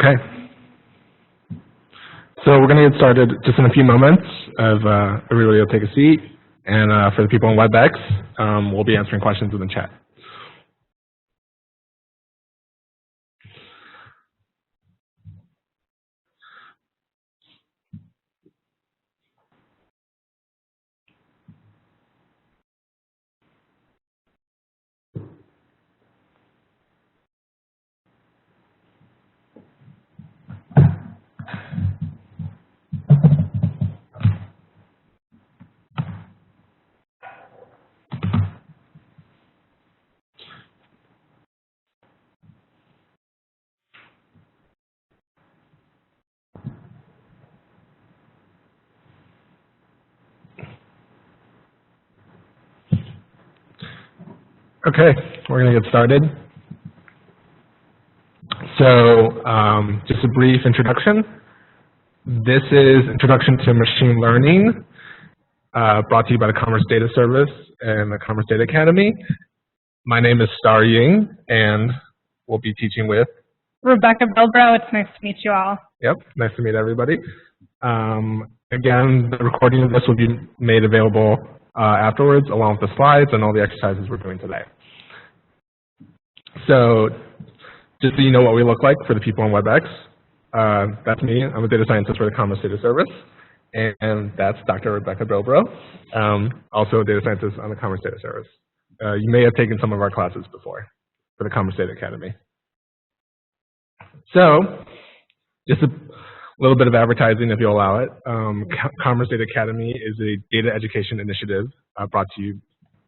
Okay. So we're going to get started just in a few moments. Everybody will take a seat. And for the people on WebEx, we'll be answering questions in the chat. Okay, we're going to get started. So just a brief introduction. This is Introduction to Machine Learning, brought to you by the Commerce Data Service and the Commerce Data Academy. My name is Ying, and we'll be teaching with Rebecca Bilbro. It's nice to meet you all. Yep, nice to meet everybody. Again, the recording of this will be made available afterwards, along with the slides and all the exercises we're doing today. So just so you know what we look like for the people on WebEx, that's me. I'm a data scientist for the Commerce Data Service. And that's Dr. Rebecca Bilbro, also a data scientist on the Commerce Data Service. You may have taken some of our classes before for the Commerce Data Academy. So just a little bit of advertising, if you'll allow it. Commerce Data Academy is a data education initiative brought to you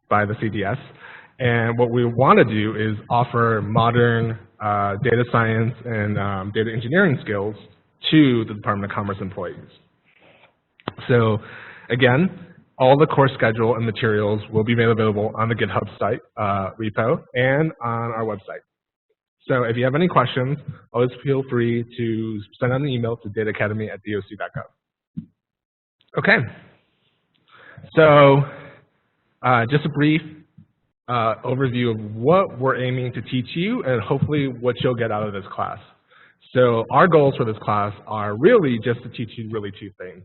by the CDS. And what we want to do is offer modern data science and data engineering skills to the Department of Commerce employees. So again, all the course schedule and materials will be made available on the GitHub site repo and on our website. So if you have any questions, always feel free to send out an email to dataacademy@doc.gov. Okay. So just a brief overview of what we're aiming to teach you and hopefully what you'll get out of this class. So our goals for this class are really just to teach you really two things.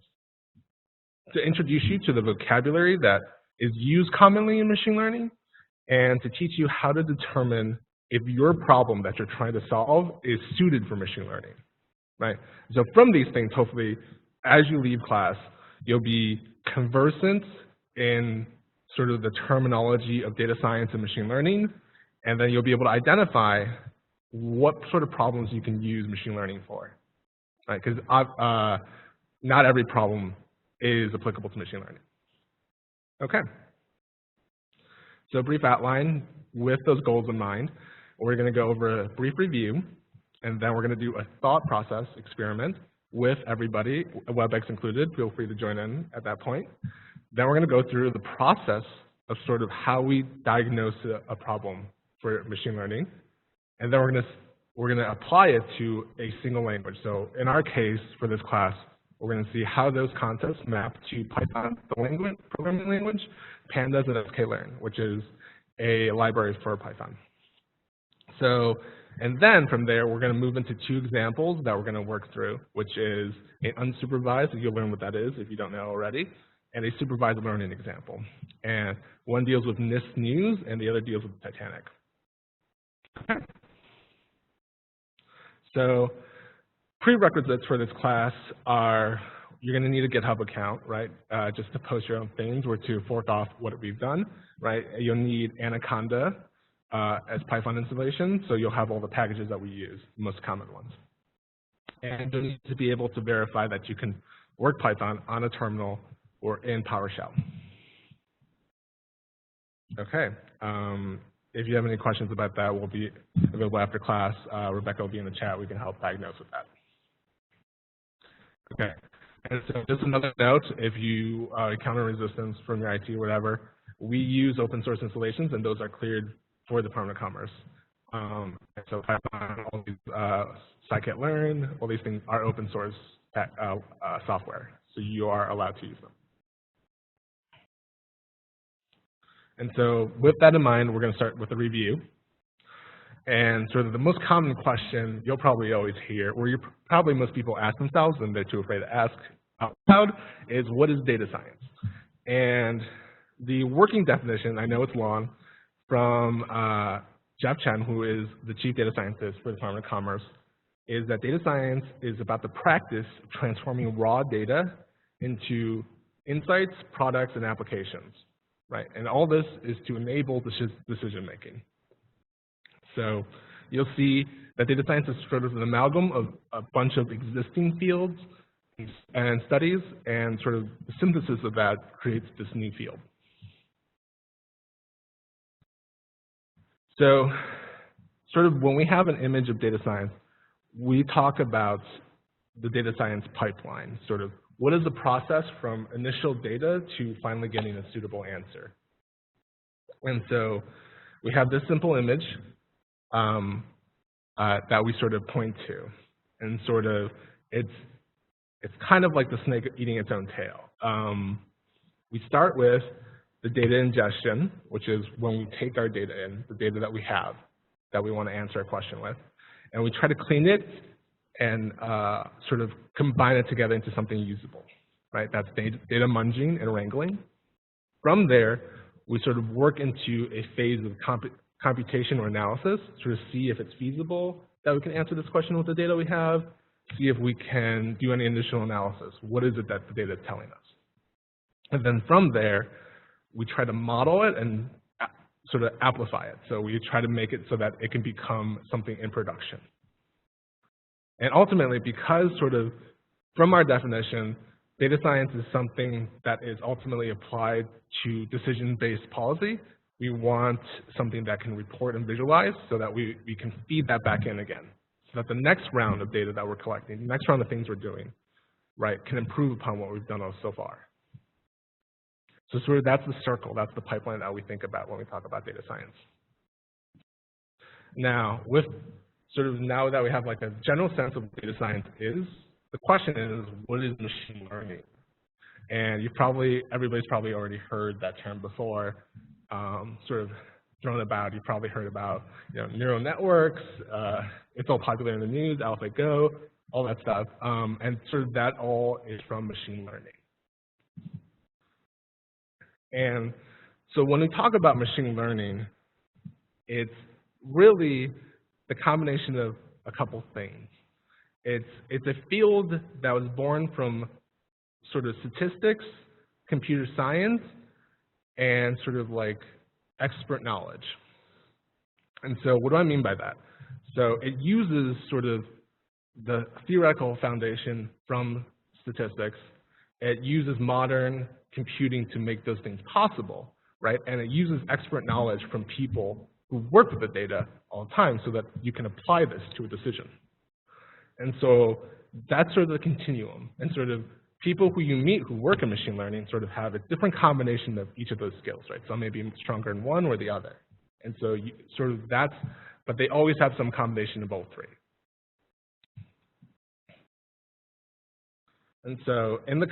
To introduce you to the vocabulary that is used commonly in machine learning, and to teach you how to determine if your problem that you're trying to solve is suited for machine learning, right? So from these things, hopefully, as you leave class, you'll be conversant in sort of the terminology of data science and machine learning, and then you'll be able to identify what sort of problems you can use machine learning for, right? Because not every problem is applicable to machine learning. Okay. So a brief outline with those goals in mind. We're going to go over a brief review, and then we're going to do a thought process experiment with everybody, WebEx included. Feel free to join in at that point. Then we're going to go through the process of sort of how we diagnose a problem for machine learning, and then we're going to apply it to a single language. So in our case, for this class, we're going to see how those concepts map to Python, the language, programming language, pandas, and Scikit-learn, which is a library for Python. So, and then from there, we're going to move into two examples that we're going to work through, which is an unsupervised, you'll learn what that is if you don't know already, and a supervised learning example. And one deals with NIST News, and the other deals with Titanic. Okay. So prerequisites for this class are you're going to need a GitHub account, right, just to post your own things or to fork off what we've done, right? You'll need Anaconda as Python installation, so you'll have all the packages that we use, the most common ones. And you'll need to be able to verify that you can work Python on a terminal or in PowerShell. Okay. If you have any questions about that, we'll be available after class. Rebecca will be in the chat. We can help diagnose with that. Okay. And so just another note, if you encounter resistance from your IT or whatever, we use open source installations, and those are cleared for the Department of Commerce. And so Python, all these Scikit-learn, all these things are open source software, so you are allowed to use them. And so with that in mind, we're going to start with a review. And sort of the most common question you'll probably always hear, or probably most people ask themselves and they're too afraid to ask out loud, is what is data science? And the working definition, I know it's long, from Jeff Chen, who is the Chief Data Scientist for the Department of Commerce, is that data science is about the practice of transforming raw data into insights, products, and applications, right? And all this is to enable decision making. So you'll see that data science is sort of an amalgam of a bunch of existing fields and studies, and sort of the synthesis of that creates this new field. So sort of when we have an image of data science, we talk about the data science pipeline, sort of what is the process from initial data to finally getting a suitable answer. And so we have this simple image that we sort of point to, and sort of it's kind of like the snake eating its own tail. We start with the data ingestion, which is when we take our data in, the data that we have that we want to answer a question with, and we try to clean it and sort of combine it together into something usable, right? That's data munging and wrangling. From there, we sort of work into a phase of computation or analysis, sort of see if it's feasible that we can answer this question with the data we have, see if we can do any additional analysis. What is it that the data is telling us? And then from there, we try to model it and sort of amplify it. So we try to make it so that it can become something in production. And ultimately, because sort of from our definition, data science is something that is ultimately applied to decision-based policy, we want something that can report and visualize so that we can feed that back in again. So that the next round of data that we're collecting, the next round of things we're doing, right, can improve upon what we've done so far. So sort of that's the circle, that's the pipeline that we think about when we talk about data science. Now, with sort of now that we have like a general sense of what data science is, the question is, what is machine learning? And everybody's probably already heard that term before, sort of thrown about. You've probably heard about, neural networks. It's all popular in the news, AlphaGo, all that stuff. And sort of that all is from machine learning. And so when we talk about machine learning, it's really the combination of a couple things. It's a field that was born from sort of statistics, computer science, and sort of like expert knowledge. And so what do I mean by that? So it uses sort of the theoretical foundation from statistics. It uses modern computing to make those things possible, right? And it uses expert knowledge from people who work with the data all the time so that you can apply this to a decision. And so that's sort of the continuum. And sort of people who you meet who work in machine learning sort of have a different combination of each of those skills, right? Some may be stronger in one or the other. And so sort of that's, but they always have some combination of both three. And so in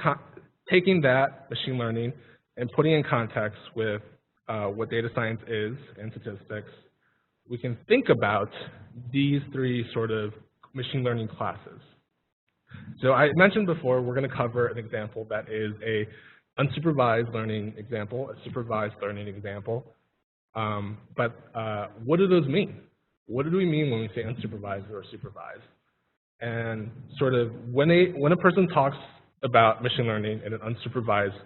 taking that machine learning and putting in context with what data science is and statistics, we can think about these three sort of machine learning classes. So I mentioned before, we're going to cover an example that is a unsupervised learning example, a supervised learning example. But what do those mean? What do we mean when we say unsupervised or supervised? And sort of when a person talks about machine learning in an unsupervised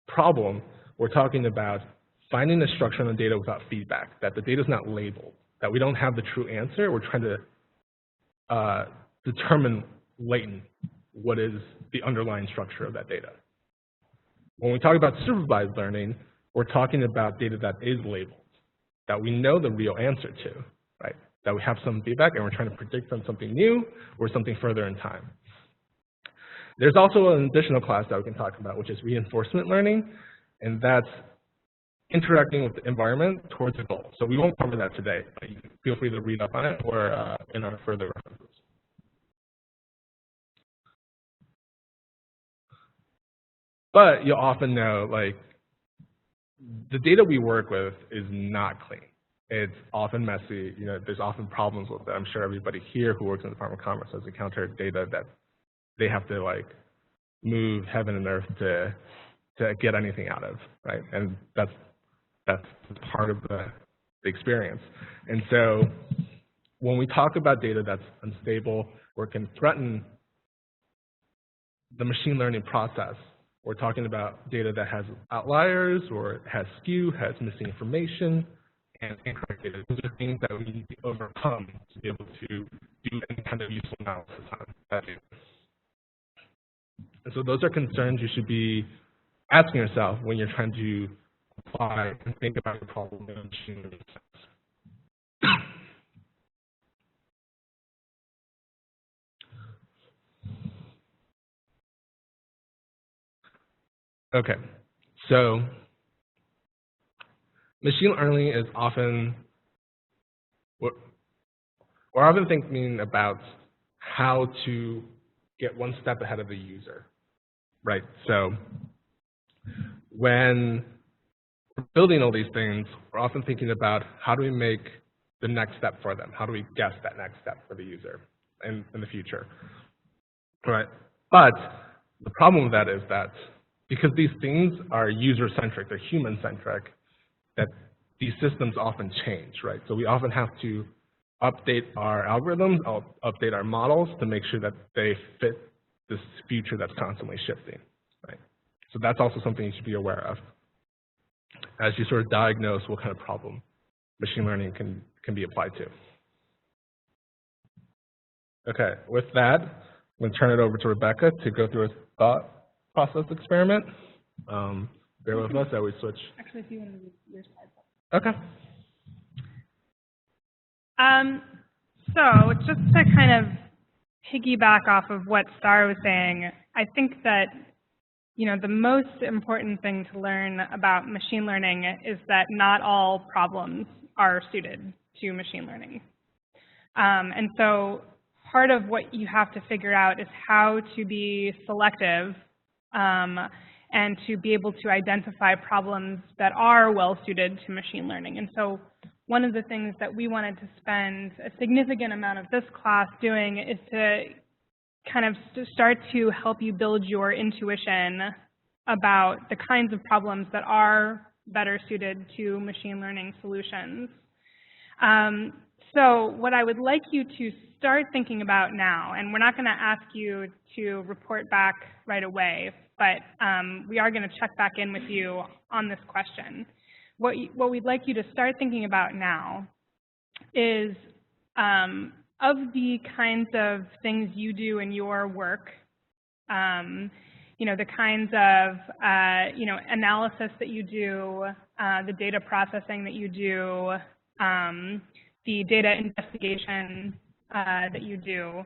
problem, we're talking about finding a structure in the data without feedback, that the data is not labeled, that we don't have the true answer. We're trying to determine latent what is the underlying structure of that data. When we talk about supervised learning, we're talking about data that is labeled, that we know the real answer to, right? That we have some feedback and we're trying to predict on something new or something further in time. There's also an additional class that we can talk about, which is reinforcement learning, and that's interacting with the environment towards a goal. So we won't cover that today, but you can feel free to read up on it or in our further references. But you'll often know, like, the data we work with is not clean, It's often messy. There's often problems with it. I'm sure everybody here who works in the Department of Commerce has encountered data that they have to move heaven and earth to get anything out of, right? And that's part of the experience. And so when we talk about data that's unstable or can threaten the machine learning process, we're talking about data that has outliers or has skew, has missing information, and incorrect data. Those are things that we need to overcome to be able to do any kind of useful analysis on that data. And so those are concerns you should be asking yourself when you're trying to apply and think about the problem in a machine learning sense. Okay, so machine learning is often, we're often thinking about how to get one step ahead of the user, right? So when we're building all these things, we're often thinking about how do we make the next step for them? How do we guess that next step for the user in the future, right? But the problem with that is that because these things are user-centric, they're human-centric, that these systems often change, right? So we often have to update our algorithms, update our models to make sure that they fit this future that's constantly shifting, right? So that's also something you should be aware of as you sort of diagnose what kind of problem machine learning can be applied to. Okay, with that, I'm going to turn it over to Rebecca to go through a thought process experiment. Bear with us, I always switch. Actually, if you want to use your slides. Okay. So just to kind of piggyback off of what Star was saying, I think that the most important thing to learn about machine learning is that not all problems are suited to machine learning. And so part of what you have to figure out is how to be selective and to be able to identify problems that are well suited to machine learning. And so one of the things that we wanted to spend a significant amount of this class doing is to kind of start to help you build your intuition about the kinds of problems that are better suited to machine learning solutions. So what I would like you to start thinking about now, and we're not going to ask you to report back right away, but we are going to check back in with you on this question. What we'd like you to start thinking about now is of the kinds of things you do in your work, the kinds of analysis that you do, the data processing that you do, the data investigation that you do.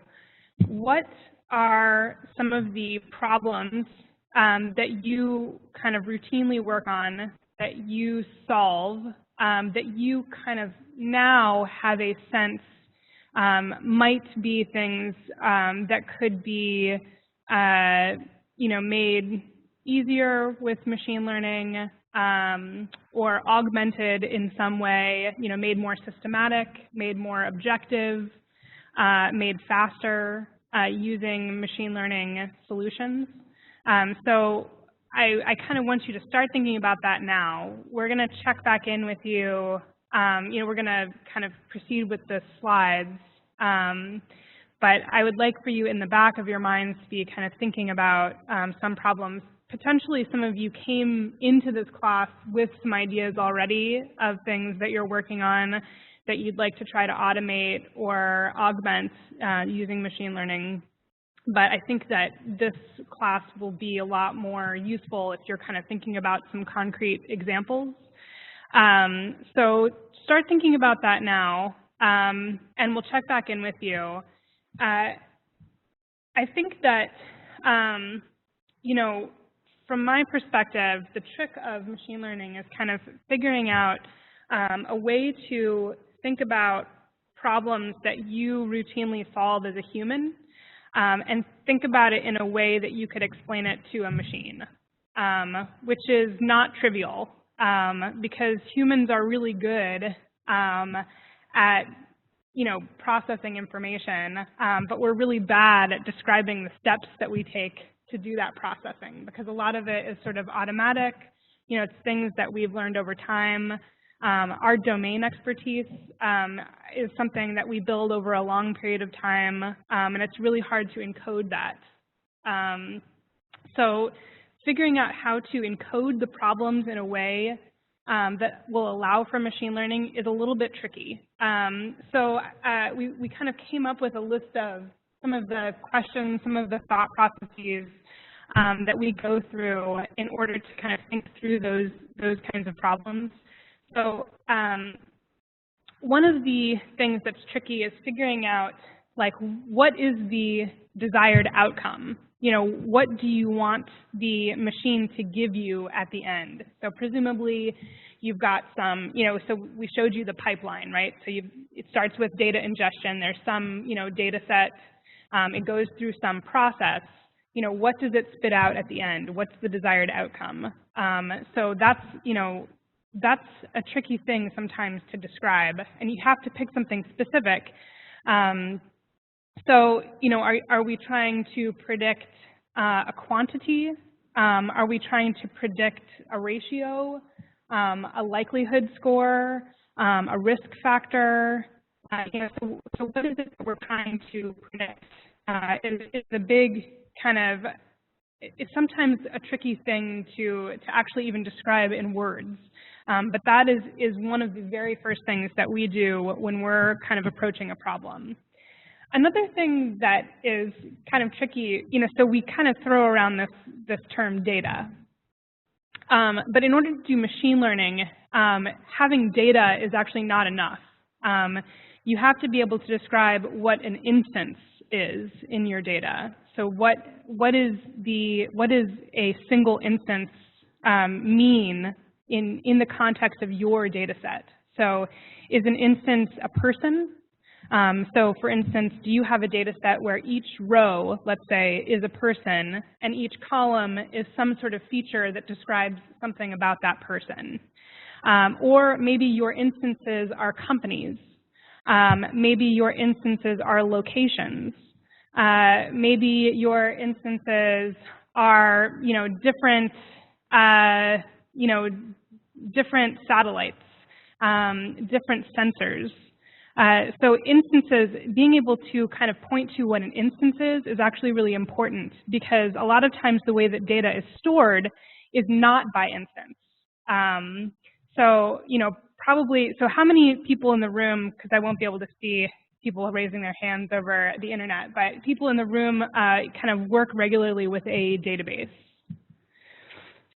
What are some of the problems that you kind of routinely work on, that you solve, that you kind of now have a sense might be things that could be made easier with machine learning, or augmented in some way, made more systematic, made more objective, made faster using machine learning solutions. So I kind of want you to start thinking about that now. We're going to check back in with you. We're going to kind of proceed with the slides. But I would like for you in the back of your minds to be kind of thinking about some problems. Potentially some of you came into this class with some ideas already of things that you're working on that you'd like to try to automate or augment using machine learning. But I think that this class will be a lot more useful if you're kind of thinking about some concrete examples. So start thinking about that now, and we'll check back in with you. I think that, from my perspective, the trick of machine learning is kind of figuring out a way to think about problems that you routinely solve as a human, and think about it in a way that you could explain it to a machine, which is not trivial, because humans are really good at processing information, but we're really bad at describing the steps that we take to do that processing, because a lot of it is sort of automatic. It's things that we've learned over time. Our domain expertise is something that we build over a long period of time, and it's really hard to encode that. So figuring out how to encode the problems in a way that will allow for machine learning is a little bit tricky. So we kind of came up with a list of some of the questions, some of the thought processes that we go through in order to kind of think through those kinds of problems. So one of the things that's tricky is figuring out, like, what is the desired outcome? What do you want the machine to give you at the end? So presumably you've got some, so we showed you the pipeline, right? So it starts with data ingestion. There's some, data set. It goes through some process. What does it spit out at the end? What's the desired outcome? So that's a tricky thing sometimes to describe, and you have to pick something specific. So, are we trying to predict a quantity? Are we trying to predict a ratio, a likelihood score, a risk factor? So what is it that we're trying to predict? It's a big kind of, it's sometimes a tricky thing to actually even describe in words. But that is one of the very first things that we do when we're kind of approaching a problem. Another thing that is kind of tricky, so we kind of throw around this term data. But in order to do machine learning, having data is actually not enough. You have to be able to describe what an instance is in your data. So what is a single instance mean in the context of your data set? So is an instance a person? So for instance, do you have a data set where each row, let's say, is a person, and each column is some sort of feature that describes something about that person? Or maybe your instances are companies. Maybe your instances are locations. Maybe your instances are, different, different satellites, different sensors. So instances, being able to kind of point to what an instance is actually really important, because a lot of times the way that data is stored is not by instance. So, probably, so how many people in the room, because I won't be able to see people raising their hands over the internet, but people in the room kind of work regularly with a database.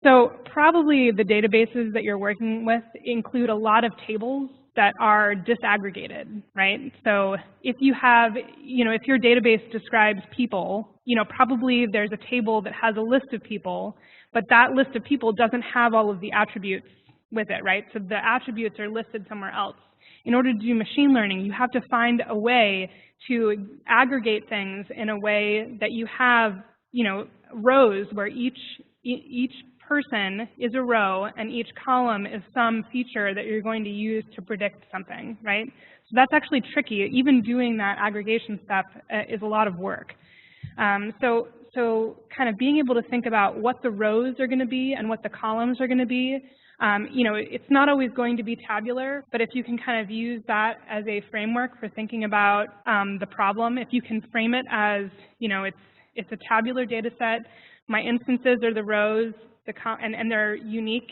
So probably the databases that you're working with include a lot of tables that are disaggregated, right? So if you have, if your database describes people, probably there's a table that has a list of people, but that list of people doesn't have all of the attributes with it, right? So the attributes are listed somewhere else. In order to do machine learning, you have to find a way to aggregate things in a way that you have, rows where each person is a row and each column is some feature that you're going to use to predict something, right? So that's actually tricky. Even doing that aggregation step is a lot of work. So kind of being able to think about what the rows are going to be and what the columns are going to be, it's not always going to be tabular, but if you can kind of use that as a framework for thinking about the problem, if you can frame it as, it's a tabular data set, my instances are the rows, and they're unique,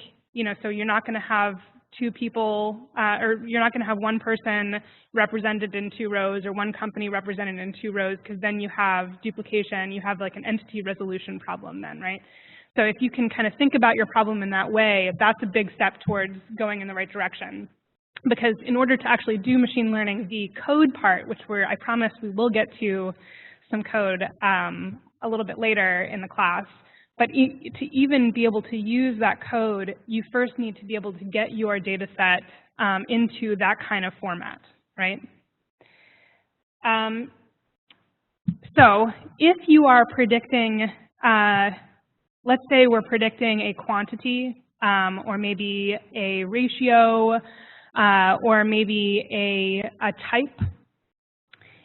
so you're not going to have two people, or you're not going to have one person represented in two rows or one company represented in two rows, because then you have duplication, you have like an entity resolution problem then, right? So if you can kind of think about your problem in that way, that's a big step towards going in the right direction. Because in order to actually do machine learning, the code part, which I promise we will get to some code a little bit later in the class, but to even be able to use that code, you first need to be able to get your data set into that kind of format, right? So if you are predicting, let's say we're predicting a quantity or maybe a ratio or maybe a type.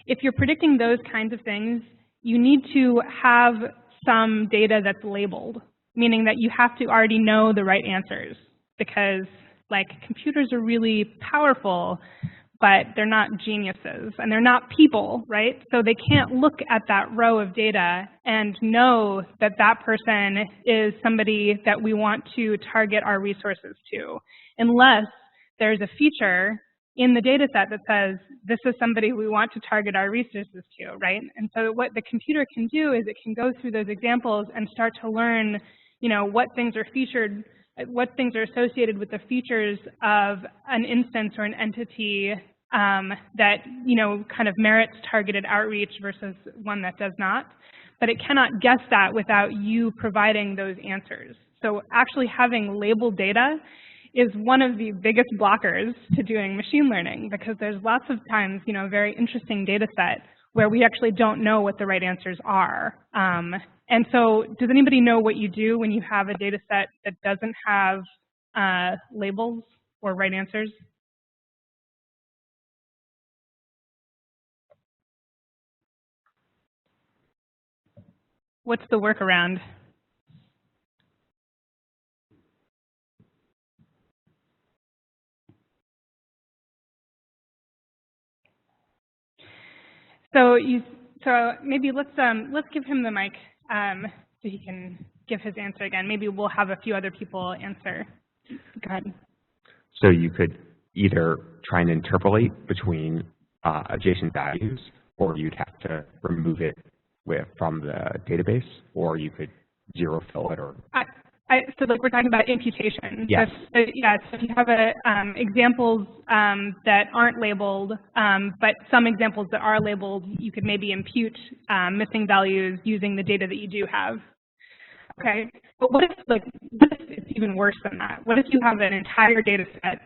If you're predicting those kinds of things, you need to have some data that's labeled, meaning that you have to already know the right answers, because like computers are really powerful, but they're not geniuses and they're not people, right? So they can't look at that row of data and know that that person is somebody that we want to target our resources to, unless there's a feature in the data set that says, this is somebody we want to target our resources to, right? And so what the computer can do is it can go through those examples and start to learn, you know, what things are featured, what things are associated with the features of an instance or an entity that, you know, kind of merits targeted outreach versus one that does not. But it cannot guess that without you providing those answers. So actually having labeled data is one of the biggest blockers to doing machine learning, because there's lots of times, you know, very interesting data set where we actually don't know what the right answers are. And so does anybody know what you do when you have a data set that doesn't have labels or right answers? What's the workaround? So maybe let's give him the mic so he can give his answer again. Maybe we'll have a few other people answer. Go ahead. So you could either try and interpolate between adjacent values, or you'd have to remove it from the database, or you could zero fill it, or. So like we're talking about imputation. Yes. Yeah, so if you have examples that aren't labeled, but some examples that are labeled, you could maybe impute missing values using the data that you do have. Okay, but what if it's even worse than that? What if you have an entire data set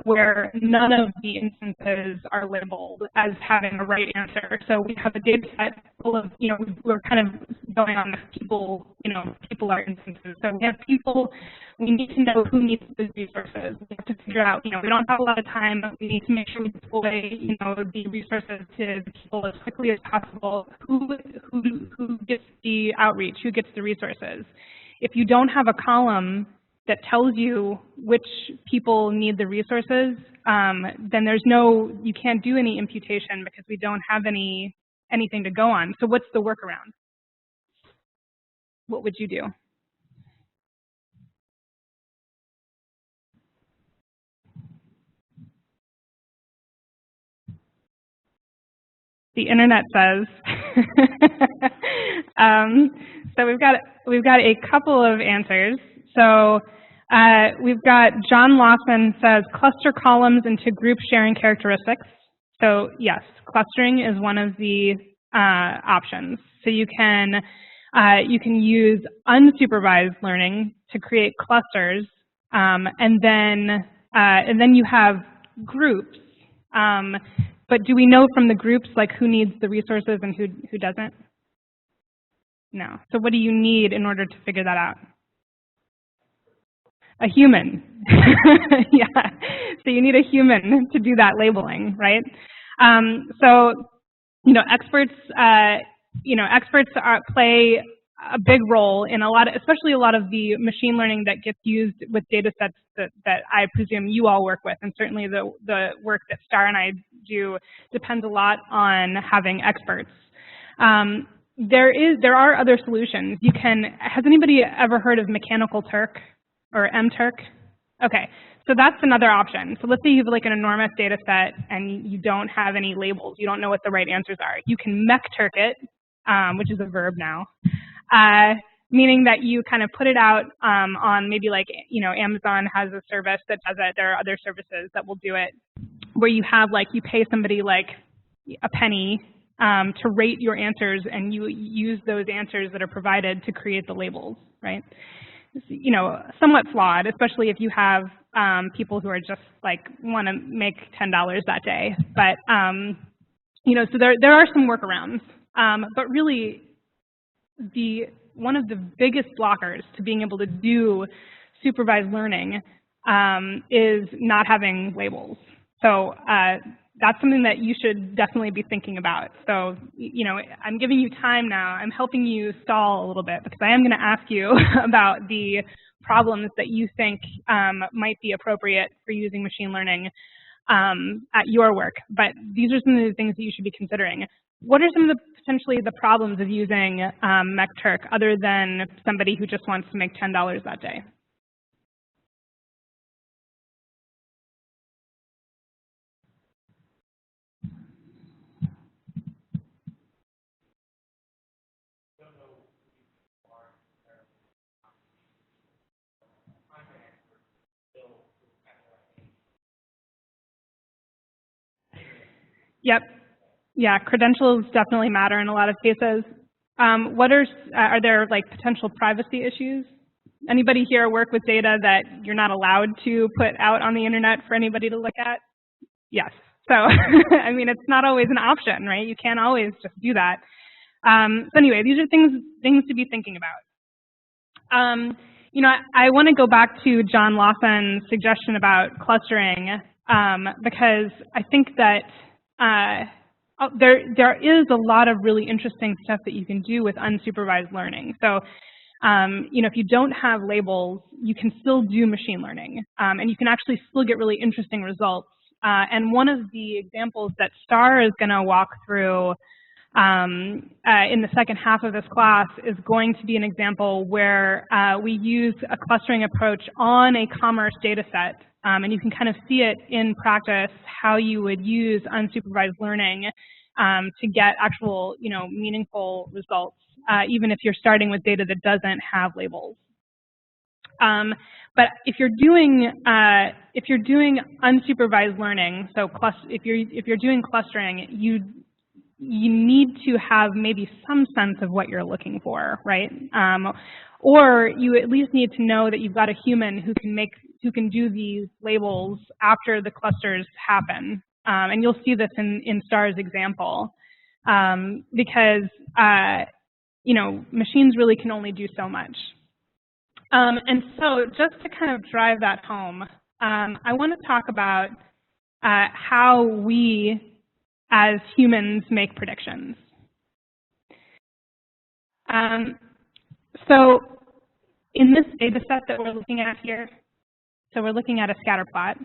where none of the instances are labeled as having a right answer? So we have a data set full of, you know, we're kind of going on this people are instances. So we have people, we need to know who needs those resources. We have to figure out, you know, we don't have a lot of time, but we need to make sure we deploy, you know, the resources to the people as quickly as possible. Who gets the outreach? Who gets the resources? If you don't have a column that tells you which people need the resources, then you can't do any imputation because we don't have anything to go on. So what's the workaround? What would you do? The internet says. So we've got a couple of answers. So we've got John Lawson says cluster columns into group sharing characteristics. So yes, clustering is one of the options. So you can use unsupervised learning to create clusters, and then you have groups. But do we know from the groups like who needs the resources and who doesn't? No. So what do you need in order to figure that out? A human. Yeah. So you need a human to do that labeling, right? So, you know, experts play a big role in especially a lot of the machine learning that gets used with data sets that I presume you all work with, and certainly the work that Star and I do depends a lot on having experts. There are other solutions. Has anybody ever heard of Mechanical Turk or MTurk? Okay, so that's another option. So let's say you have like an enormous data set and you don't have any labels. You don't know what the right answers are. You can mech-turk it, which is a verb now, meaning that you kind of put it out on maybe like, you know, Amazon has a service that does it. There are other services that will do it, where you have like, you pay somebody like a penny to rate your answers, and you use those answers that are provided to create the labels, right? You know, somewhat flawed, especially if you have people who are just like want to make $10 that day. But you know, so there are some workarounds. But really, one of the biggest blockers to being able to do supervised learning is not having labels. So that's something that you should definitely be thinking about. So, you know, I'm giving you time now. I'm helping you stall a little bit because I am going to ask you about the problems that you think might be appropriate for using machine learning at your work. But these are some of the things that you should be considering. What are some of the potentially the problems of using MECTURK other than somebody who just wants to make $10 that day? Yep. Yeah, credentials definitely matter in a lot of cases. What are there like potential privacy issues? Anybody here work with data that you're not allowed to put out on the internet for anybody to look at? Yes. So, I mean, it's not always an option, right? You can't always just do that. So anyway, these are things to be thinking about. You know, I want to go back to John Lawson's suggestion about clustering because I think that there is a lot of really interesting stuff that you can do with unsupervised learning. So, you know, if you don't have labels, you can still do machine learning, and you can actually still get really interesting results. And one of the examples that Star is going to walk through in the second half of this class is going to be an example where we use a clustering approach on a commerce data set. And you can kind of see it in practice how you would use unsupervised learning to get actual, you know, meaningful results, even if you're starting with data that doesn't have labels. But if you're doing unsupervised learning, so if you're doing clustering, you need to have maybe some sense of what you're looking for, right? Or you at least need to know that you've got a human who can do these labels after the clusters happen. And you'll see this in Star's example, because you know, machines really can only do so much. And so just to kind of drive that home, I want to talk about how we as humans make predictions. So in this data set that we're looking at here, so we're looking at a scatter plot,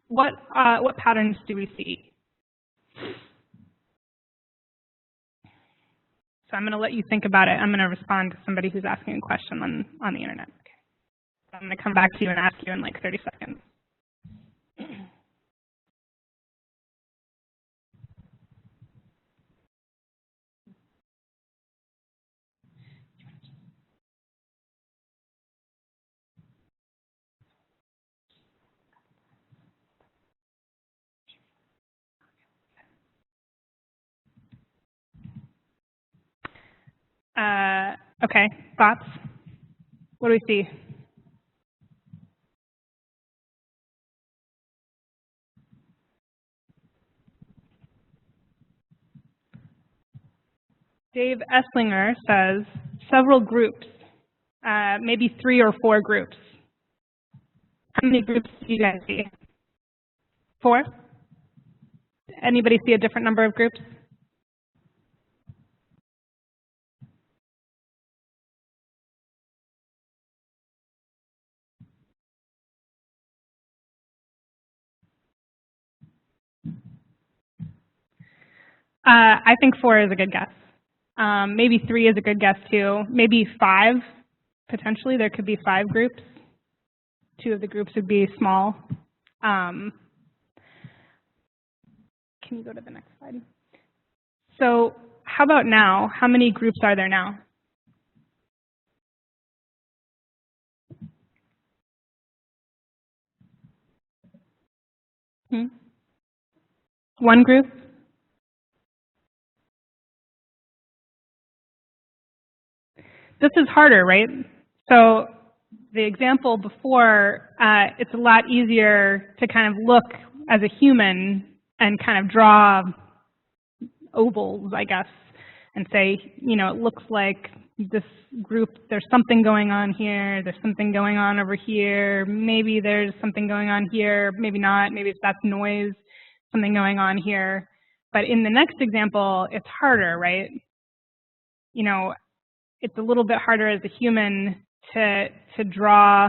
what patterns do we see? So I'm going to let you think about it. I'm going to respond to somebody who's asking a question on the internet. Okay. So I'm going to come back to you and ask you in like 30 seconds. Okay, thoughts? What do we see? Dave Esslinger says several groups, maybe 3 or 4 groups. How many groups do you guys see? 4? Anybody see a different number of groups? I think 4 is a good guess. Maybe 3 is a good guess too. Maybe 5, potentially. There could be 5 groups. 2 of the groups would be small. Can you go to the next slide? So how about now? How many groups are there now? One group? This is harder, right? So the example before, it's a lot easier to kind of look as a human and kind of draw ovals, I guess, and say, you know, it looks like this group, there's something going on here, there's something going on over here, maybe there's something going on here, maybe not, maybe that's noise, something going on here. But in the next example, it's harder, right? You know, it's a little bit harder as a human to draw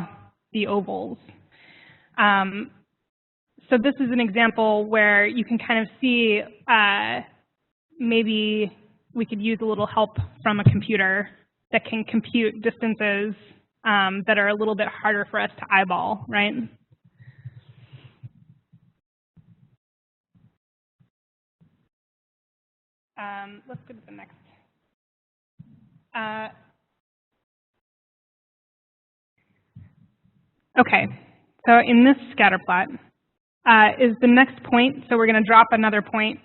the ovals. So this is an example where you can kind of see maybe we could use a little help from a computer that can compute distances that are a little bit harder for us to eyeball, right? Let's go to the next. Okay, so in this scatter plot is the next point, so we're going to drop another point.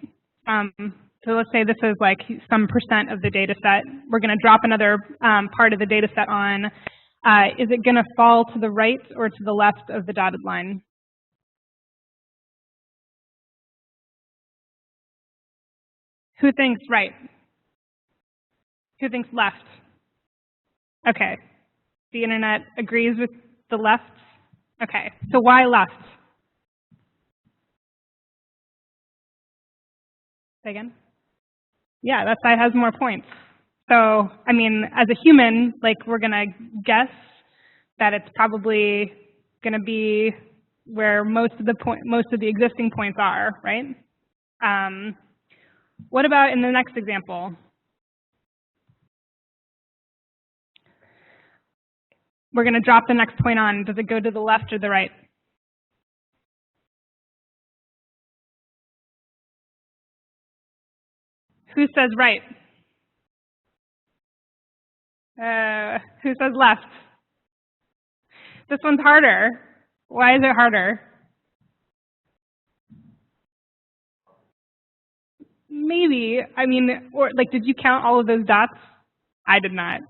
So let's say this is like some % of the data set. We're going to drop another part of the data set on. Is it going to fall to the right or to the left of the dotted line? Who thinks right? Who thinks left? Okay, the internet agrees with the left. Okay, so why left? Say again? Yeah, that side has more points. So, I mean, as a human, like, we're going to guess that it's probably going to be where most of the existing points are, right? What about in the next example? We're going to drop the next point on. Does it go to the left or the right? Who says right? Who says left? This one's harder. Why is it harder? Maybe. I mean, or like, did you count all of those dots? I did not.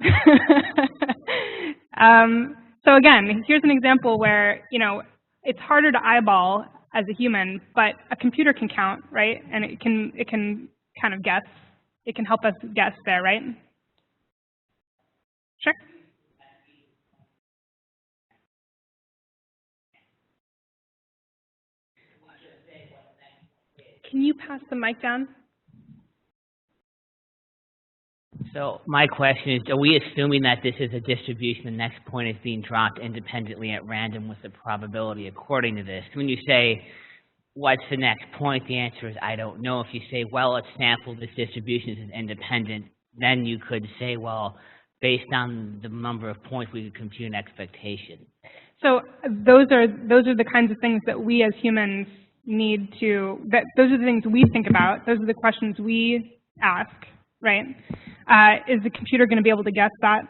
So again, here's an example where, you know, it's harder to eyeball as a human, but a computer can count, right? And it can kind of guess. It can help us guess there, right? Sure. Can you pass the mic down? So my question is, are we assuming that this is a distribution, the next point is being dropped independently at random with the probability according to this? When you say, what's the next point, the answer is, I don't know. If you say, well, let's sample this distribution is independent, then you could say, well, based on the number of points, we could compute an expectation. So those are the kinds of things that we as humans need to, those are the things we think about. Those are the questions we ask, right? Is the computer going to be able to guess that?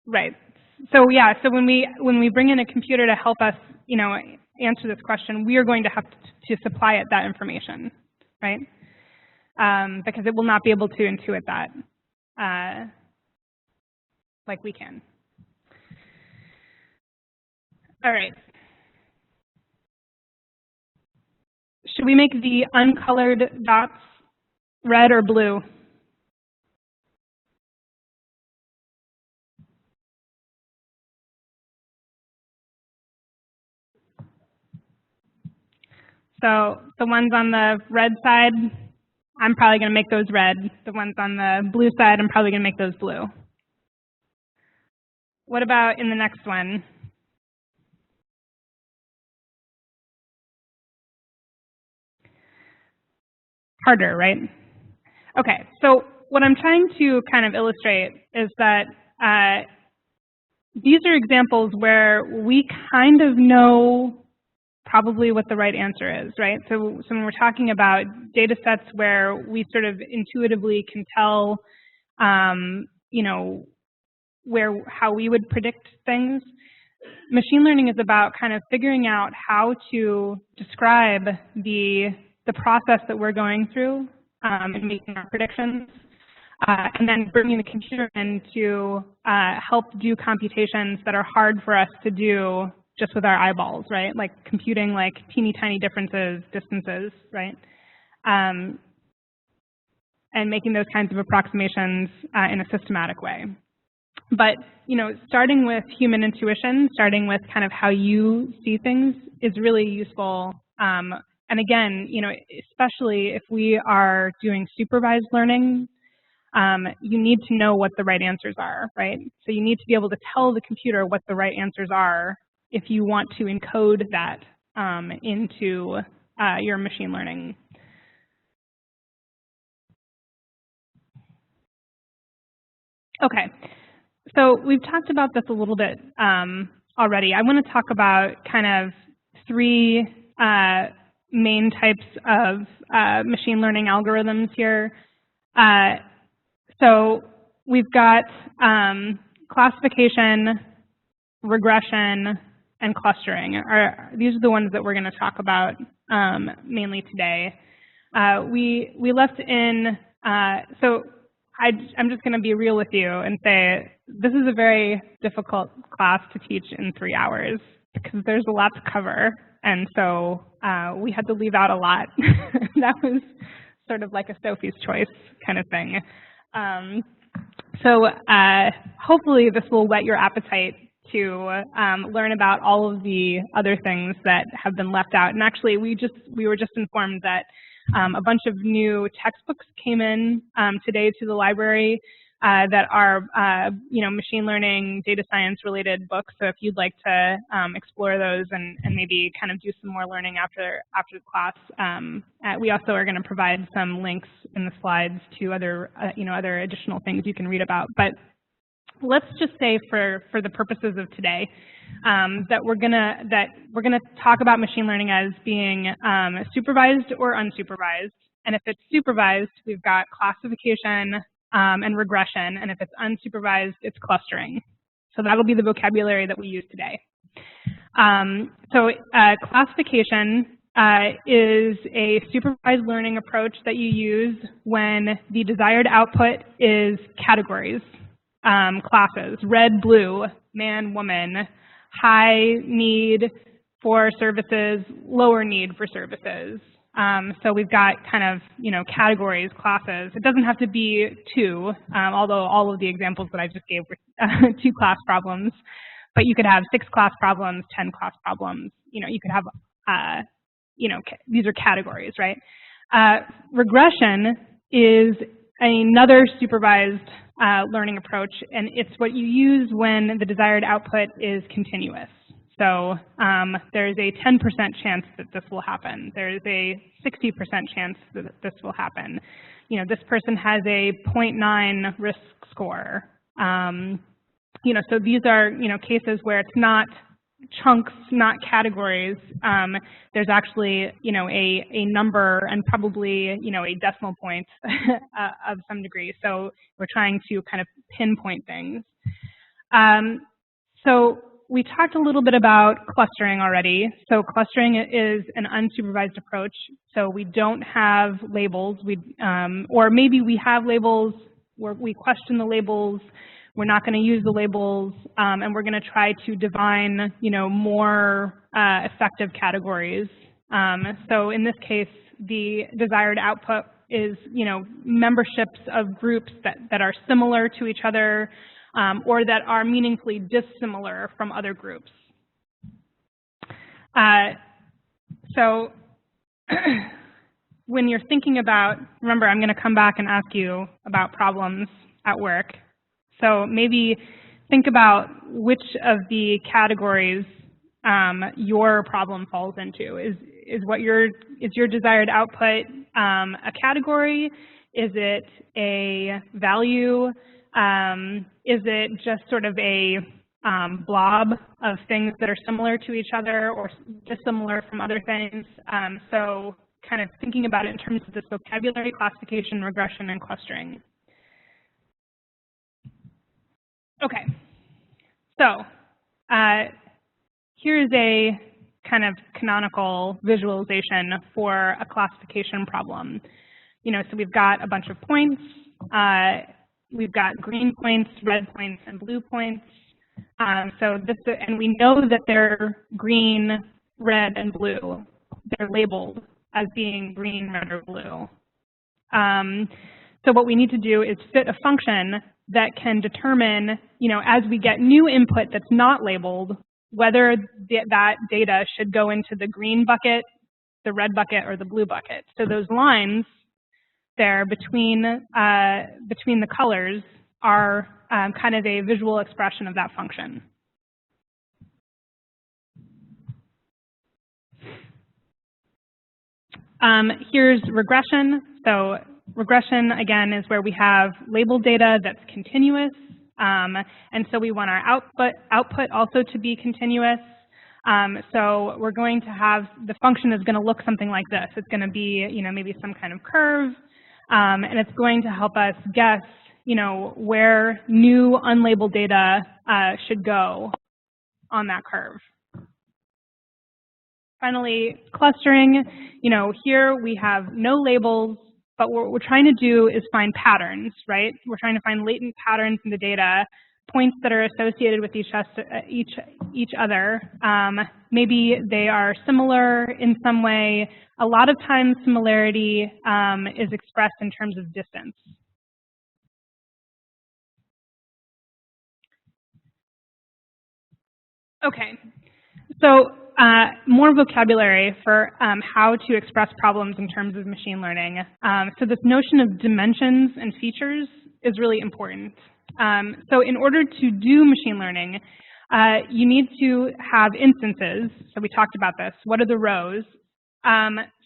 Right. So yeah, so when we bring in a computer to help us, you know, answer this question, we are going to have to supply it that information, right? Because it will not be able to intuit that like we can. All right. Should we make the uncolored dots red or blue? So the ones on the red side, I'm probably going to make those red. The ones on the blue side, I'm probably going to make those blue. What about in the next one? Harder, right? Okay, so what I'm trying to kind of illustrate is that these are examples where we kind of know probably what the right answer is, right? So when we're talking about data sets where we sort of intuitively can tell, you know, how we would predict things, machine learning is about kind of figuring out how to describe the process that we're going through in making our predictions, and then bringing the computer in to help do computations that are hard for us to do just with our eyeballs, right? Like computing like teeny tiny differences, distances, right? and making those kinds of approximations in a systematic way. But, starting with human intuition, starting with kind of how you see things is really useful. And again, especially if we are doing supervised learning, you need to know what the right answers are, right? So you need to be able to tell the computer what the right answers are if you want to encode that into your machine learning. Okay, so we've talked about this a little bit already. I want to talk about kind of three main types of machine learning algorithms here. So we've got classification, regression, and clustering. These are the ones that we're going to talk about mainly today. We left in, so I'm just going to be real with you and say this is a very difficult class to teach in 3 hours because there's a lot to cover, and so we had to leave out a lot. That was sort of like a Sophie's Choice kind of thing. So hopefully this will whet your appetite to learn about all of the other things that have been left out. And actually, we were just informed that a bunch of new textbooks came in today to the library that are, machine learning, data science related books. So if you'd like to explore those and maybe kind of do some more learning after the class, we also are going to provide some links in the slides to other, other additional things you can read about. But let's just say for the purposes of today that we're gonna talk about machine learning as being supervised or unsupervised. And if it's supervised, we've got classification and regression, and if it's unsupervised, it's clustering. So that'll be the vocabulary that we use today. Classification is a supervised learning approach that you use when the desired output is categories. Classes, red, blue, man, woman, high need for services, lower need for services. So we've got kind of, categories, classes. It doesn't have to be 2, although all of the examples that I just gave were 2 class problems. But you could have 6 class problems, 10 class problems. You could have, these are categories, right? Regression is another supervised learning approach, and it's what you use when the desired output is continuous. So there's a 10% chance that this will happen. There's a 60% chance that this will happen. This person has a 0.9 risk score. So these are, cases where it's not chunks, not categories. There's actually, a number and probably, a decimal point of some degree. So we're trying to kind of pinpoint things. So we talked a little bit about clustering already. So clustering is an unsupervised approach. So we don't have labels. Or maybe we have labels where we question the labels. We're not going to use the labels, and we're going to try to define, more effective categories. So in this case, the desired output is, memberships of groups that are similar to each other, or that are meaningfully dissimilar from other groups. So when you're thinking about, remember, I'm going to come back and ask you about problems at work. So maybe think about which of the categories your problem falls into. Is your desired output a category? Is it a value? Is it just sort of a blob of things that are similar to each other or dissimilar from other things? So kind of thinking about it in terms of this vocabulary, classification, regression, and clustering. Okay, so here's a kind of canonical visualization for a classification problem. So we've got a bunch of points. We've got green points, red points, and blue points. And we know that they're green, red, and blue. They're labeled as being green, red, or blue. So what we need to do is fit a function that can determine, as we get new input that's not labeled, whether that data should go into the green bucket, the red bucket, or the blue bucket. So those lines there between the colors are kind of a visual expression of that function. Here's regression. So regression, again, is where we have labeled data that's continuous. And so we want our output also to be continuous. So we're going to have, the function is going to look something like this. It's going to be, maybe some kind of curve. And it's going to help us guess, where new unlabeled data should go on that curve. Finally, clustering. Here we have no labels, but what we're trying to do is find patterns, right? We're trying to find latent patterns in the data, points that are associated with each other. Maybe they are similar in some way. A lot of times similarity is expressed in terms of distance. Okay, so more vocabulary for how to express problems in terms of machine learning. So this notion of dimensions and features is really important. So in order to do machine learning, you need to have instances. So we talked about this. What are the rows?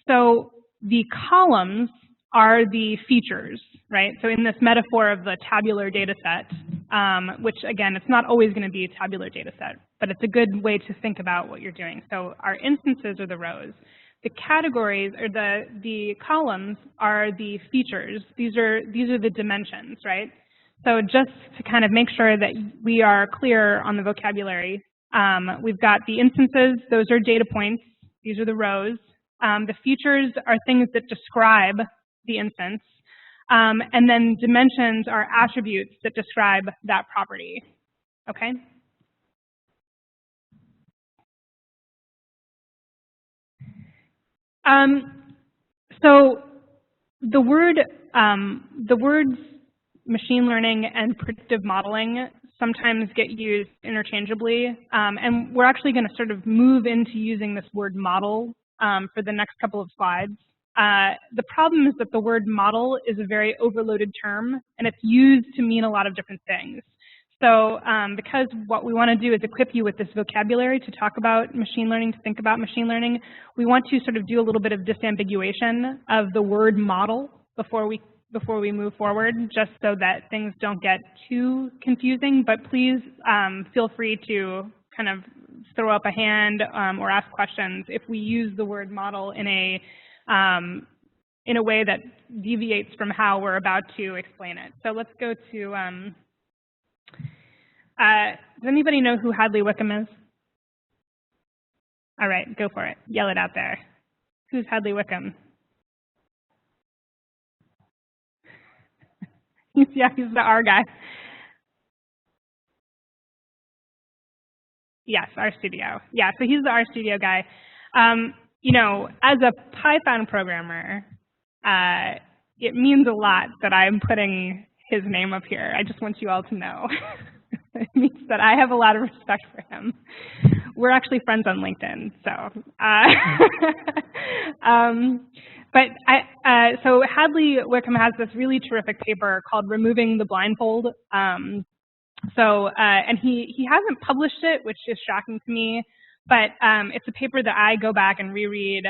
So the columns are the features, right? So in this metaphor of the tabular data set, which again, it's not always going to be a tabular data set, but it's a good way to think about what you're doing. So our instances are the rows. The categories, or the columns, are the features. These are the dimensions, right? So just to kind of make sure that we are clear on the vocabulary, we've got the instances. Those are data points. These are the rows. The features are things that describe the instance. And then dimensions are attributes that describe that property. Okay? So the words machine learning and predictive modeling sometimes get used interchangeably. And we're actually going to sort of move into using this word model for the next couple of slides. The problem is that the word model is a very overloaded term, and it's used to mean a lot of different things. So because what we want to do is equip you with this vocabulary to talk about machine learning, to think about machine learning, we want to sort of do a little bit of disambiguation of the word model before we move forward, just so that things don't get too confusing. But please feel free to kind of throw up a hand or ask questions if we use the word model in a way that deviates from how we're about to explain it. So let's go to, does anybody know who Hadley Wickham is? All right, go for it. Yell it out there. Who's Hadley Wickham? Yeah, he's the R guy. Yes, RStudio. Yeah, so he's the RStudio guy. As a Python programmer, it means a lot that I'm putting his name up here. I just want you all to know. It means that I have a lot of respect for him. We're actually friends on LinkedIn, so. So Hadley Wickham has this really terrific paper called "Removing the Blindfold." And he hasn't published it, which is shocking to me. But it's a paper that I go back and reread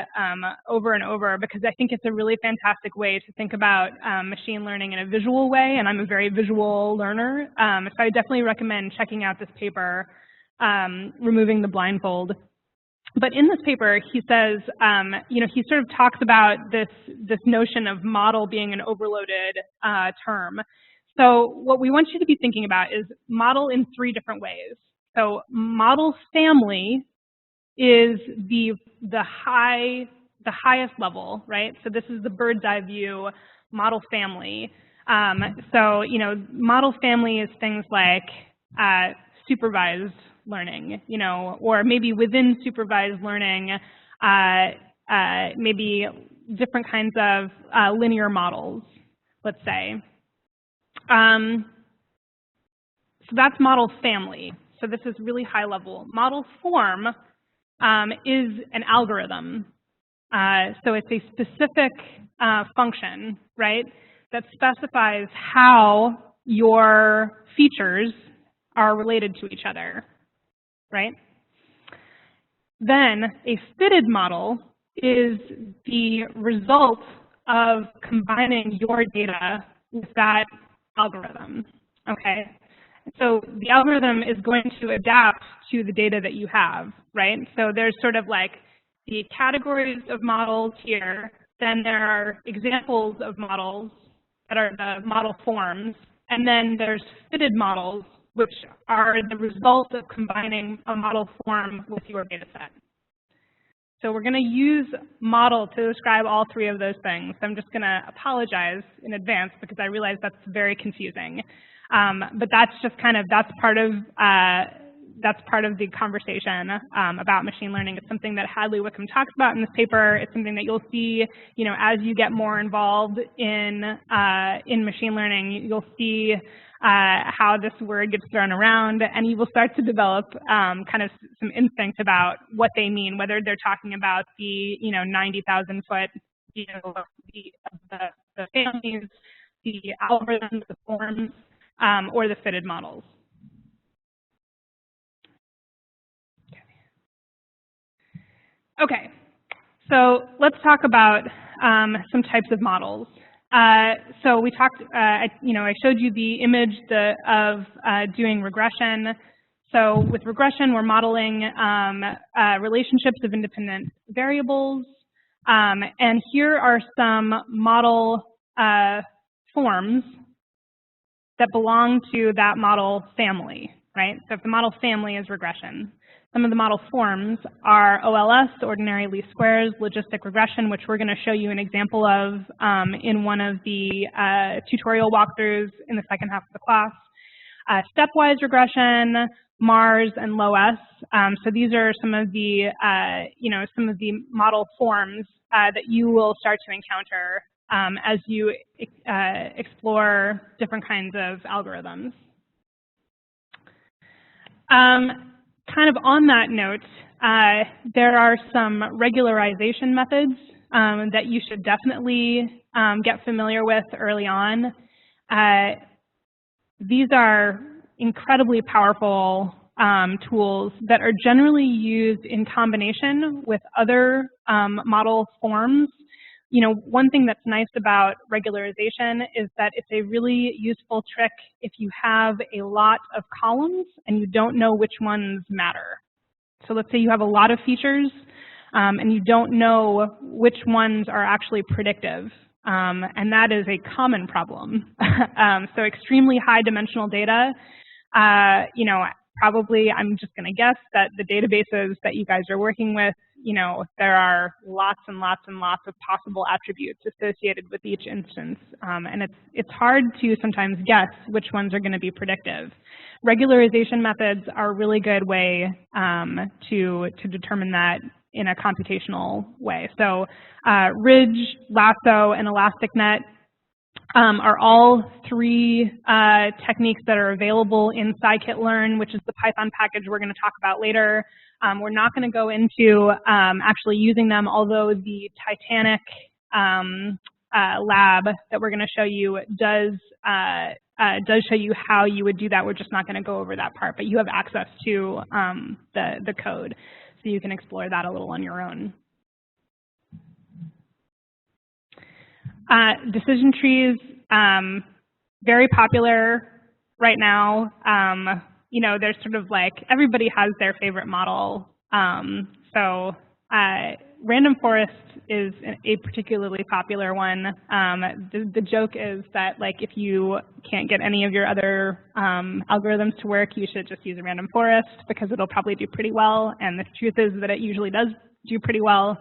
over and over because I think it's a really fantastic way to think about machine learning in a visual way, and I'm a very visual learner. So I definitely recommend checking out this paper, Removing the Blindfold. But in this paper, he says, he sort of talks about this notion of model being an overloaded term. So what we want you to be thinking about is model in 3 different ways. So model family is the highest level, right? So this is the bird's eye view model family. Model family is things like supervised learning, or maybe within supervised learning, maybe different kinds of linear models, let's say. So that's model family. So this is really high level. Model form is an algorithm. So it's a specific function, right, that specifies how your features are related to each other, right? Then a fitted model is the result of combining your data with that algorithm, okay? So the algorithm is going to adapt to the data that you have, right? So there's sort of like the categories of models here, then there are examples of models that are the model forms, and then there's fitted models, which are the result of combining a model form with your data set. So we're going to use model to describe all three of those things. I'm just going to apologize in advance because I realize that's very confusing. But that's just kind of, that's part of the conversation about machine learning. It's something that Hadley Wickham talks about in this paper. It's something that you'll see, you know, as you get more involved in machine learning, you'll see how this word gets thrown around, and you will start to develop kind of some instinct about what they mean, whether they're talking about the, you know, 90,000 foot, you know, the families, the algorithms, the forms, or the fitted models. Okay, so let's talk about some types of models. So we talked, you know, I showed you the image of doing regression. So with regression, we're modeling relationships of independent variables. And here are some model forms that belong to that model family, right? So if the model family is regression. Some of the model forms are OLS, ordinary least squares, logistic regression, which we're going to show you an example of in one of the tutorial walkthroughs in the second half of the class. Stepwise regression, Mars, and LOS. So these are some of the, you know, some of the model forms that you will start to encounter as you explore different kinds of algorithms. Kind of on that note, there are some regularization methods that you should definitely get familiar with early on. These are incredibly powerful tools that are generally used in combination with other model forms. You know, one thing that's nice about regularization is that it's a really useful trick if you have a lot of columns and you don't know which ones matter. So let's say you have a lot of features and you don't know which ones are actually predictive. And that is a common problem. So extremely high dimensional data, you know, probably I'm just going to guess that the databases that you guys are working with, you know, there are lots and lots and lots of possible attributes associated with each instance. And it's hard to sometimes guess which ones are going to be predictive. Regularization methods are a really good way to determine that in a computational way. So Ridge, Lasso, and ElasticNet are all three techniques that are available in Scikit-learn, which is the Python package we're going to talk about later. We're not going to go into actually using them, although the Titanic lab that we're going to show you does show you how you would do that. We're just not going to go over that part, but you have access to the code, so you can explore that a little on your own. Decision trees, very popular right now. You know, there's sort of like, everybody has their favorite model. So random forest is a particularly popular one. The joke is that, like, if you can't get any of your other algorithms to work, you should just use a random forest because it'll probably do pretty well. And the truth is that it usually does do pretty well.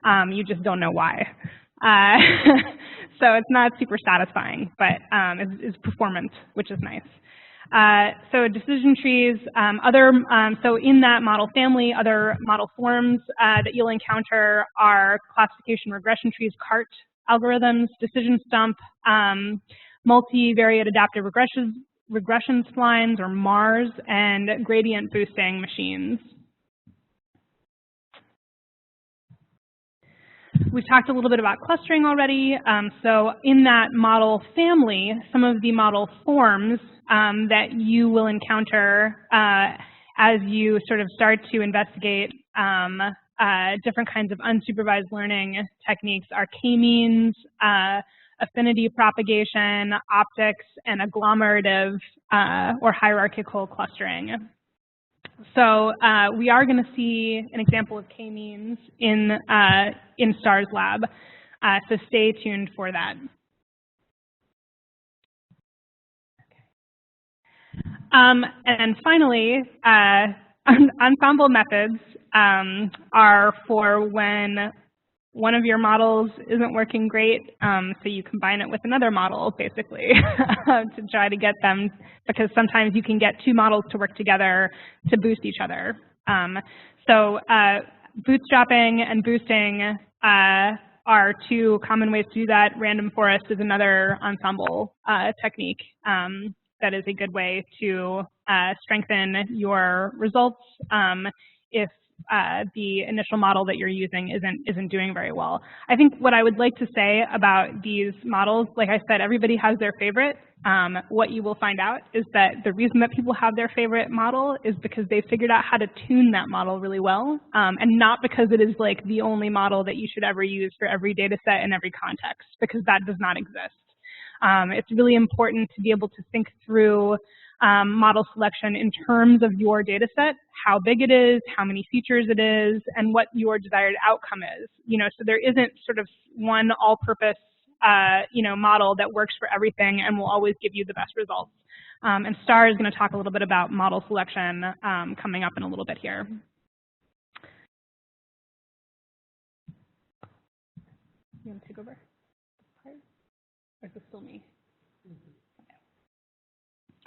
You just don't know why. So it's not super satisfying, but it's performant, which is nice. So decision trees, so in that model family, other model forms that you'll encounter are classification regression trees, CART, algorithms, decision stump, multivariate adaptive regression splines, or MARS, and gradient boosting machines. We've talked a little bit about clustering already. So in that model family, some of the model forms that you will encounter as you sort of start to investigate different kinds of unsupervised learning techniques are k-means, affinity propagation, optics, and agglomerative or hierarchical clustering. So we are going to see an example of k-means in STAR's lab, so stay tuned for that. And finally, ensemble methods are for when one of your models isn't working great, so you combine it with another model, basically, to try to get them, because sometimes you can get two models to work together to boost each other. So bootstrapping and boosting are two common ways to do that. Random forest is another ensemble technique that is a good way to strengthen your results if the initial model that you're using isn't doing very well. I think what I would like to say about these models, like I said, everybody has their favorite. What you will find out is that the reason that people have their favorite model is because they figured out how to tune that model really well, and not because it is like the only model that you should ever use for every data set in every context, because that does not exist. It's really important to be able to think through model selection in terms of your data set, how big it is, how many features it is, and what your desired outcome is. So there isn't sort of one all-purpose model that works for everything and will always give you the best results. And STAR is going to talk a little bit about model selection coming up in a little bit here. You want to take over? Or is this still me?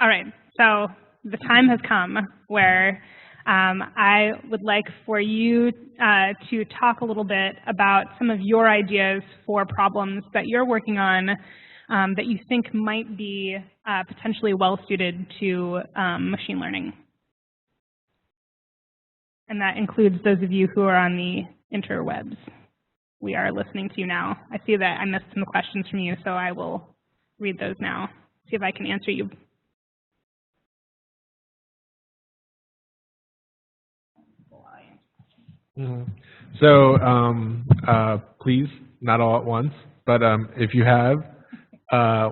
All right, so the time has come where I would like for you to talk a little bit about some of your ideas for problems that you're working on that you think might be potentially well suited to machine learning. And that includes those of you who are on the interwebs. We are listening to you now. I see that I missed some questions from you, so I will read those now. See if I can answer you. Mm-hmm. So please, not all at once, but if you have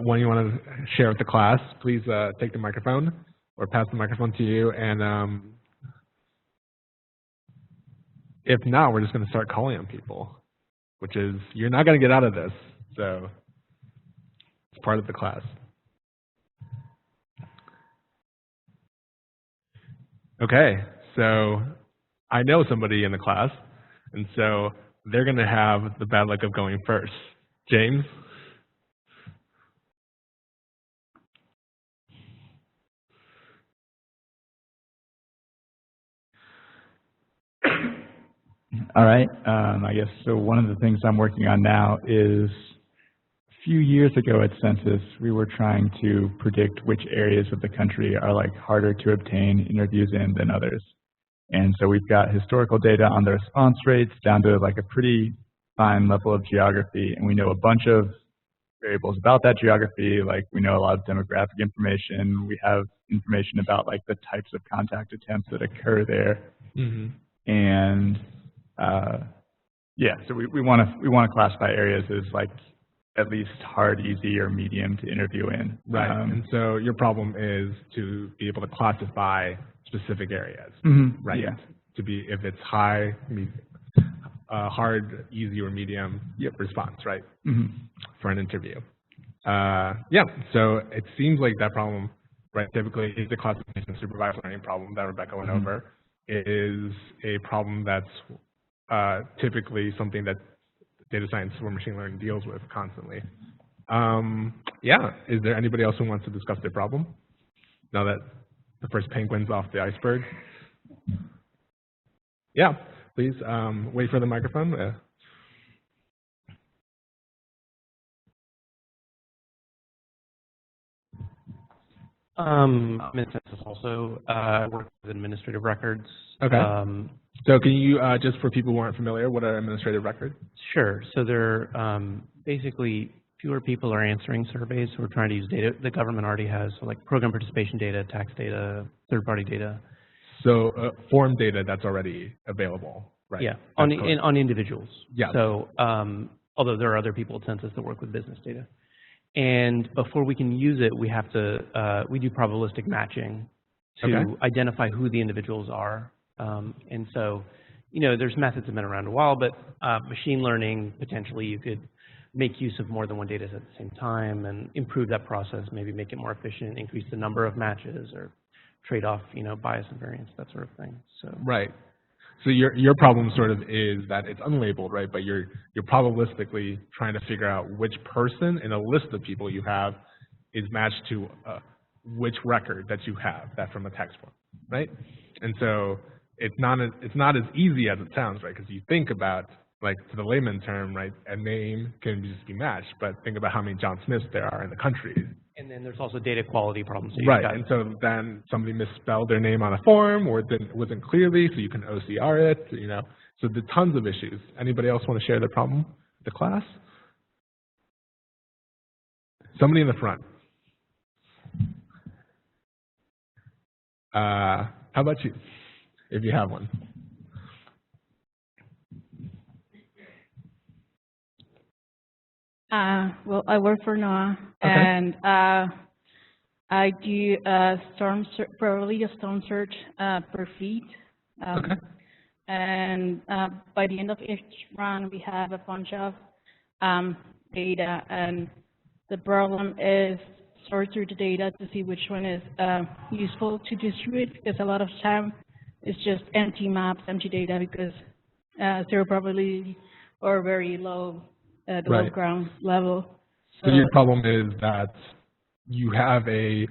one you want to share with the class, please take the microphone or pass the microphone to you. And if not, we're just going to start calling on people, which is, you're not going to get out of this. So it's part of the class. Okay, so I know somebody in the class, and so they're going to have the bad luck of going first. James? All right, I guess so. One of the things I'm working on now is a few years ago at Census, we were trying to predict which areas of the country are like harder to obtain interviews in than others. And so we've got historical data on the response rates down to like a pretty fine level of geography, and we know a bunch of variables about that geography. Like we know a lot of demographic information. We have information about like the types of contact attempts that occur there. Mm-hmm. And yeah, so we want to classify areas as like at least hard, easy, or medium to interview in. Right. And so your problem is to be able to classify specific areas, right? Yeah. To be, if it's high, hard, easy, or medium response, right? For an interview. Yeah. So it seems like that problem, right? Typically, is the classification supervised learning problem that Rebecca went over. It is a problem that's typically something that data science or machine learning deals with constantly. Yeah. Is there anybody else who wants to discuss their problem? Now that the first penguin's off the iceberg. Yeah, please wait for the microphone. I'm in census also. I work with administrative records. Okay. So can you, just for people who aren't familiar, what are administrative records? Sure. So they're basically fewer people are answering surveys, so we're trying to use data the government already has, so like program participation data, tax data, third-party data. So form data that's already available, right? Yeah, on individuals. Yeah. So although there are other people at Census that work with business data. And before we can use it, we have to, we do probabilistic matching to identify who the individuals are. And so, you know, there's methods that have been around a while, but machine learning, potentially you could make use of more than one data set at the same time and improve that process, maybe make it more efficient, increase the number of matches or trade off, you know, bias and variance, that sort of thing. So right. So your problem sort of is that it's unlabeled, right? But you're probabilistically trying to figure out which person in a list of people you have is matched to which record that you have, that from a text form, right? And so it's not as easy as it sounds, right? Because you think about, like, to the layman term, right? A name can just be matched, but think about how many John Smiths there are in the country. and then there's also data quality problems. So Right, and so then somebody misspelled their name on a form, or it wasn't clearly, so you can OCR it, you know. So there's tons of issues. Anybody else want to share their problem with the class? Somebody in the front. How about you, if you have one? Well, I work for NOAA, and I do probably a storm search per feed. And by the end of each run, we have a bunch of data, and the problem is sort through the data to see which one is useful to distribute, because a lot of time it's just empty maps, empty data, because zero probability or very low below ground level. So your problem is that you have a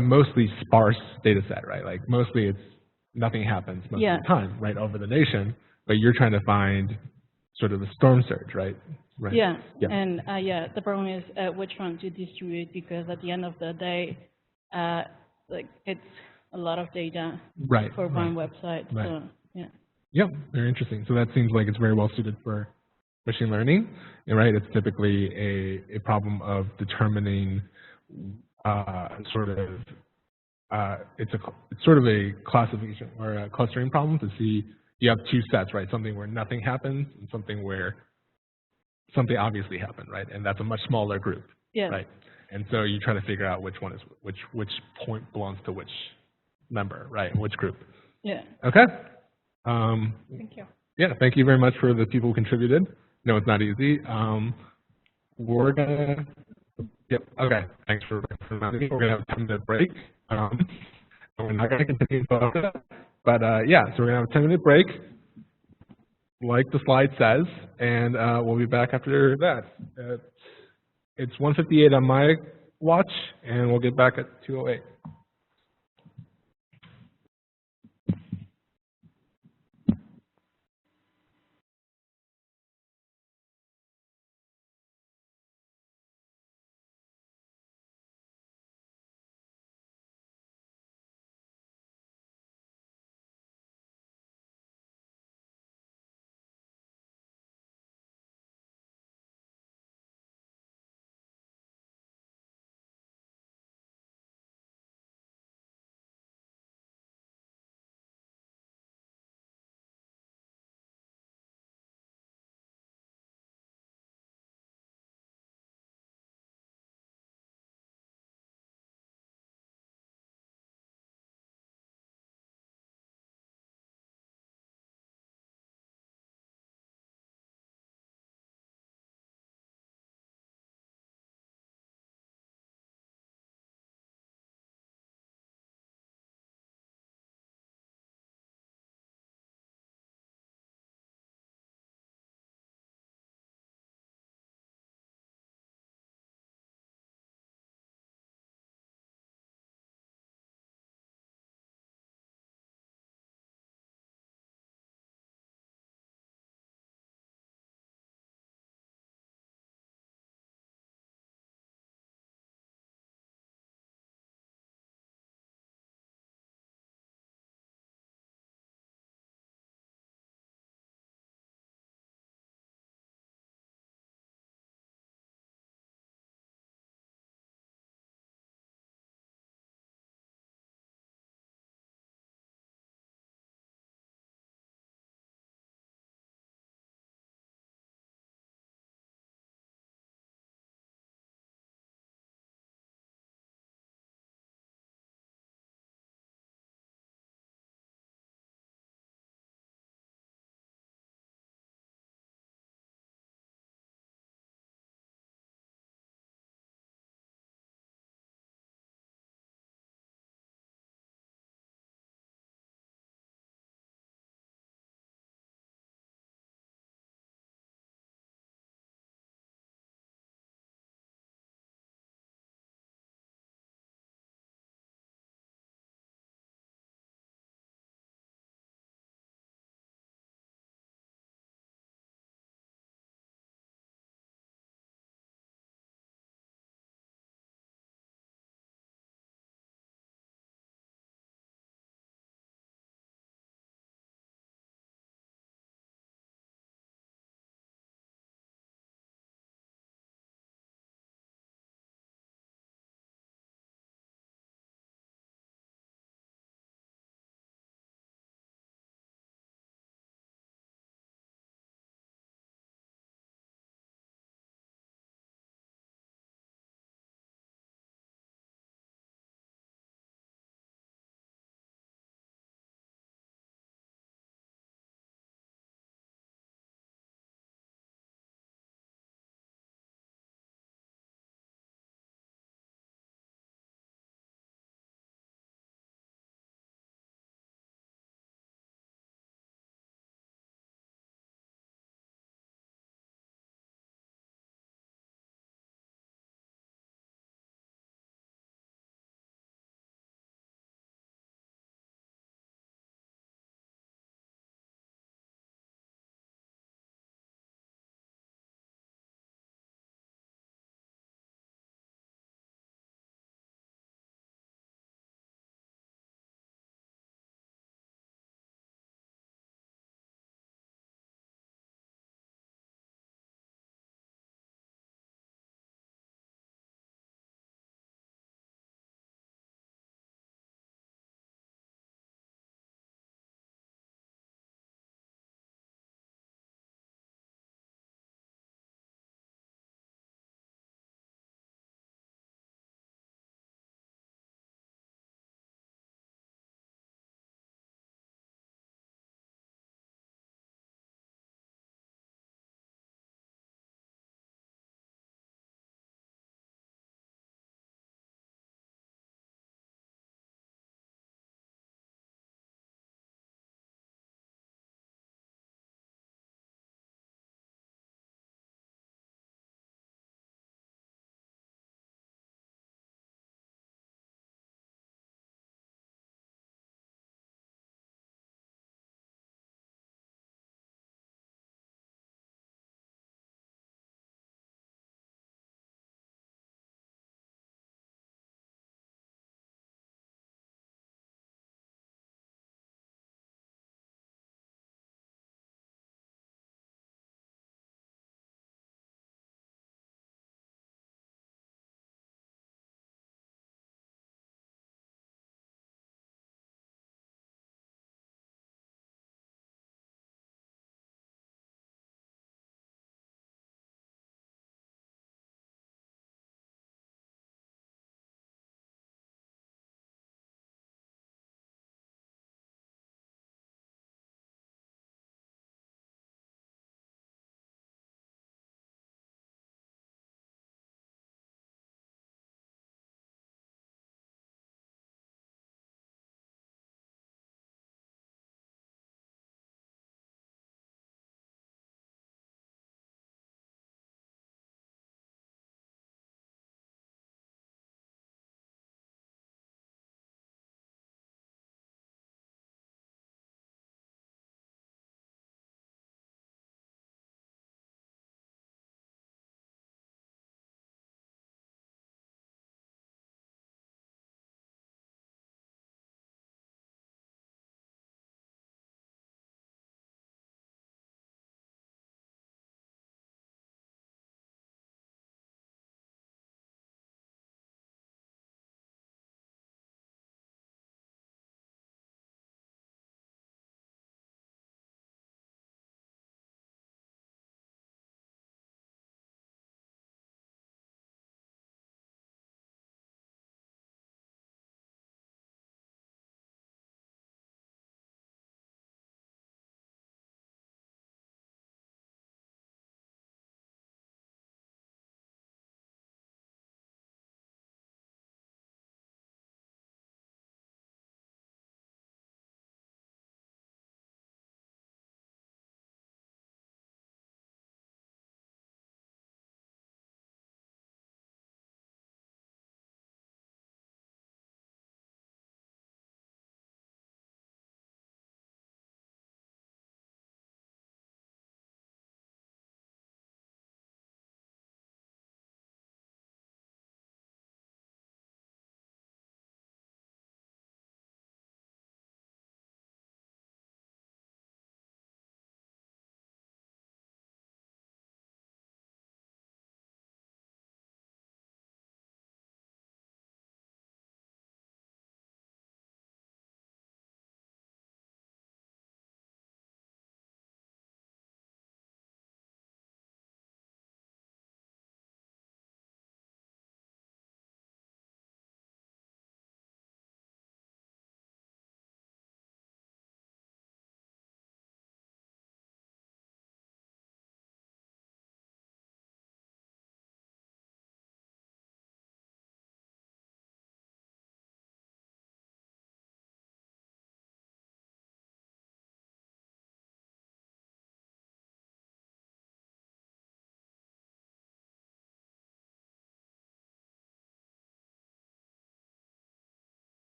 mostly sparse data set, right? Like mostly it's nothing happens most of the time, right, over the nation, but you're trying to find sort of a storm surge, right? Right. Yeah. And the problem is which one to distribute, because at the end of the day, like it's a lot of data for one website. Right. So Yep, very interesting. So that seems like it's very well suited for machine learning, right? It's typically a problem of determining it's sort of a classification or a clustering problem to see you have two sets, right? Something where nothing happens and something where something obviously happened, right? And that's a much smaller group, right? And so you try to figure out which one is which point belongs to which member, right? Which group. Yeah. Okay. Thank you. Yeah, thank you very much for the people who contributed. No, it's not easy. We're gonna, okay, thanks for reminding me. We're gonna have a 10-minute break. We're not gonna continue about that, but yeah, so we're gonna have a 10-minute break, like the slide says, and we'll be back after that. It's 1:58 on my watch, and we'll get back at 2:08.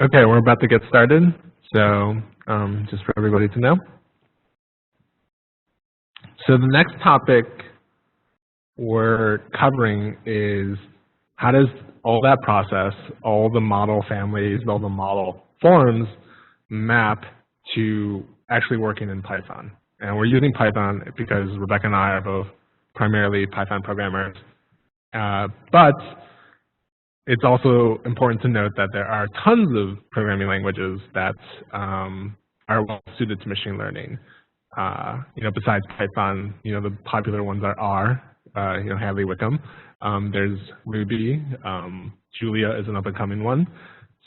Okay, we're about to get started, so just for everybody to know. So the next topic we're covering is how does all that process, all the model families, all the model forms map to actually working in Python. And we're using Python because Rebecca and I are both primarily Python programmers. But it's also important to note that there are tons of programming languages that are well suited to machine learning. Besides Python, the popular ones are R, Hadley Wickham. There's Ruby. Julia is an up-and-coming one.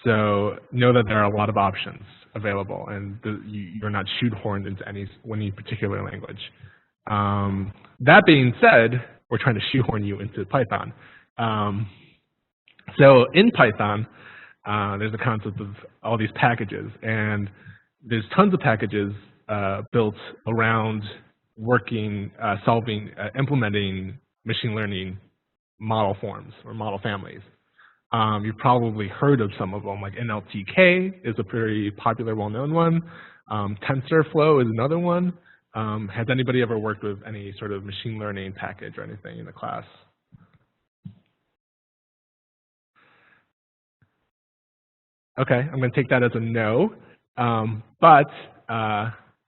So know that there are a lot of options available, and you're not shoehorned into any particular language. That being said, we're trying to shoehorn you into Python. So in Python, there's a concept of all these packages, and there's tons of packages built around implementing machine learning model forms or model families. You've probably heard of some of them, like NLTK is a pretty popular, well-known one. TensorFlow is another one. Has anybody ever worked with any sort of machine learning package or anything in the class? Okay, I'm going to take that as a no. But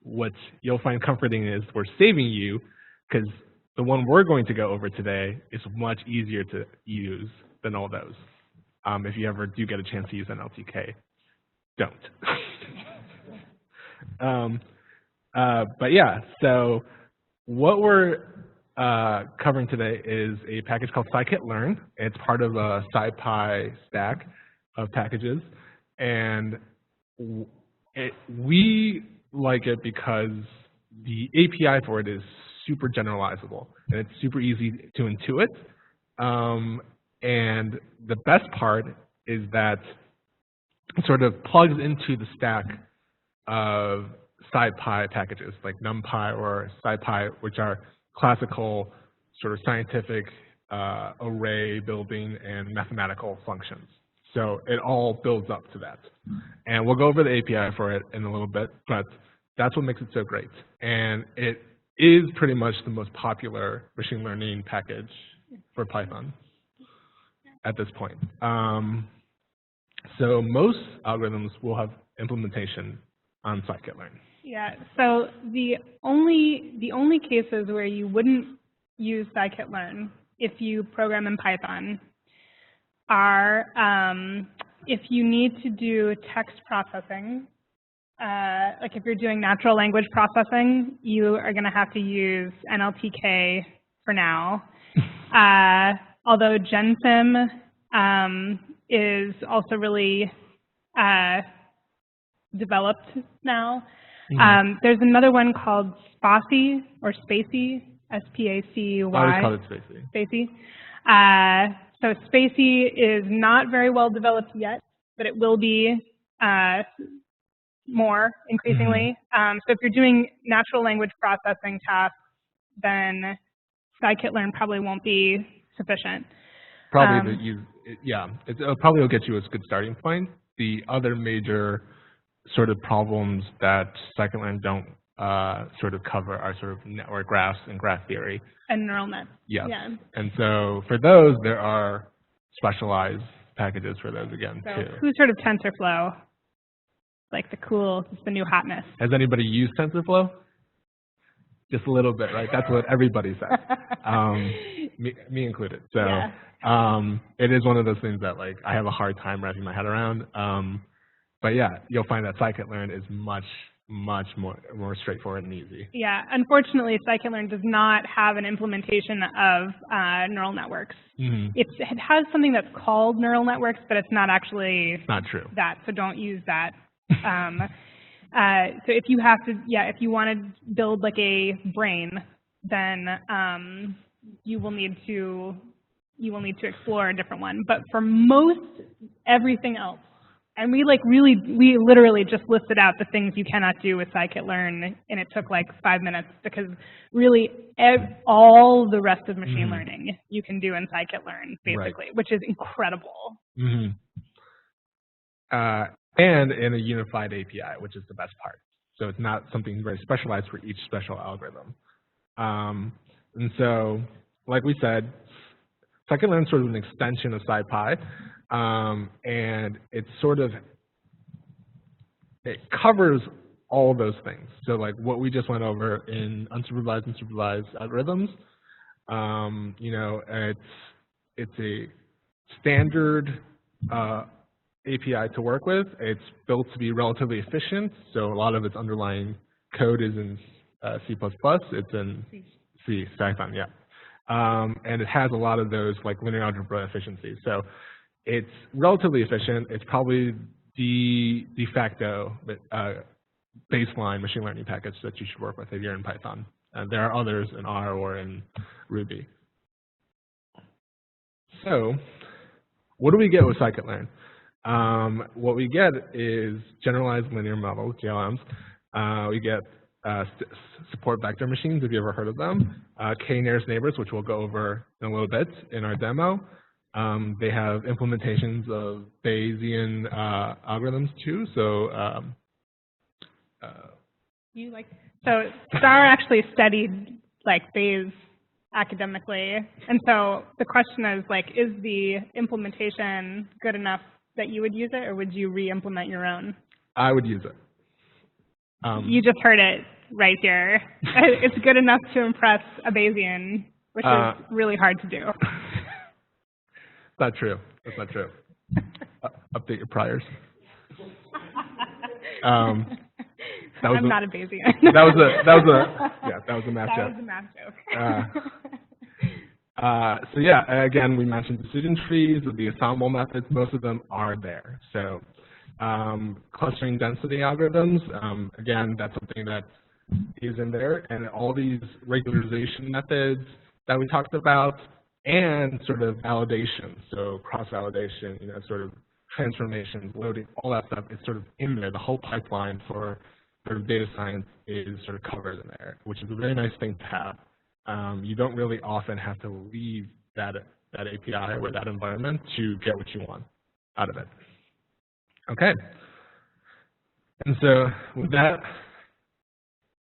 what you'll find comforting is we're saving you, because the one we're going to go over today is much easier to use than all those. If you ever do get a chance to use NLTK, don't. But yeah, so what we're covering today is a package called Scikit-learn. It's part of a SciPy stack of packages, and we like it because the API for it is super generalizable, and it's super easy to intuit. And the best part is that it sort of plugs into the stack of SciPy packages like NumPy or SciPy, which are classical sort of scientific array building and mathematical functions. So it all builds up to that. And we'll go over the API for it in a little bit, but that's what makes it so great. And it is pretty much the most popular machine learning package for Python at this point. So most algorithms will have implementation on Scikit-learn. Yeah, so the only cases where you wouldn't use Scikit-learn if you program in Python are if you need to do text processing. Like if you're doing natural language processing, you are going to have to use NLTK for now. Although GenSim is also really developed now. Mm-hmm. There's another one called Spacy or Spacey, S-P-A-C-Y. I always call it Spacey. Spacey. So Spacey is not very well developed yet, but it will be more increasingly. Mm-hmm. So if you're doing natural language processing tasks, then Scikit-learn probably won't be sufficient. Probably it probably will get you a good starting point. The other major sort of problems that Scikit-learn don't sort of cover are sort of network graphs and graph theory. And neural nets. Yes. Yeah. And so for those, there are specialized packages for those again, too. Who's heard of TensorFlow? Like it's the new hotness. Has anybody used TensorFlow? Just a little bit, right? That's what everybody says, me included. So yeah. It is one of those things that I have a hard time wrapping my head around. But yeah, you'll find that Scikit-learn is much more straightforward and easy. Yeah, unfortunately, Scikit-learn does not have an implementation of neural networks. Mm-hmm. It has something that's called neural networks, but it's not actually not true. That, so don't use that. So if you have to, if you want to build like a brain, then you will need to explore a different one. But for most everything else, and we literally just listed out the things you cannot do with Scikit-learn, and it took like 5 minutes, because really all the rest of machine learning you can do in Scikit-learn, basically, right. Which is incredible. and in a unified API, which is the best part. So it's not something very specialized for each special algorithm. And so, like we said, Scikit-learn is sort of an extension of SciPy, and it covers all of those things. So like what we just went over in unsupervised and supervised algorithms, you know, it's a standard API to work with. It's built to be relatively efficient, so a lot of its underlying code is in C++. It's in C, Python, yeah. And it has a lot of those like linear algebra efficiencies. So it's relatively efficient. It's probably the de facto baseline machine learning package that you should work with if you're in Python. There are others in R or in Ruby. So what do we get with Scikit-learn? What we get is generalized linear models, GLMs. We get support vector machines, if you ever heard of them. K-nearest neighbors, which we'll go over in a little bit in our demo. They have implementations of Bayesian algorithms too. So, so Star actually studied like Bayes academically, and so the question is like, is the implementation good enough that you would use it, or would you re-implement your own? I would use it. You just heard it right here. It's good enough to impress a Bayesian, which is really hard to do. Not true. That's not true. Update your priors. I'm not a Bayesian. that was a math joke. That was a math joke. So yeah, again, we mentioned decision trees, the ensemble methods. Most of them are there. So clustering density algorithms, again, that's something that is in there, and all these regularization methods that we talked about, and sort of validation, so cross-validation, you know, sort of transformations, loading, all that stuff is sort of in there. The whole pipeline for sort of data science is sort of covered in there, which is a very nice thing to have. You don't really often have to leave that API or that environment to get what you want out of it. Okay. And so with that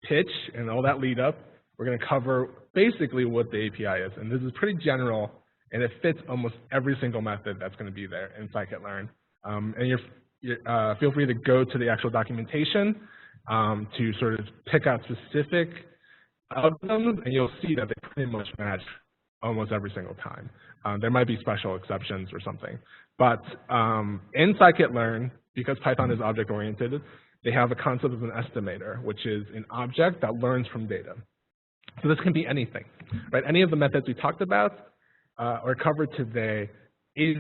pitch and all that lead up, we're going to cover basically what the API is. And this is pretty general, and it fits almost every single method that's going to be there in Scikit-learn. And feel free to go to the actual documentation to sort of pick out specific algorithms, and you'll see that they pretty much match almost every single time. There might be special exceptions or something. But in Scikit-learn, because Python is object-oriented, they have a concept of an estimator, which is an object that learns from data. So this can be anything, right? Any of the methods we talked about or covered today is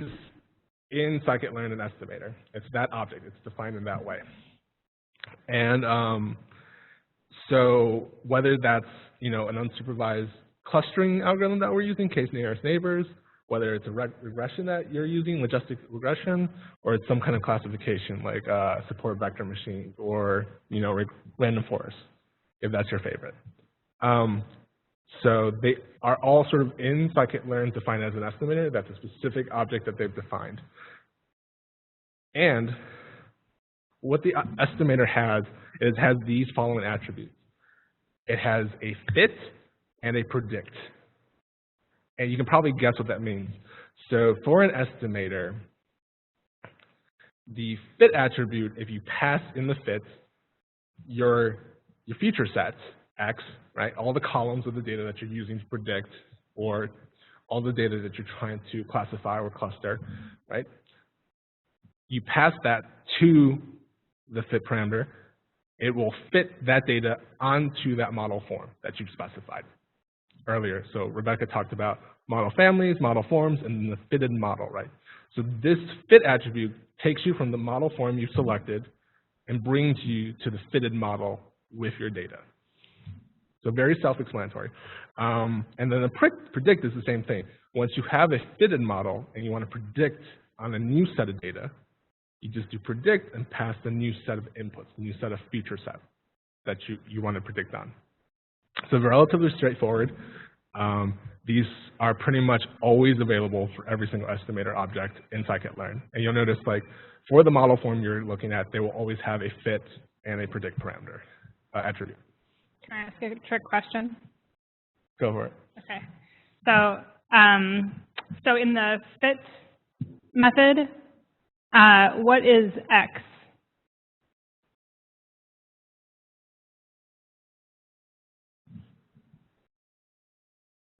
in Scikit-learn an estimator. It's that object. It's defined in that way. And so whether that's, you know, an unsupervised clustering algorithm that we're using, case nearest neighbors, whether it's a regression that you're using, logistic regression, or it's some kind of classification like support vector machines or, you know, random forests, if that's your favorite. So they are all sort of in Scikit-learn defined as an estimator. That's a specific object that they've defined. And what the estimator has is it has these following attributes. It has a fit and a predict. And you can probably guess what that means. So for an estimator, the fit attribute, if you pass in the fit, your feature set, X, right, all the columns of the data that you're using to predict, or all the data that you're trying to classify or cluster, right, you pass that to the fit parameter, it will fit that data onto that model form that you've specified earlier. So Rebecca talked about model families, model forms, and then the fitted model, right? So this fit attribute takes you from the model form you've selected and brings you to the fitted model with your data. So very self-explanatory. And then the predict is the same thing. Once you have a fitted model and you want to predict on a new set of data, you just do predict and pass the new set of inputs, the new set of feature set that you want to predict on. So relatively straightforward. These are pretty much always available for every single estimator object in Scikit-learn. And you'll notice, like, for the model form you're looking at, they will always have a fit and a predict parameter attribute. Can I ask a trick question? Go for it. Okay. So, so in the fit method, what is X?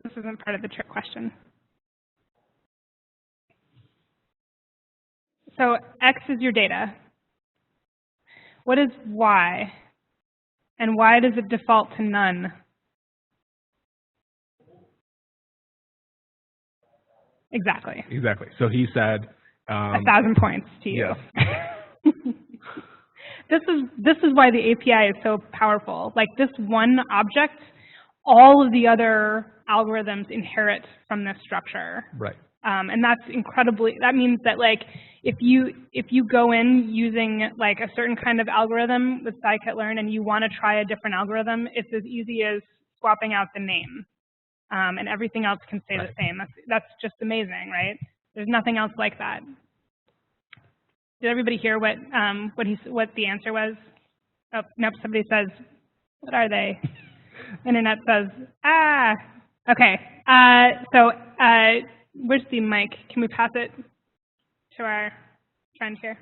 This isn't part of the trick question. So X is your data. What is Y? And why does it default to none? Exactly. Exactly. So he said 1,000 points to you. Yes. This is why the API is so powerful. Like, this one object, all of the other algorithms inherit from this structure. Right. And that's incredibly, that means that, like, if you go in using like a certain kind of algorithm with Scikit-learn and you want to try a different algorithm, it's as easy as swapping out the name. And everything else can stay the same. That's just amazing, right? There's nothing else like that. Did everybody hear what the answer was? Oh, nope, somebody says, what are they? Internet says, ah. Okay, so where's the mic? Can we pass it to our friend here?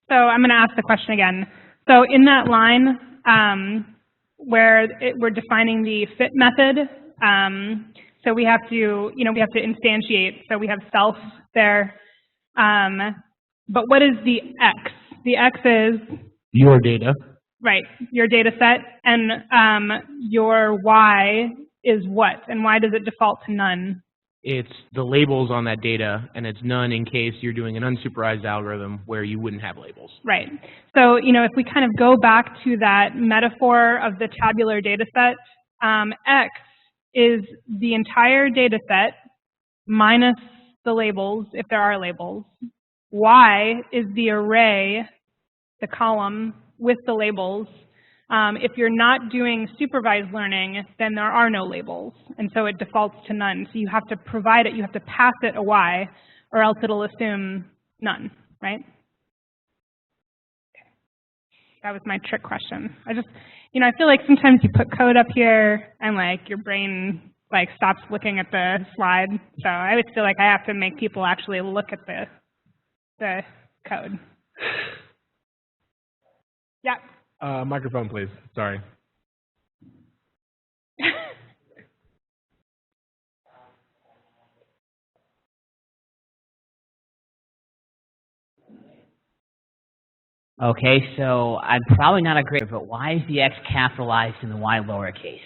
So I'm going to ask the question again. So in that line where we're defining the fit method, so we have to, we have to instantiate. So we have self there. But what is the X? The X is Your data. right, your data set, and your Y is what? And why does it default to none? It's the labels on that data, and it's none in case you're doing an unsupervised algorithm where you wouldn't have labels. Right. So, if we kind of go back to that metaphor of the tabular data set, X is the entire data set minus the labels, if there are labels. Y is the array, the column, with the labels. If you're not doing supervised learning, then there are no labels, and so it defaults to none. So you have to provide it, you have to pass it a Y, or else it'll assume none, right? That was my trick question. I just, I feel like sometimes you put code up here and like your brain like stops looking at the slide. So I always feel like I have to make people actually look at the code. Yeah. Microphone, please. Sorry. Okay, so I'm probably not a great, but why is the X capitalized and the Y lowercase?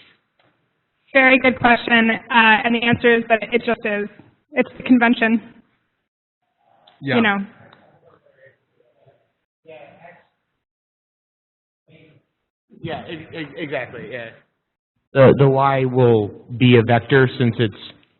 Very good question. And the answer is that it just is. It's the convention. Yeah. Yeah, exactly, yeah. The Y will be a vector since it's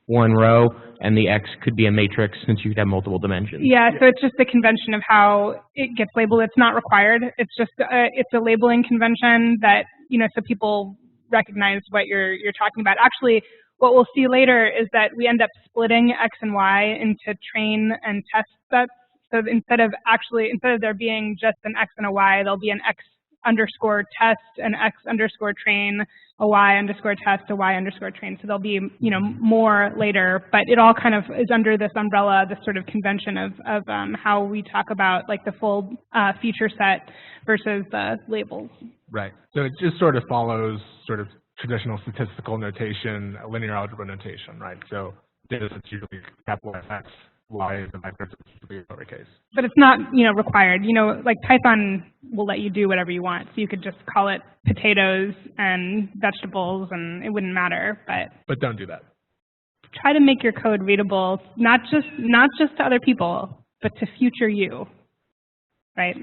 one row, and the X could be a matrix since you could have multiple dimensions. Yeah, so it's just the convention of how it gets labeled. It's not required. It's just it's a labeling convention that, so people recognize what you're talking about. Actually, what we'll see later is that we end up splitting X and Y into train and test sets. So instead of there being just an X and a Y, there'll be an X underscore test, an X underscore train, a Y underscore test, a Y underscore train. So there'll be, more later, but it all kind of is under this umbrella, this sort of convention of how we talk about like the full feature set versus the labels. Right. So it just sort of follows sort of traditional statistical notation, linear algebra notation, right? So data sets usually capital X, Y, the vectors usually lowercase. But it's not, required. Like Python will let you do whatever you want. So you could just call it potatoes and vegetables, and it wouldn't matter. But don't do that. Try to make your code readable, not just to other people, but to future you, right?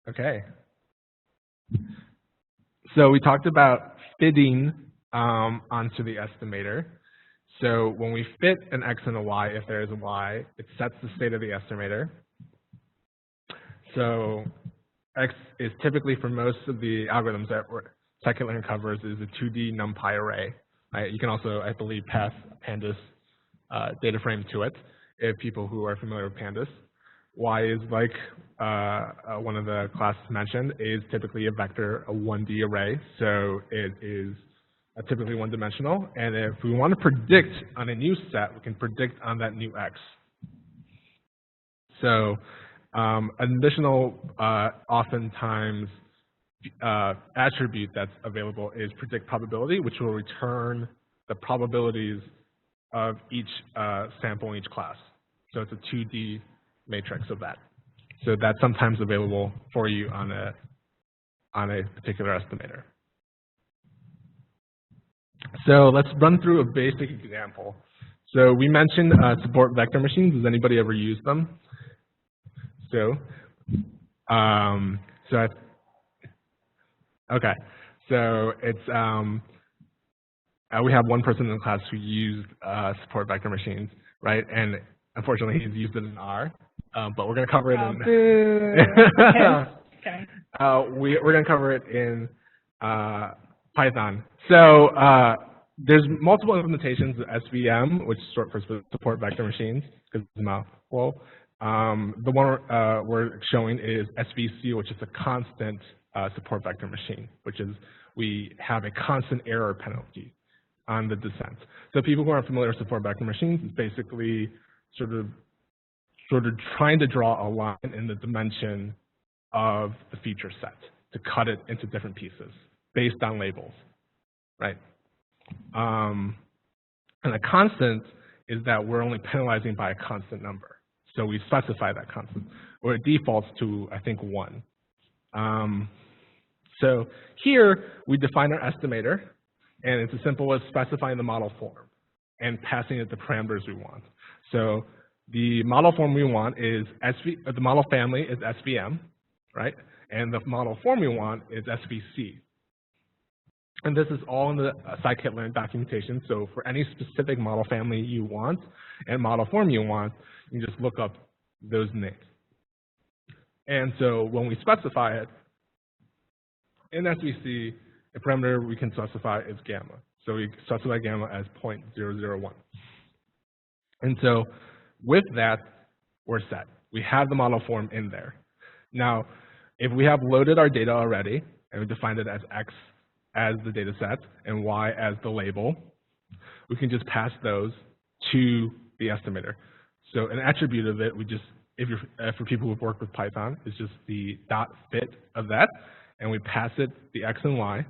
Okay. So we talked about fitting onto the estimator. So when we fit an X and a Y, if there is a Y, it sets the state of the estimator. So X is typically, for most of the algorithms that Scikit-learn covers, is a 2D NumPy array. Right? You can also, I believe, pass a pandas data frame to it, if people who are familiar with pandas. Y is like one of the classes mentioned, is typically a vector, a 1D array, so it is typically one-dimensional. And if we want to predict on a new set, we can predict on that new X. So an additional, oftentimes, attribute that's available is predict probability, which will return the probabilities of each sample in each class. So it's a 2D matrix of that. So that's sometimes available for you on a particular estimator. So let's run through a basic example. So we mentioned support vector machines. Has anybody ever used them? So, okay. So it's we have one person in the class who used support vector machines, right? And unfortunately, he's used it in R, but we're going to cover it in. Okay. We're going to cover it in Python. So there's multiple implementations of SVM, which is short for support vector machines, because it's a mouthful. The one we're showing is SVC, which is a constant support vector machine, which is we have a constant error penalty on the descent. So people who aren't familiar with support vector machines, it's basically sort of trying to draw a line in the dimension of the feature set to cut it into different pieces based on labels, right? And a constant is that we're only penalizing by a constant number. So we specify that constant, or it defaults to, I think, 1. So here we define our estimator, and it's as simple as specifying the model form and passing it the parameters we want. So the model form we want is the model family is SVM, right? And the model form we want is SVC. And this is all in the Scikit-learn documentation. So for any specific model family you want and model form you want, you can just look up those names. And so when we specify it, in SVC, a parameter we can specify is gamma. So we specify gamma as 0.001. And so with that, we're set. We have the model form in there. Now, if we have loaded our data already, and we defined it as X as the data set and Y as the label, we can just pass those to the estimator. So an attribute of it, we just, for people who've worked with Python, is just the dot fit of that, and we pass it the X and Y,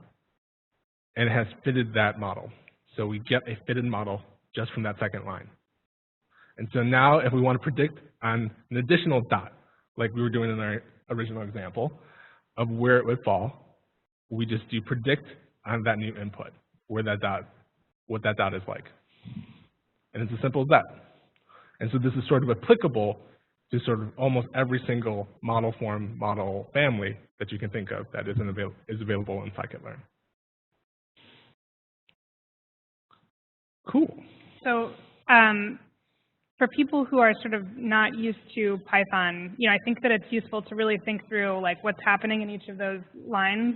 and it has fitted that model. So we get a fitted model just from that second line. And so now if we want to predict on an additional dot, like we were doing in our original example, of where it would fall, we just do predict on that new input, where that dot, what that dot is like. And it's as simple as that. And so this is sort of applicable to sort of almost every single model form, model family that you can think of that is available in Scikit-learn. Cool. So for people who are sort of not used to Python, I think that it's useful to really think through like what's happening in each of those lines.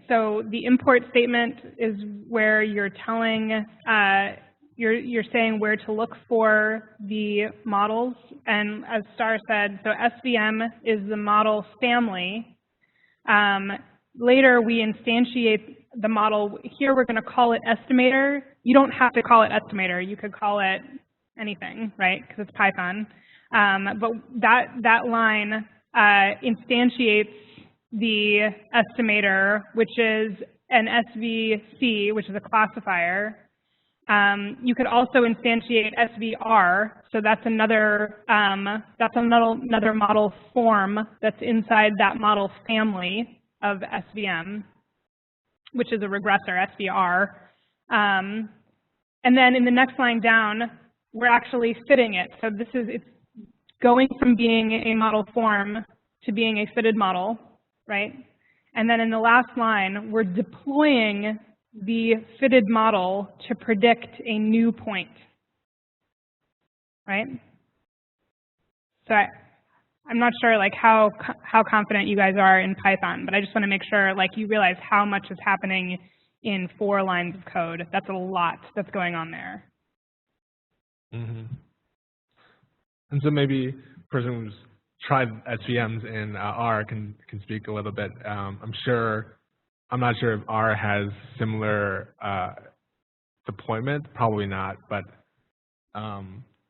So the import statement is where you're telling, you're saying where to look for the models. And as Star said, so SVM is the model family. Later we instantiate the model. Here we're going to call it estimator. You don't have to call it estimator. You could call it anything, right? Because it's Python. But that line instantiates the estimator, which is an SVC, which is a classifier. You could also instantiate SVR, so that's another model form that's inside that model family of SVM, which is a regressor, SVR. And then in the next line down, we're actually fitting it. So it's going from being a model form to being a fitted model, right? And then in the last line, we're deploying the fitted model to predict a new point, right? I'm not sure like how confident you guys are in Python, but I just want to make sure like you realize how much is happening in 4 lines of code. That's a lot that's going on there. Mm-hmm. And so maybe a person who's tried SVMs in R can speak a little bit. I'm not sure if R has similar deployment. Probably not, but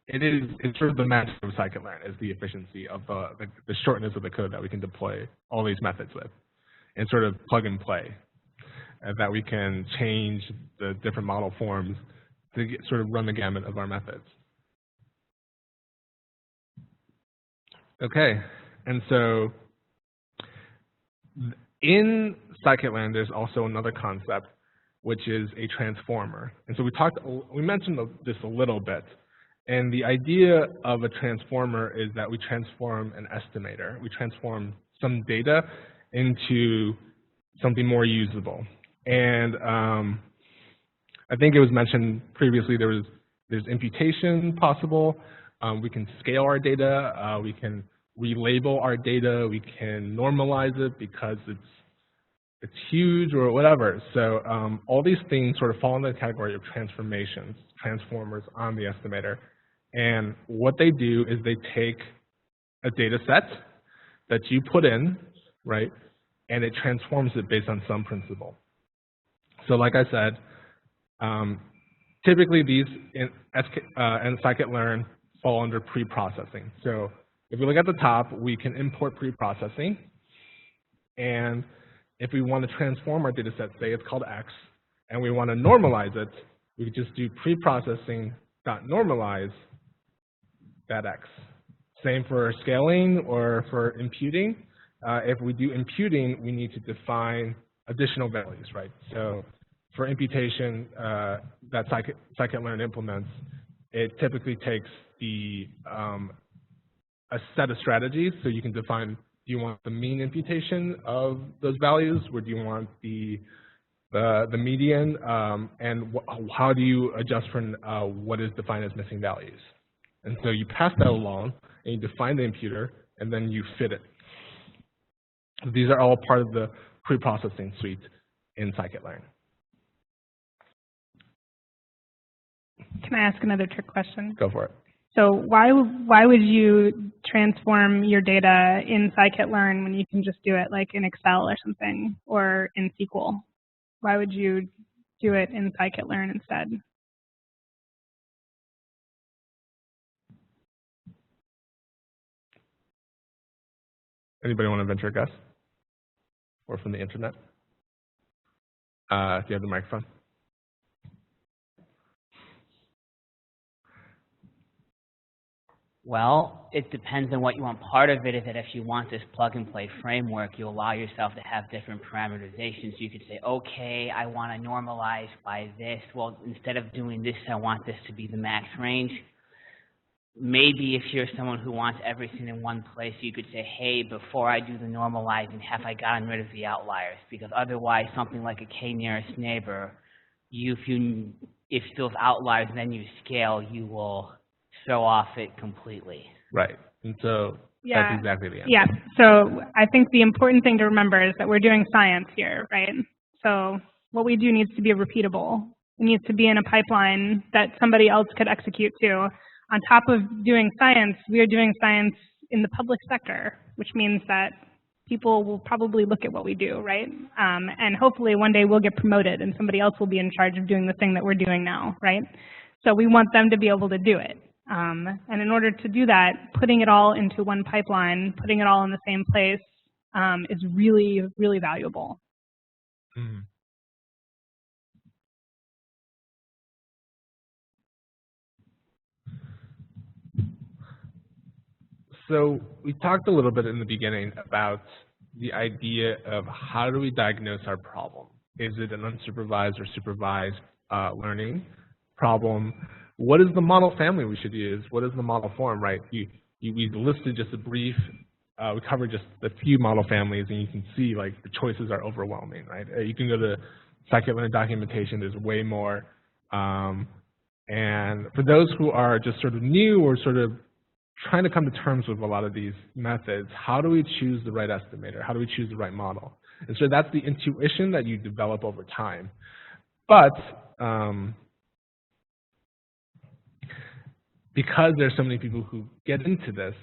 it's sort of the magic of Scikit-learn is the efficiency of the shortness of the code that we can deploy all these methods with, and sort of plug and play, that we can change the different model forms to sort of run the gamut of our methods. Okay, and so in Scikit-learn, there's also another concept, which is a transformer. And so we mentioned this a little bit. And the idea of a transformer is that we transform an estimator. We transform some data into something more usable. And I think it was mentioned previously there's imputation possible. We can scale our data. We can relabel our data. We can normalize it because it's huge or whatever. So all these things sort of fall into the category of transformations, transformers on the estimator. And what they do is they take a data set that you put in, right, and it transforms it based on some principle. So like I said, typically these in Scikit-learn fall under pre-processing. So if we look at the top, we can import pre-processing. And if we want to transform our data set, say it's called X, and we want to normalize it, we just do pre-processing.normalize that X. Same for scaling or for imputing. If we do imputing, we need to define additional values, right? So for imputation that Scikit-learn implements, it typically takes a set of strategies. So you can define, do you want the mean imputation of those values, or do you want the median, and how do you adjust for what is defined as missing values? And so you pass that along, and you define the imputer, and then you fit it. These are all part of the pre-processing suite in Scikit-learn. Can I ask another trick question? Go for it. So why would you transform your data in Scikit-learn when you can just do it like in Excel or something, or in SQL? Why would you do it in Scikit-learn instead? Anybody want to venture a guess? Or from the internet? If you have the microphone. Well, it depends on what you want. Part of it is that if you want this plug-and-play framework, you allow yourself to have different parameterizations. You could say, okay, I want to normalize by this. Well, instead of doing this, I want this to be the max range. Maybe if you're someone who wants everything in one place, you could say, hey, before I do the normalizing, have I gotten rid of the outliers? Because otherwise, something like a k-nearest neighbor, if those outliers then you scale, you will throw off it completely. Right. And so that's exactly the answer. Yeah. So I think the important thing to remember is that we're doing science here, right? So what we do needs to be repeatable. It needs to be in a pipeline that somebody else could execute to. On top of doing science, we are doing science in the public sector, which means that people will probably look at what we do, right? And hopefully one day we'll get promoted and somebody else will be in charge of doing the thing that we're doing now, right? So we want them to be able to do it. And in order to do that, putting it all into one pipeline, putting it all in the same place is really, really valuable. Mm-hmm. So we talked a little bit in the beginning about the idea of how do we diagnose our problem? Is it an unsupervised or supervised learning problem? What is the model family we should use? What is the model form, right? We listed just a brief, we covered just a few model families, and you can see like the choices are overwhelming, right? You can go to Scikit-learn documentation, there's way more. And for those who are just sort of new or sort of trying to come to terms with a lot of these methods. How do we choose the right estimator? How do we choose the right model? And so that's the intuition that you develop over time. But because there's so many people who get into this,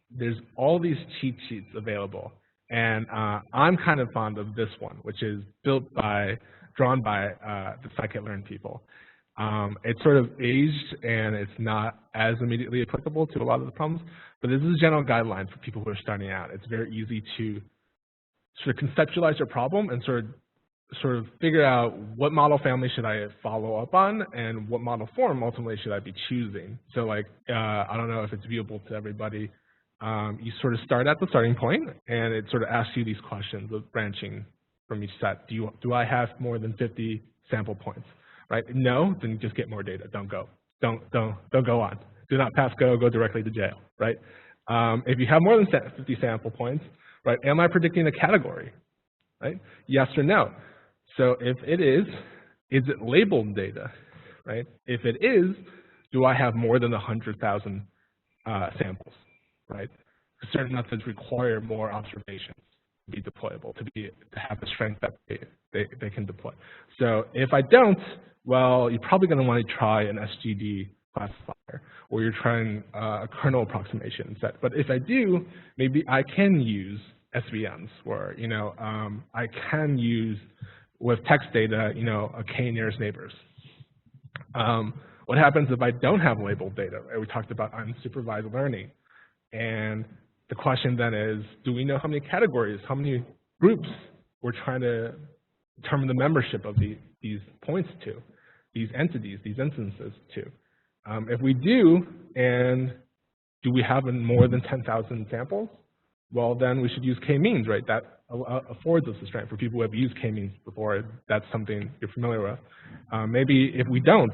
there's all these cheat sheets available. And I'm kind of fond of this one, which is drawn by the Scikit-learn people. It's sort of aged and it's not as immediately applicable to a lot of the problems, but this is a general guideline for people who are starting out. It's very easy to sort of conceptualize your problem and sort of figure out what model family should I follow up on and what model form ultimately should I be choosing. So like, I don't know if it's viewable to everybody. You sort of start at the starting point and it sort of asks you these questions of branching from each set. Do I have more than 50 sample points? Right? No, then you just get more data. Don't go. Don't go on. Do not pass go. Go directly to jail. Right? If you have more than 50 sample points, right? Am I predicting a category? Right? Yes or no. So if it is it labeled data? Right? If it is, do I have more than 100,000 samples? Right? Certain methods require more observations to be deployable, to have the strength that they can deploy. So if I don't, well, you're probably going to want to try an SGD classifier, or you're trying a kernel approximation instead. But if I do, maybe I can use SVMs, or I can use with text data, a k nearest neighbors. What happens if I don't have labeled data? Right? We talked about unsupervised learning, and the question then is, do we know how many categories, how many groups we're trying to determine the membership of these points to, these entities, these instances to? If we do, and do we have more than 10,000 samples? Well, then we should use k-means, right? That affords us the strength. For people who have used k-means before, that's something you're familiar with. Maybe if we don't,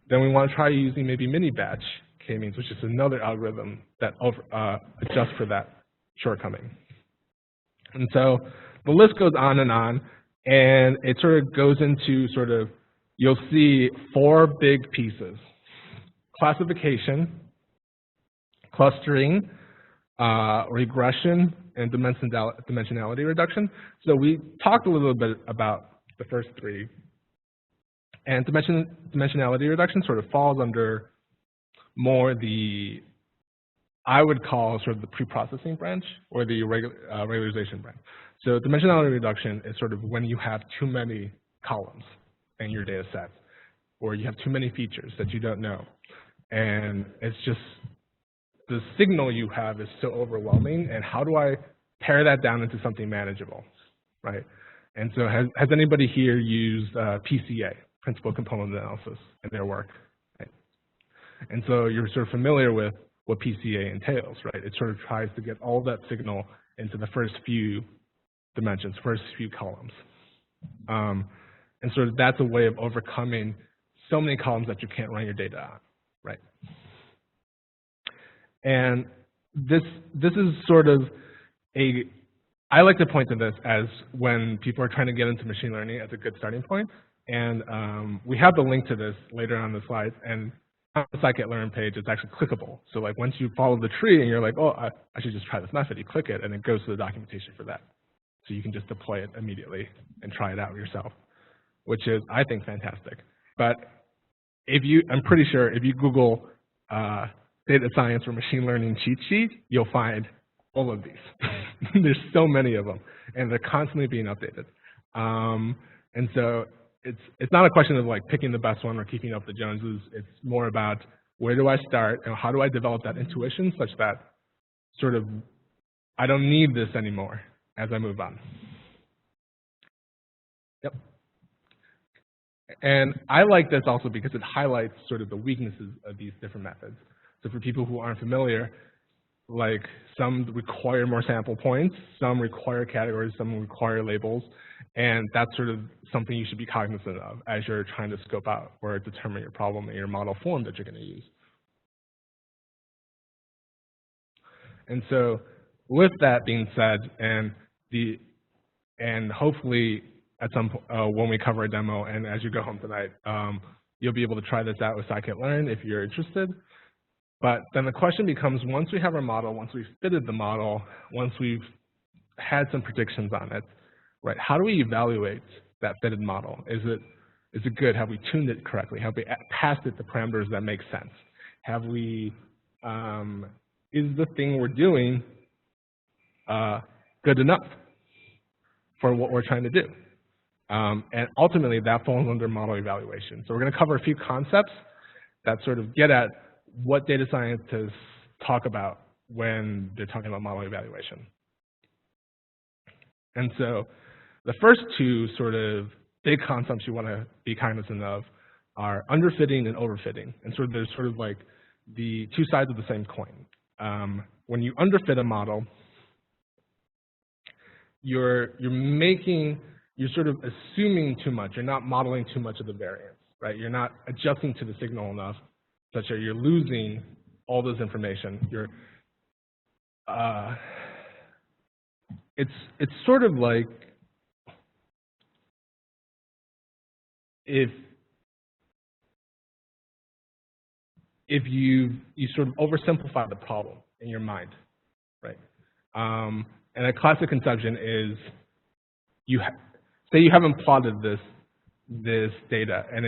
then we want to try using maybe mini-batch k-means, which is another algorithm that adjusts for that shortcoming. And so the list goes on, and it sort of goes into you'll see 4 big pieces: classification, clustering, regression, and dimensionality reduction. So we talked a little bit about the first 3. And dimensionality reduction sort of falls under more I would call sort of the pre-processing branch, or the regularization branch. So dimensionality reduction is sort of when you have too many columns in your data set, or you have too many features that you don't know. And it's just the signal you have is so overwhelming, and how do I pare that down into something manageable, right? And so has anybody here used PCA, Principal Component Analysis, in their work? Right? And so you're sort of familiar with what PCA entails, right? It sort of tries to get all that signal into the first few dimensions, first few columns. And sort of that's a way of overcoming so many columns that you can't run your data on, right? And this is sort of I like to point to this as when people are trying to get into machine learning as a good starting point. And we have the link to this later on the slides. And on the Scikit-learn page, it's actually clickable. So like once you follow the tree and you're like, oh, I should just try this method, you click it, and it goes to the documentation for that. So you can just deploy it immediately and try it out yourself, which is, I think, fantastic. But I'm pretty sure if you Google data science or machine learning cheat sheet, you'll find all of these. There's so many of them, and they're constantly being updated. And so it's not a question of like picking the best one or keeping up the Joneses. It's more about where do I start and how do I develop that intuition such that sort of I don't need this anymore as I move on. Yep. And I like this also because it highlights sort of the weaknesses of these different methods. So for people who aren't familiar, like some require more sample points, some require categories, some require labels, and that's sort of something you should be cognizant of as you're trying to scope out or determine your problem and your model form that you're going to use. And so with that being said, and hopefully at some when we cover a demo and as you go home tonight, you'll be able to try this out with Scikit-learn if you're interested. But then the question becomes, once we have our model, once we've fitted the model, once we've had some predictions on it, right, how do we evaluate that fitted model? Is it good? Have we tuned it correctly? Have we passed it the parameters that make sense? Have we, is the thing we're doing good enough for what we're trying to do? And ultimately, that falls under model evaluation. So we're going to cover a few concepts that sort of get at what data scientists talk about when they're talking about model evaluation. And so the first two sort of big concepts you want to be cognizant of are underfitting and overfitting. And sort of there's sort of like the two sides of the same coin. When you underfit a model, you're sort of assuming too much. You're not modeling too much of the variance, right? You're not adjusting to the signal enough such that you're losing all this information. It's sort of like if you sort of oversimplify the problem in your mind, right? And a classic conception is say you haven't plotted this data, and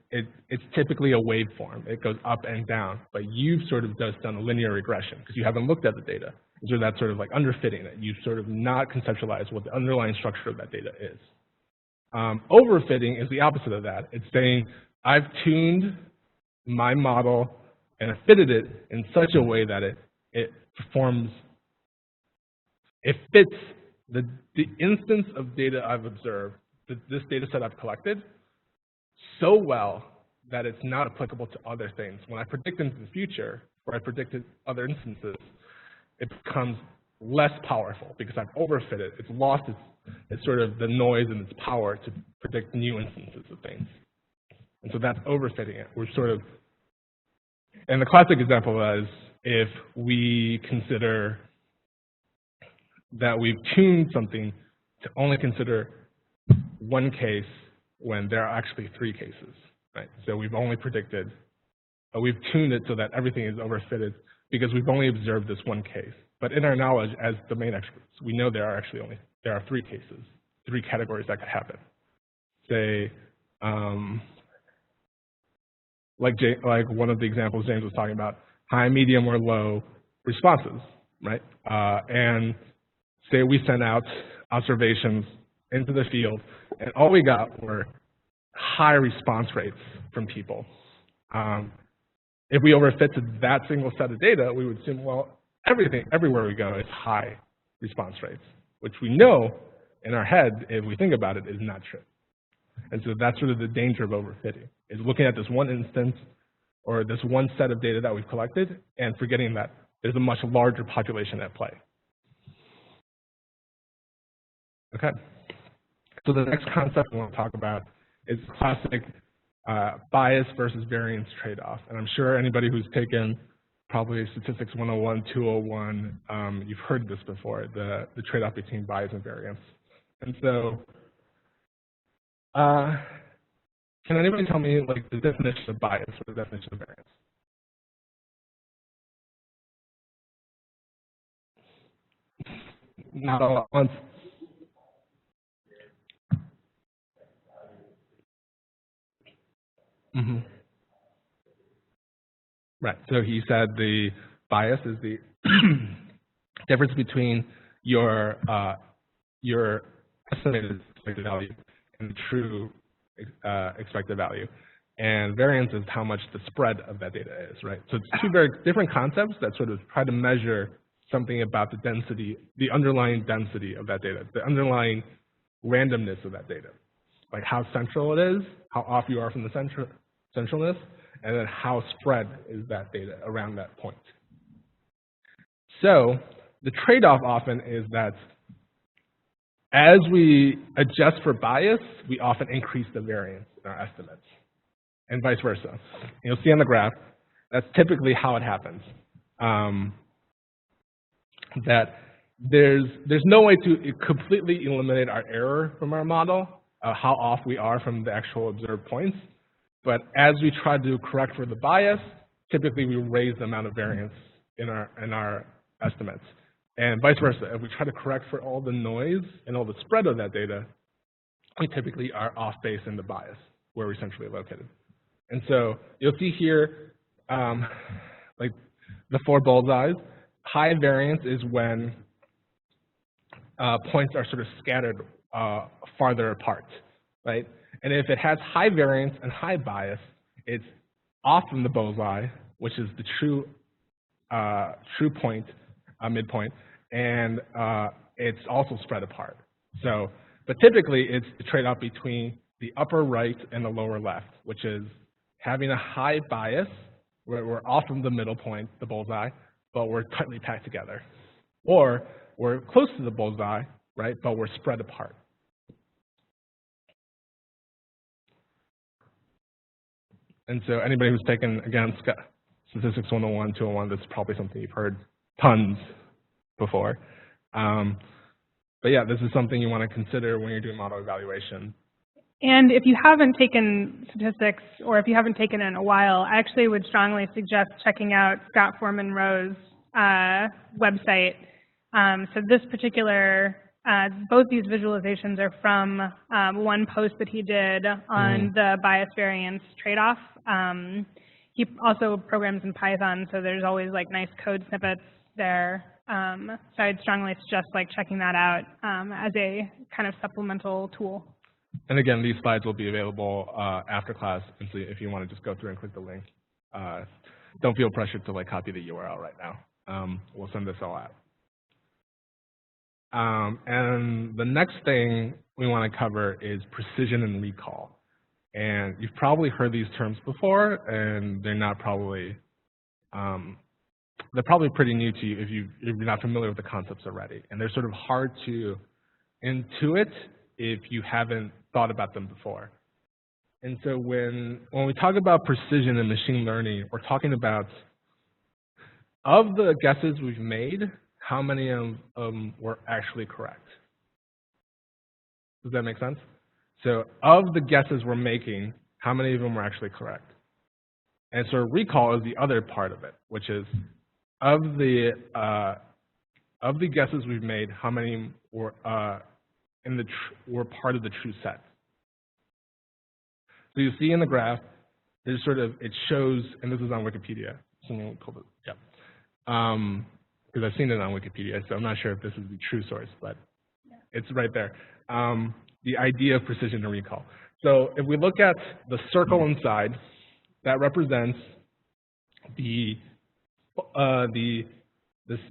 it's typically a waveform. It goes up and down, but you've sort of just done a linear regression because you haven't looked at the data. So that's sort of like underfitting it. You've sort of not conceptualized what the underlying structure of that data is. Overfitting is the opposite of that. It's saying, I've tuned my model and I fitted it in such a way that it fits the instance of data I've observed, this data set I've collected, so well that it's not applicable to other things. When I predict into the future, or I predicted other instances, it becomes less powerful because I've overfit it. It's lost its sort of the noise and its power to predict new instances of things. And so that's overfitting it. We're sort of, and the classic example is if we consider that we've tuned something to only consider one case when there are actually three cases, right? So we've only predicted, we've tuned it so that everything is overfitted because we've only observed this one case. But in our knowledge as domain experts, we know there are three cases, three categories that could happen. Say, like one of the examples James was talking about, high, medium, or low responses, right? And say we sent out observations into the field, and all we got were high response rates from people. If we overfit to that single set of data, we would assume, well, everywhere we go is high response rates, which we know in our head, if we think about it, is not true. And so that's sort of the danger of overfitting, is looking at this one instance or this one set of data that we've collected and forgetting that there's a much larger population at play. Okay. So the next concept we want to talk about is classic bias versus variance trade-off. And I'm sure anybody who's taken probably Statistics 101, 201, you've heard this before, the trade-off between bias and variance. And so can anybody tell me like the definition of bias or the definition of variance? Not all at once. Mm-hmm. Right, so he said the bias is the difference between your estimated expected value and the true expected value. And variance is how much the spread of that data is, right? So it's two very different concepts that sort of try to measure something about the density, the underlying density of that data, the underlying randomness of that data. Like how central it is, how off you are from the centralness, and then how spread is that data around that point. So the trade-off often is that as we adjust for bias, we often increase the variance in our estimates, and vice versa. You'll see on the graph, that's typically how it happens. That there's no way to completely eliminate our error from our model, how off we are from the actual observed points. But as we try to correct for the bias, typically we raise the amount of variance in our estimates. And vice versa, if we try to correct for all the noise and all the spread of that data, we typically are off base in the bias where we're centrally located. And so you'll see here, like the 4 bullseyes. High variance is when points are sort of scattered farther apart, right? And if it has high variance and high bias, it's off from the bullseye, which is the true point, midpoint, and it's also spread apart. So, but typically it's the trade-off between the upper right and the lower left, which is having a high bias, where we're off from the middle point, the bullseye, but we're tightly packed together. Or we're close to the bullseye, right, but we're spread apart. And so anybody who's taken, again, Statistics 101, 201, this is probably something you've heard tons before. But yeah, this is something you want to consider when you're doing model evaluation. And if you haven't taken statistics, or if you haven't taken it in a while, I actually would strongly suggest checking out Scott Foreman-Rowe's website. So this particular, both these visualizations are from one post that he did on the bias variance trade-off. He also programs in Python, so there's always like nice code snippets there. So I'd strongly suggest like checking that out as a kind of supplemental tool. And again, these slides will be available after class, and so if you want to just go through and click the link. Don't feel pressured to like copy the URL right now. We'll send this all out. And the next thing we want to cover is precision and recall. And you've probably heard these terms before, and they're not probably, they're probably pretty new to you if you're not familiar with the concepts already. And they're sort of hard to intuit if you haven't thought about them before. And so when we talk about precision in machine learning, we're talking about, of the guesses we've made, how many of them were actually correct? Does that make sense? So of the guesses we're making, how many of them were actually correct? And so recall is the other part of it, which is of the guesses we've made, how many were were part of the true set? So you see in the graph, there's sort of, it shows, and this is on Wikipedia. Someone called it, yeah. Because I've seen it on Wikipedia, so I'm not sure if this is the true source, but it's right there. The idea of precision and recall. So if we look at the circle inside, that represents the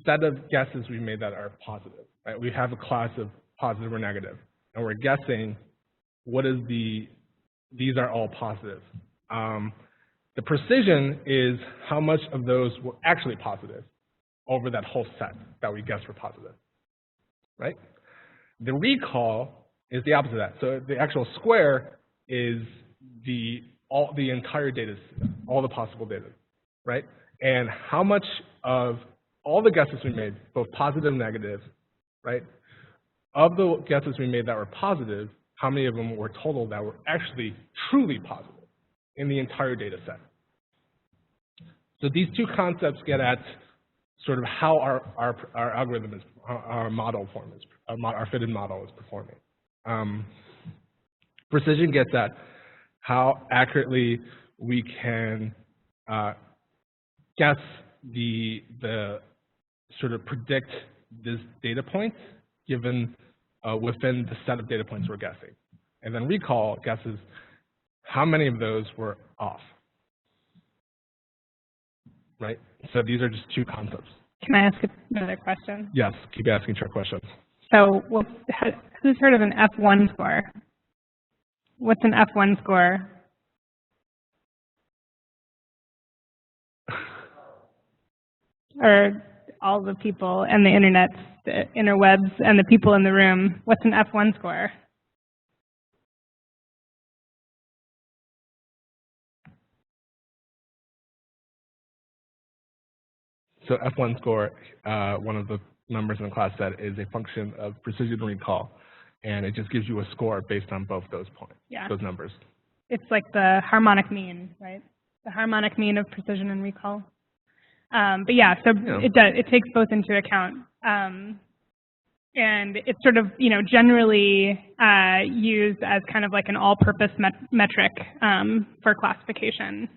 set of guesses we made that are positive. Right? We have a class of positive or negative, and we're guessing what is these are all positive. The precision is how much of those were actually positive over that whole set that we guessed were positive, right? The recall is the opposite of that. So the actual square is the entire data, all the possible data, right? And how much of all the guesses we made, both positive and negative, right? Of the guesses we made that were positive, how many of them were total that were actually truly positive in the entire data set? So these two concepts get at sort of how our algorithm is, our model form is, our fitted model is performing. Precision gets at how accurately we can guess the sort of predict this data point given within the set of data points we're guessing. And then recall guesses how many of those were off, right? So these are just two concepts. Can I ask another question? Yes, keep asking trick questions. So who's heard of an F1 score? What's an F1 score? Or all the people and the internet, the interwebs, and the people in the room, what's an F1 score? So F1 score, one of the members in the class said, is a function of precision recall, and it just gives you a score based on both those points, those numbers. It's like the harmonic mean, right? the harmonic mean of precision and recall. But yeah, so it takes both into account. And it's sort of, generally used as kind of like an all-purpose metric for classification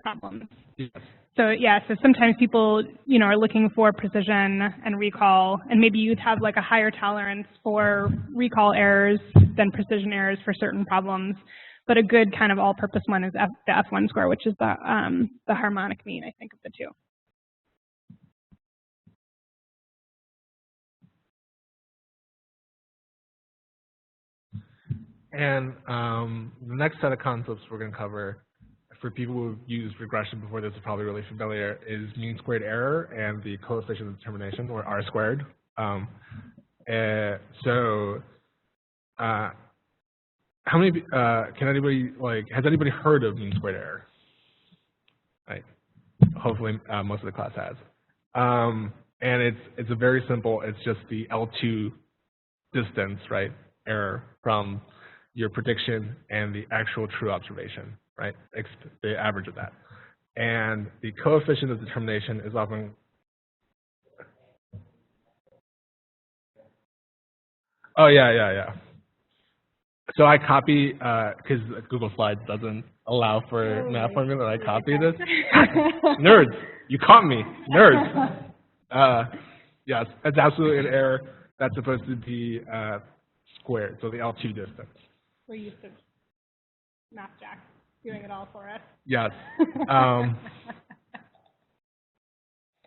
problems. Yes. So yeah, so sometimes people, are looking for precision and recall, and maybe you'd have like a higher tolerance for recall errors than precision errors for certain problems. But a good kind of all-purpose one is the F1 score, which is the harmonic mean, I think, of the two. And the next set of concepts we're going to cover, for people who've used regression before, this is probably really familiar, is mean squared error and the coefficient of determination, or R squared. How many, can anybody, has anybody heard of mean squared error? Right. Hopefully most of the class has. And it's a very simple, it's just the L2 distance, right, error from your prediction and the actual true observation, right, the average of that. And the coefficient of determination is often, oh yeah. So I copy, because Google Slides doesn't allow for math formula, I copy this. Nerds, you caught me, nerds. Yes, that's absolutely an error. That's supposed to be squared, so the L2 distance. We're used to Math Jack doing it all for us. Yes.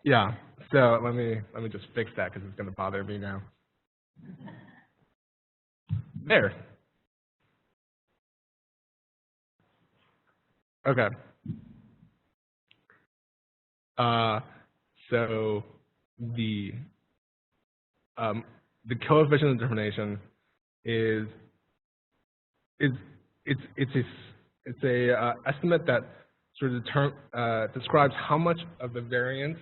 Yeah. So let me just fix that because it's going to bother me now. There. Okay. So the coefficient of determination is it's a estimate that sort of describes how much of the variance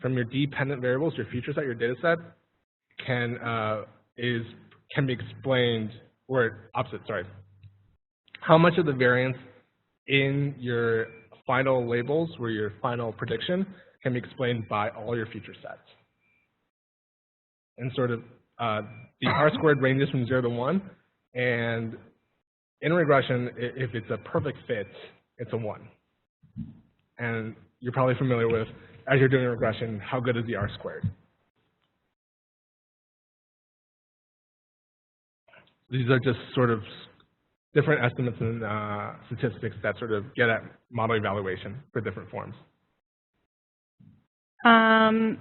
from your dependent variables, your feature set, your data set, can be explained, or opposite, sorry. How much of the variance in your final labels or your final prediction can be explained by all your feature sets. And sort of the R squared ranges from 0 to 1, and in regression, if it's a perfect fit, it's a 1. And you're probably familiar with, as you're doing regression, how good is the R squared? These are just sort of different estimates and statistics that sort of get at model evaluation for different forms. Can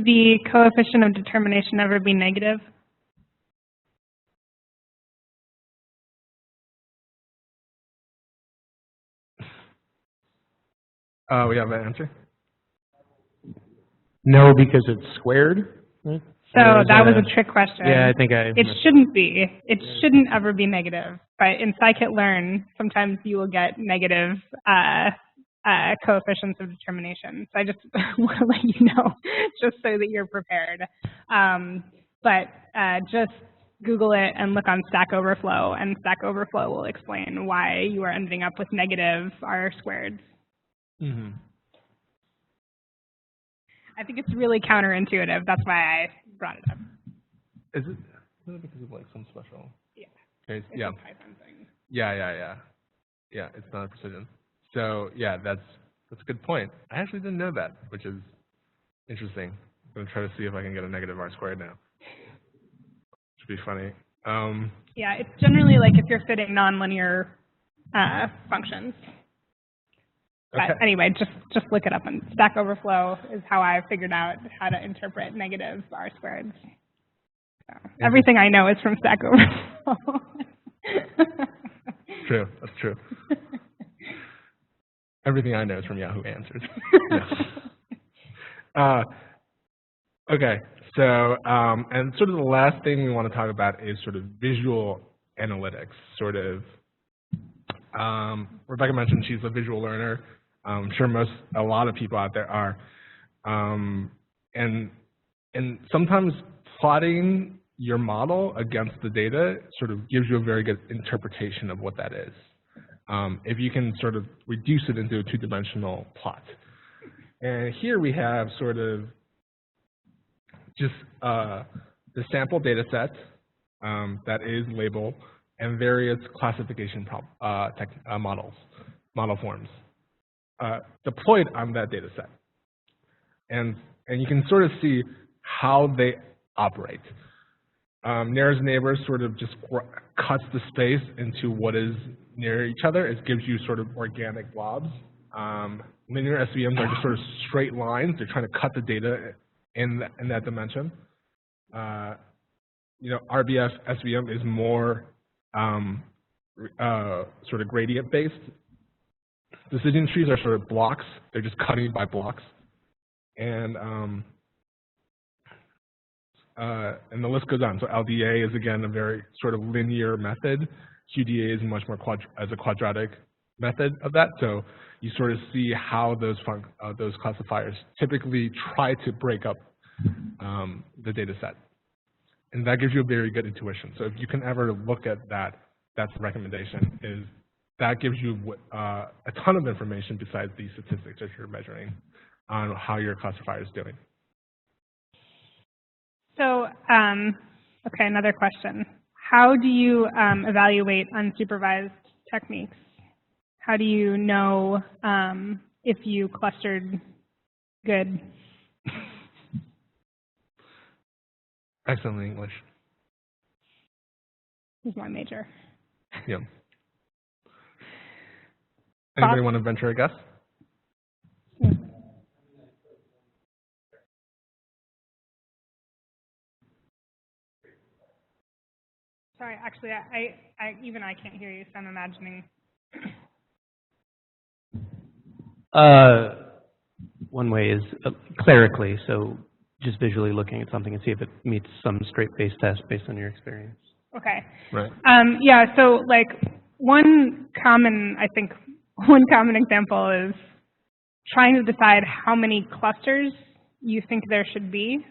the coefficient of determination ever be negative? We have an answer? No, because it's squared. Right? So that was a trick question. Yeah, I think it shouldn't be. It shouldn't ever be negative. But in Scikit-learn, sometimes you will get negative coefficients of determination. So I just want to let you know, just so that you're prepared. Just Google it and look on Stack Overflow, and Stack Overflow will explain why you are ending up with negative R squared. Mm-hmm. I think it's really counterintuitive. That's why I brought it up. Is it because of like some special? Yeah. Okay. It's Yeah. a Python thing. Yeah. Yeah, it's not a precision. So yeah, that's a good point. I actually didn't know that, which is interesting. I'm gonna try to see if I can get a negative R squared now. Should be funny. Yeah, it's generally like if you're fitting nonlinear functions. But Okay. anyway, just look it up, and Stack Overflow is how I figured out how to interpret negative R squared. So everything I know is from Stack Overflow. True, that's true. Everything I know is from Yahoo Answers. Okay, so and sort of the last thing we want to talk about is sort of visual analytics. Sort of, Rebecca mentioned she's a visual learner. I'm sure a lot of people out there are, and sometimes plotting your model against the data sort of gives you a very good interpretation of what that is. if you can sort of reduce it into a two-dimensional plot. And here we have sort of just the sample data set that is labeled and various classification model forms deployed on that data set. And you can sort of see how they operate. Nearest neighbors sort of just cuts the space into what is near each other. It gives you sort of organic blobs. Linear SVMs are just sort of straight lines. They're trying to cut the data in that dimension. RBF SVM is more sort of gradient based. Decision trees are sort of blocks. They're just cutting by blocks. And the list goes on. So LDA is again a very sort of linear method. QDA is much more as a quadratic method of that. So you sort of see how those classifiers typically try to break up the data set. And that gives you a very good intuition. So if you can ever look at that, that's the recommendation, is that gives you a ton of information besides the statistics that you're measuring on how your classifier is doing. So, okay, another question. How do you evaluate unsupervised techniques? How do you know if you clustered good? Excellent English. This is my major. Yeah. Anybody want to venture a guess? Sorry, actually, even I can't hear you, so I'm imagining. One way is clerically, so just visually looking at something and see if it meets some straight-face test based on your experience. Okay. Right. Yeah, so like one common example is trying to decide how many clusters you think there should be.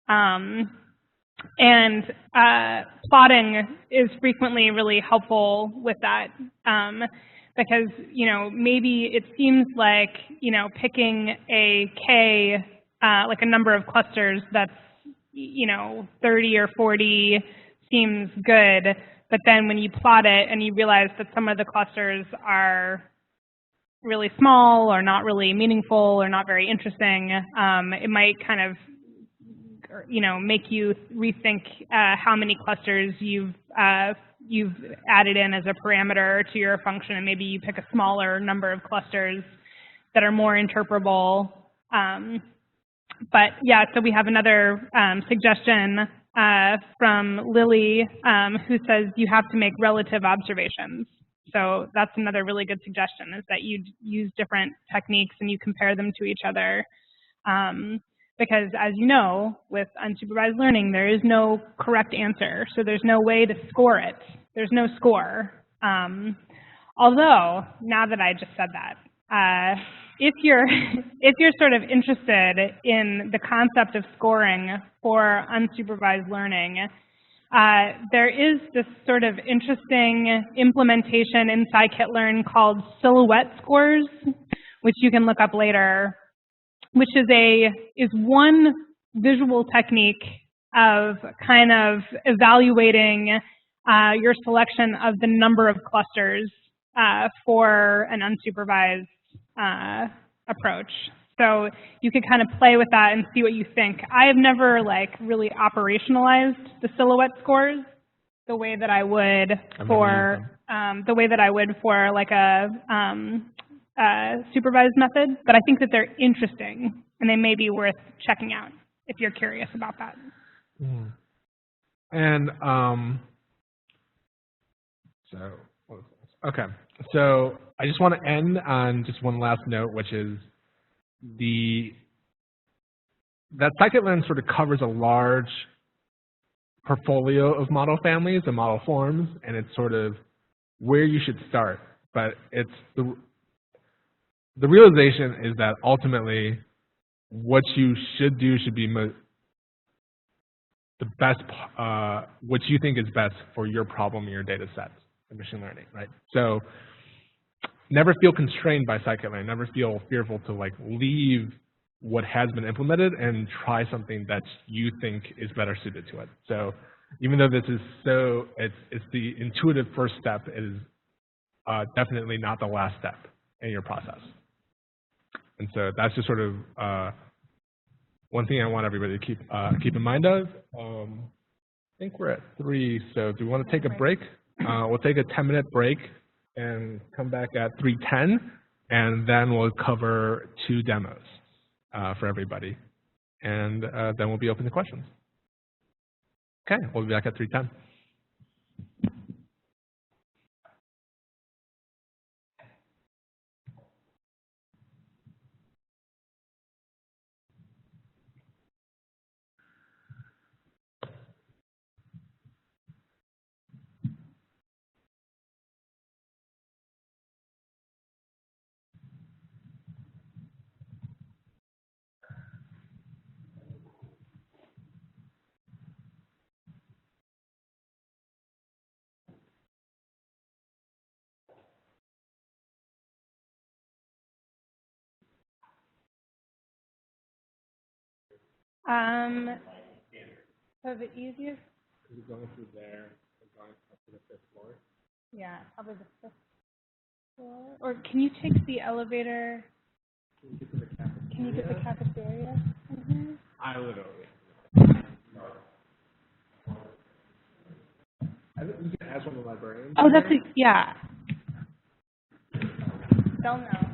And plotting is frequently really helpful with that because, maybe it seems like, picking a K, like a number of clusters that's, 30 or 40 seems good, but then when you plot it and you realize that some of the clusters are really small or not really meaningful or not very interesting, it might kind of make you rethink how many clusters you've added in as a parameter to your function, and maybe you pick a smaller number of clusters that are more interpretable. But yeah, so we have another suggestion from Lily, who says you have to make relative observations. So that's another really good suggestion, is that you use different techniques and you compare them to each other. Because as you know, with unsupervised learning, there is no correct answer. So there's no way to score it. There's no score. Although, now that I just said that, if you're sort of interested in the concept of scoring for unsupervised learning, there is this sort of interesting implementation in Scikit-learn called silhouette scores, which you can look up later, which is one visual technique of kind of evaluating your selection of the number of clusters for an unsupervised approach. So you could kind of play with that and see what you think. I have never really operationalized the silhouette scores the way that I would for like a supervised method, but I think that they're interesting and they may be worth checking out if you're curious about that. Mm. And okay, so I just want to end on just one last note, which is that Scikit-learn sort of covers a large portfolio of model families and model forms, and it's sort of where you should start. But it's the realization is that ultimately what you should do should be the best, what you think is best for your problem in your data set in machine learning, right? So never feel constrained by scikit-learn. Never feel fearful to like leave what has been implemented and try something that you think is better suited to it. So even though this is it's the intuitive first step, it is definitely not the last step in your process. And so that's just sort of one thing I want everybody to keep in mind of. I think we're at 3, so do we want to take a break? We'll take a 10-minute break and come back at 3:10, and then we'll cover 2 demos for everybody. And then we'll be open to questions. Okay, we'll be back at 3:10. So the easiest. Is it going through there and going up to the 5th floor? Yeah, probably the 5th floor. Or can you take the elevator? Can you get the cafeteria in here? I literally. You can ask one of the librarians. Oh, that's yeah. They'll know.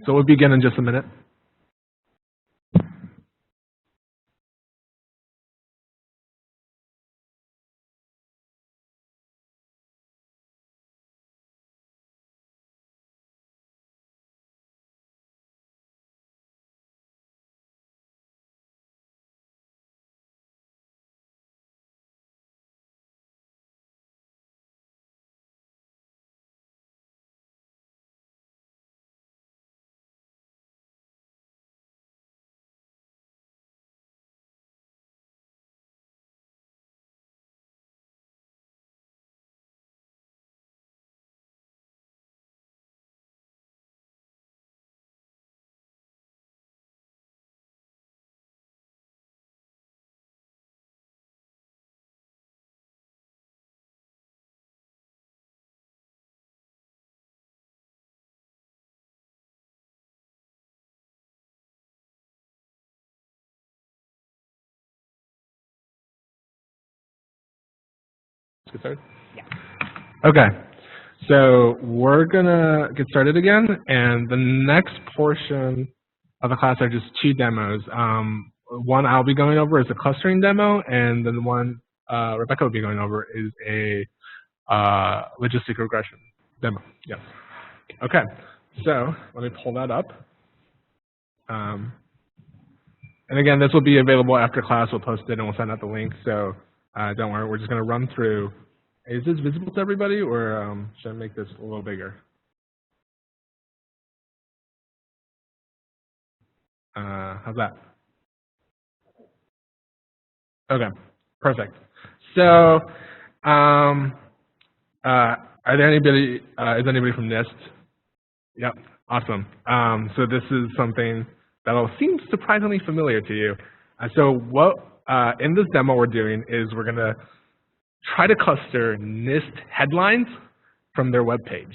So we'll begin in just a minute. Let's get started? Yeah. Okay. So we're going to get started again, and the next portion of the class are just two demos. One I'll be going over is a clustering demo, and then the one Rebecca will be going over is a logistic regression demo. Yes. Okay. So let me pull that up. And again, this will be available after class. We'll post it and we'll send out the link. So don't worry. We're just going to run through. Is this visible to everybody, or should I make this a little bigger? How's that? Okay, perfect. So, are there anybody? Is anybody from NIST? Yep, awesome. So this is something that'll seem surprisingly familiar to you. So what in this demo we're doing is we're going to try to cluster NIST headlines from their web page.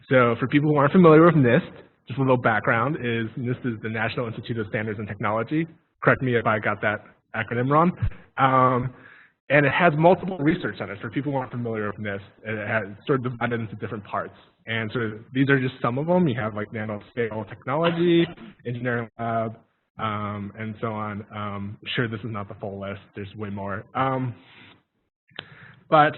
So for people who aren't familiar with NIST, just a little background is NIST is the National Institute of Standards and Technology. Correct me if I got that acronym wrong. And it has multiple research centers. For people who aren't familiar with NIST, it has sort of divided into different parts. And sort of these are just some of them. You have like nanoscale technology, engineering lab, and so on. I'm sure this is not the full list. There's way more. But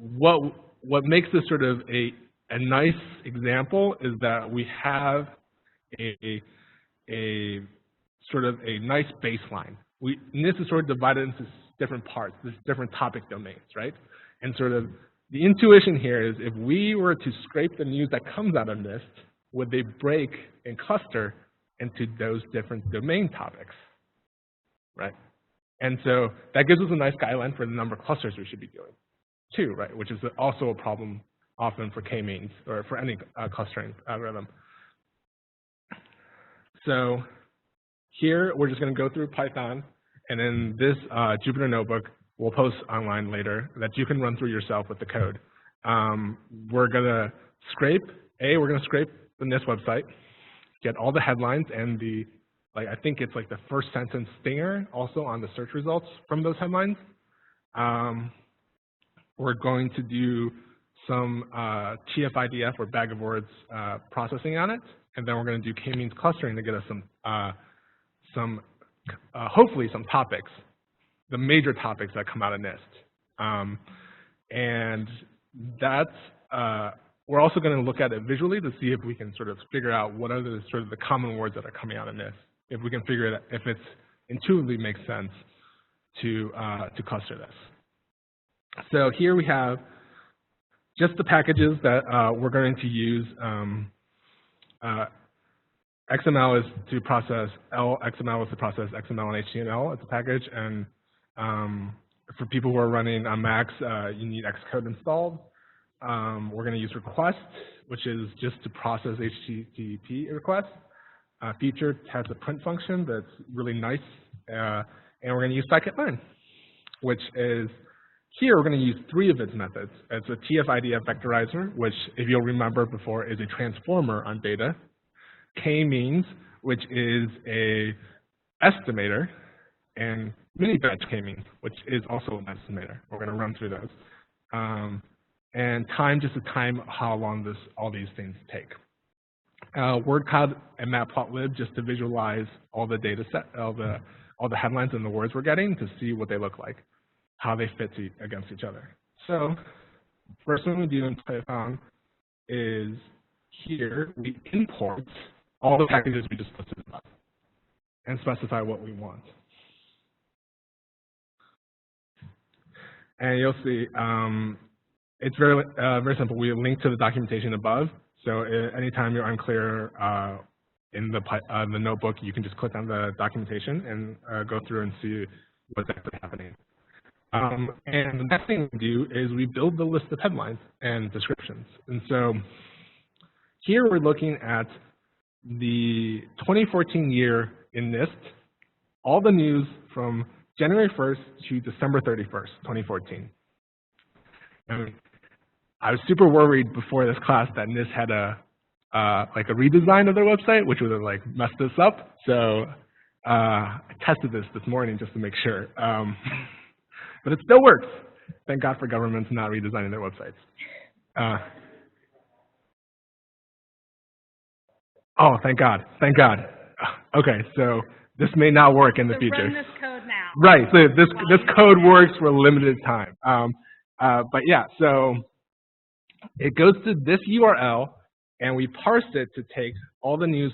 what makes this sort of a nice example is that we have a sort of a nice baseline. NIST is sort of divided into different parts, there's different topic domains, right? And sort of the intuition here is if we were to scrape the news that comes out of NIST, would they break and cluster into those different domain topics, right? And so that gives us a nice guideline for the number of clusters we should be doing too, right? Which is also a problem often for k-means or for any clustering algorithm. So here we're just going to go through Python, and then this Jupyter notebook we'll post online later that you can run through yourself with the code. We're going to scrape the NIST website, get all the headlines and the I think it's like the first sentence stinger also on the search results from those headlines. We're going to do some TF-IDF or bag of words processing on it, and then we're going to do k-means clustering to get us hopefully some topics, the major topics that come out of NIST. And that's, we're also going to look at it visually to see if we can sort of figure out what are the sort of the common words that are coming out of NIST. If we can figure it out, if it's intuitively makes sense to cluster this. So here we have just the packages that we're going to use. XML is to process XML is to process XML and HTML as a package, and for people who are running on Macs, you need Xcode installed. We're going to use request, which is just to process HTTP requests. Feature has a print function that's really nice, and we're going to use Scikit-learn, which is here we're going to use three of its methods. It's a TF-IDF vectorizer, which if you'll remember before is a transformer on data. K-means, which is a estimator, and mini-batch k-means, which is also an estimator. We're going to run through those. And time, just to time how long all these things take. word cloud and matplotlib just to visualize all the data set, all the headlines and the words we're getting to see what they look like, how they fit against each other. So first thing we do in Python is here we import all the packages we just listed above and specify what we want. And you'll see it's very simple. We link to the documentation above. So anytime you're unclear in the notebook, you can just click on the documentation and go through and see what's actually happening. And the next thing we do is we build the list of headlines and descriptions. And so here we're looking at the 2014 year in NIST, all the news from January 1st to December 31st, 2014. And I was super worried before this class that NIST had like a redesign of their website, which would have like messed this up. So I tested this morning just to make sure. But it still works. Thank God for governments not redesigning their websites. Oh, thank God. Thank God. Okay, so this may not work in the future. Run this code now. Right, so this code works for a limited time. But yeah, so it goes to this URL, and we parse it to take all the news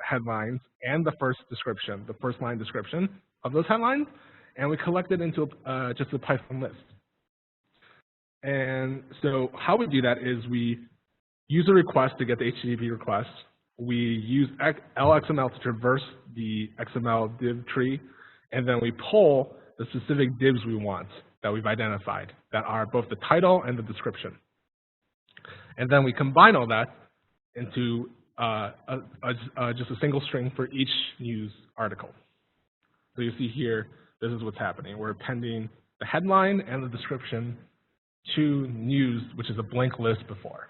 headlines and the first description, the first line description of those headlines, and we collect it into just a Python list. And so how we do that is we use a request to get the HTTP request. We use LXML to traverse the XML div tree, and then we pull the specific divs we want that we've identified that are both the title and the description. And then we combine all that into just a single string for each news article. So you see here, this is what's happening. We're appending the headline and the description to news, which is a blank list before.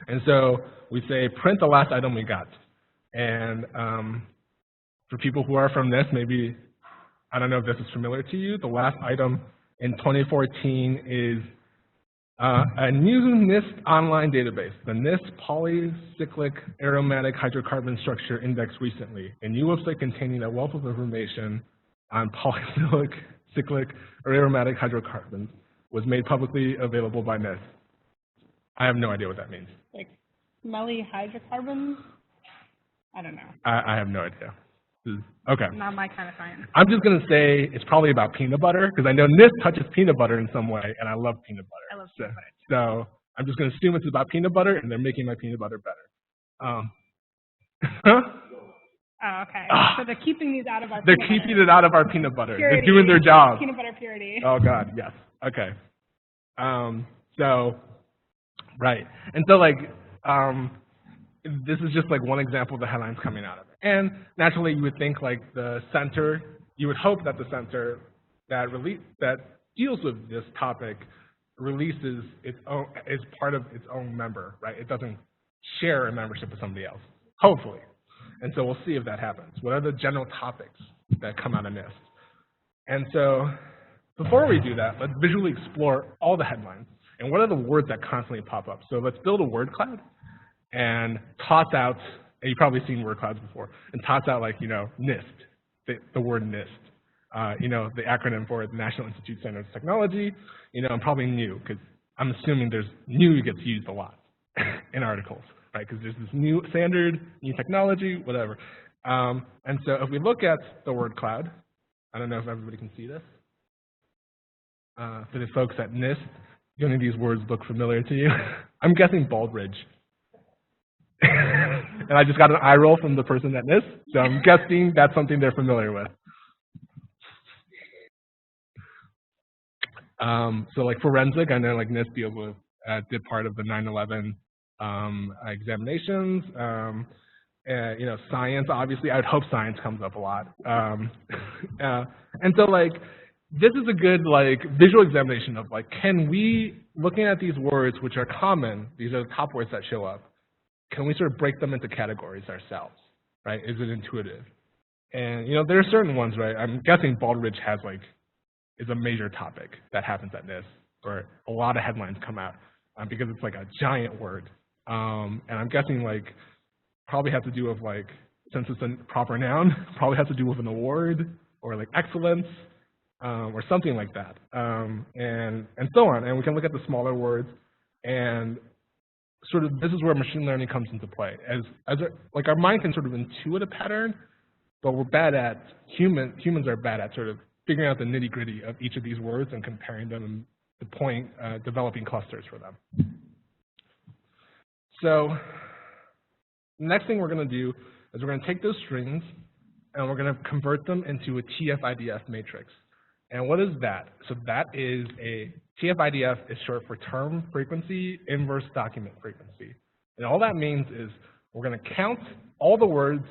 And so we say print the last item we got. And for people who are from NIST, maybe, I don't know if this is familiar to you, the last item in 2014 is a new NIST online database, the NIST Polycyclic Aromatic Hydrocarbon Structure Index recently, a new website containing a wealth of information on polycyclic or aromatic hydrocarbons was made publicly available by NIST. I have no idea what that means. Like smelly hydrocarbons? I don't know. I have no idea. Okay. Not my kind of science. I'm just going to say it's probably about peanut butter, because I know NIST touches peanut butter in some way, and I love peanut butter. I love peanut butter. So I'm just going to assume it's about peanut butter, and they're making my peanut butter better. Oh, okay. So they're keeping these out of our They're peanut keeping butter. it out of our peanut butter. Purity. They're doing their job. Peanut butter purity. Oh, God, yes. Okay. So, right. And so, like, this is just, like, one example of the headlines coming out of it. And naturally, you would think, like, the center, you would hope that the center that deals with this topic releases its own, is part of its own member, right? It doesn't share a membership with somebody else, hopefully. And so we'll see if that happens. What are the general topics that come out of NIST? And so before we do that, let's visually explore all the headlines and what are the words that constantly pop up. So let's build a word cloud and toss out, and you've probably seen word clouds before, and toss out, like, you know, NIST, the word NIST, you know, the acronym for the National Institute of Standards and Technology, you know, and probably new, because I'm assuming there's new gets used a lot in articles, right? Because there's this new standard, new technology, whatever. And so if we look at the word cloud, I don't know if everybody can see this. For the folks at NIST, do any of these words look familiar to you? I'm guessing Baldridge. And I just got an eye roll from the person at NIST, so I'm guessing that's something they're familiar with. So like forensic, I know like NIST deals with, did part of the 9/11 examinations. You know, science, obviously, I would hope science comes up a lot. And so like, this is a good like visual examination of like, can we, looking at these words which are common, these are the top words that show up, can we sort of break them into categories ourselves, right? Is it intuitive? And you know, there are certain ones, right? I'm guessing Baldridge has like, is a major topic that happens at NIST, where a lot of headlines come out because it's like a giant word And I'm guessing like probably has to do with like, since it's a proper noun, probably has to do with an award or like excellence or something like that, and so on. And we can look at the smaller words, and sort of this is where machine learning comes into play. Like our mind can sort of intuit a pattern, but we're bad at humans are bad at sort of figuring out the nitty gritty of each of these words and comparing them and developing clusters for them. So the next thing we're going to do is we're going to take those strings and we're going to convert them into a TF-IDF matrix. And what is that? So that is TF-IDF is short for term frequency inverse document frequency. And all that means is we're going to count all the words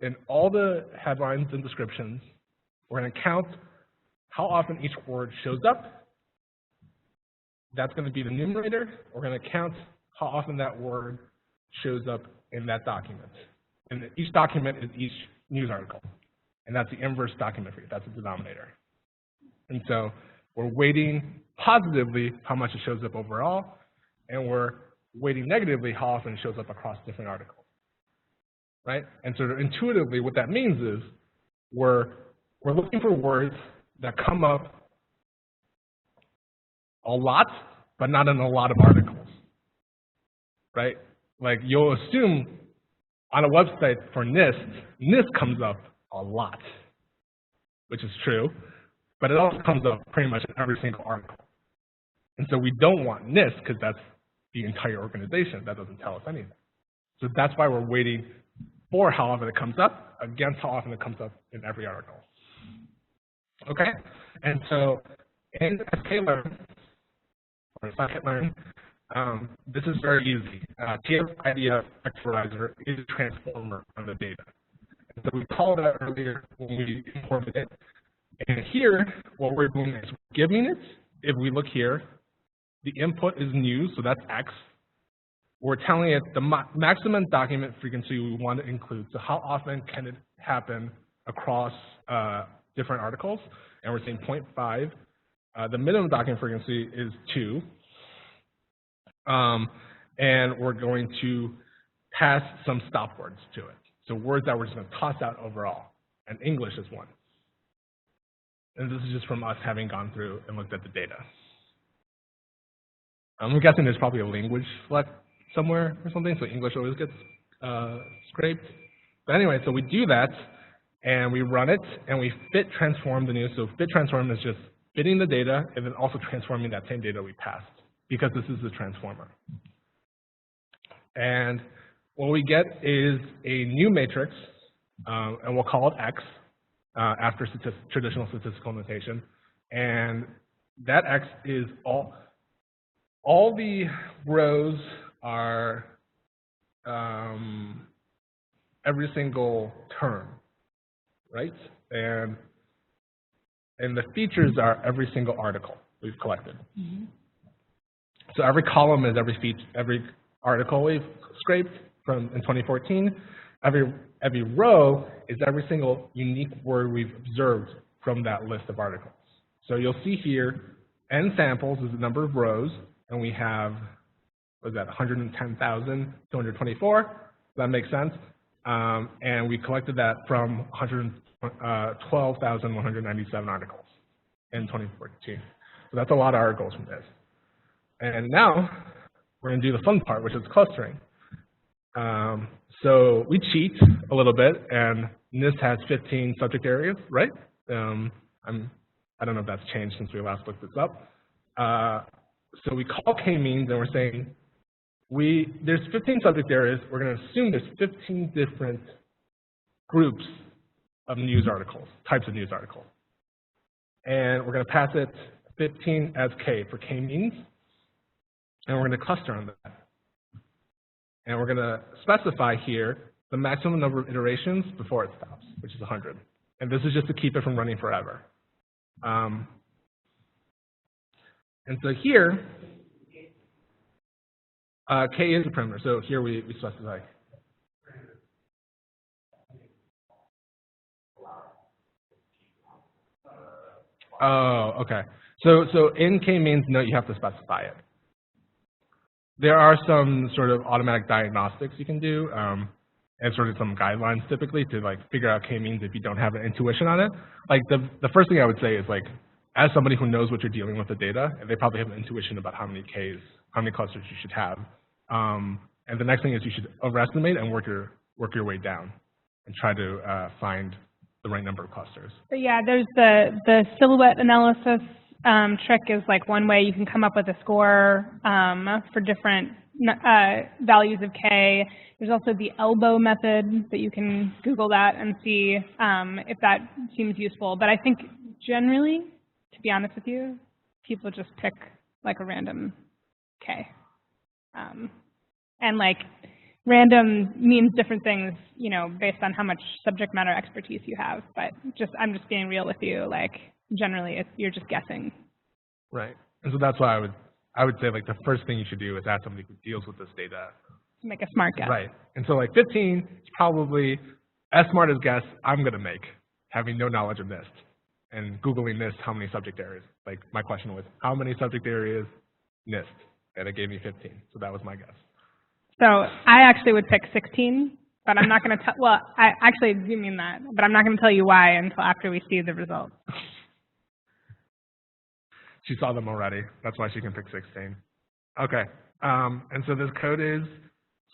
in all the headlines and descriptions. We're going to count how often each word shows up. That's going to be the numerator. We're going to count how often that word shows up in that document. And each document is each news article. And that's the inverse document rate. That's the denominator. And so we're weighting positively how much it shows up overall, and we're weighting negatively how often it shows up across different articles, right? And sort of intuitively, what that means is we're looking for words that come up a lot, but not in a lot of articles, right? Like you'll assume on a website for NIST comes up a lot, which is true, but it also comes up pretty much in every single article. And so we don't want NIST because that's the entire organization. That doesn't tell us anything. So that's why we're waiting for how often it comes up against how often it comes up in every article. Okay? And so in Scikit-learn, or Scikit-learn, this is very easy. TF-IDF vectorizer is a transformer of the data. And so we called that earlier when we imported it. And here, what we're doing is giving it, if we look here, the input is news, so that's X. We're telling it the maximum document frequency we want to include, so how often can it happen across different articles, and we're saying 0.5. The minimum document frequency is 2. And we're going to pass some stop words to it. So words that we're just going to toss out overall, and English is one. And this is just from us having gone through and looked at the data. I'm guessing there's probably a language select somewhere or something, so English always gets scraped. But anyway, so we do that, and we run it, and we fit transform the news. So fit transform is just fitting the data and then also transforming that same data we passed, because this is the transformer. And what we get is a new matrix, and we'll call it X after traditional statistical notation. And that X is all the rows are every single term, right? And the features are every single article we've collected. Mm-hmm. So every column is every article we've scraped from in 2014. Every row is every single unique word we've observed from that list of articles. So you'll see here, n samples is the number of rows, and we have, what is that, 110,224. That makes sense. And we collected that from 112,197 articles in 2014. So that's a lot of articles from this. And now we're going to do the fun part, which is clustering. So we cheat a little bit, and NIST has 15 subject areas, right? I don't know if that's changed since we last looked this up. So we call k-means, and we're saying there's 15 subject areas. We're going to assume there's 15 different groups of news articles, types of news articles. And we're going to pass it 15 as k for k-means, and we're going to cluster on that. And we're going to specify here the maximum number of iterations before it stops, which is 100. And this is just to keep it from running forever. And so here, k is a parameter. So here we specify. Oh, okay. So in k-means, no, you have to specify it. there are some sort of automatic diagnostics you can do, and sort of some guidelines typically to like figure out k-means if you don't have an intuition on it. Like the first thing I would say is like, as somebody who knows what you're dealing with the data, and they probably have an intuition about how many clusters you should have. And the next thing is you should overestimate and work your way down and try to find the right number of clusters. But yeah, there's the silhouette analysis trick is like one way you can come up with a score for different values of k. There's also the elbow method that you can Google that and see if that seems useful. But I think generally, to be honest with you, people just pick like a random k. And like random means different things, you know, based on how much subject matter expertise you have. But I'm just being real with you. Like generally, you're just guessing. Right. And so that's why I would say like the first thing you should do is ask somebody who deals with this data. Make a smart guess. Right. And so like 15 is probably as smart as guess I'm going to make, having no knowledge of NIST. And Googling NIST, how many subject areas? Like my question was, how many subject areas NIST? And it gave me 15. So that was my guess. So I actually would pick 16, but I'm not going to tell, well, I actually do mean that, but I'm not going to tell you why until after we see the results. She saw them already. That's why she can pick 16. Okay. And so this code is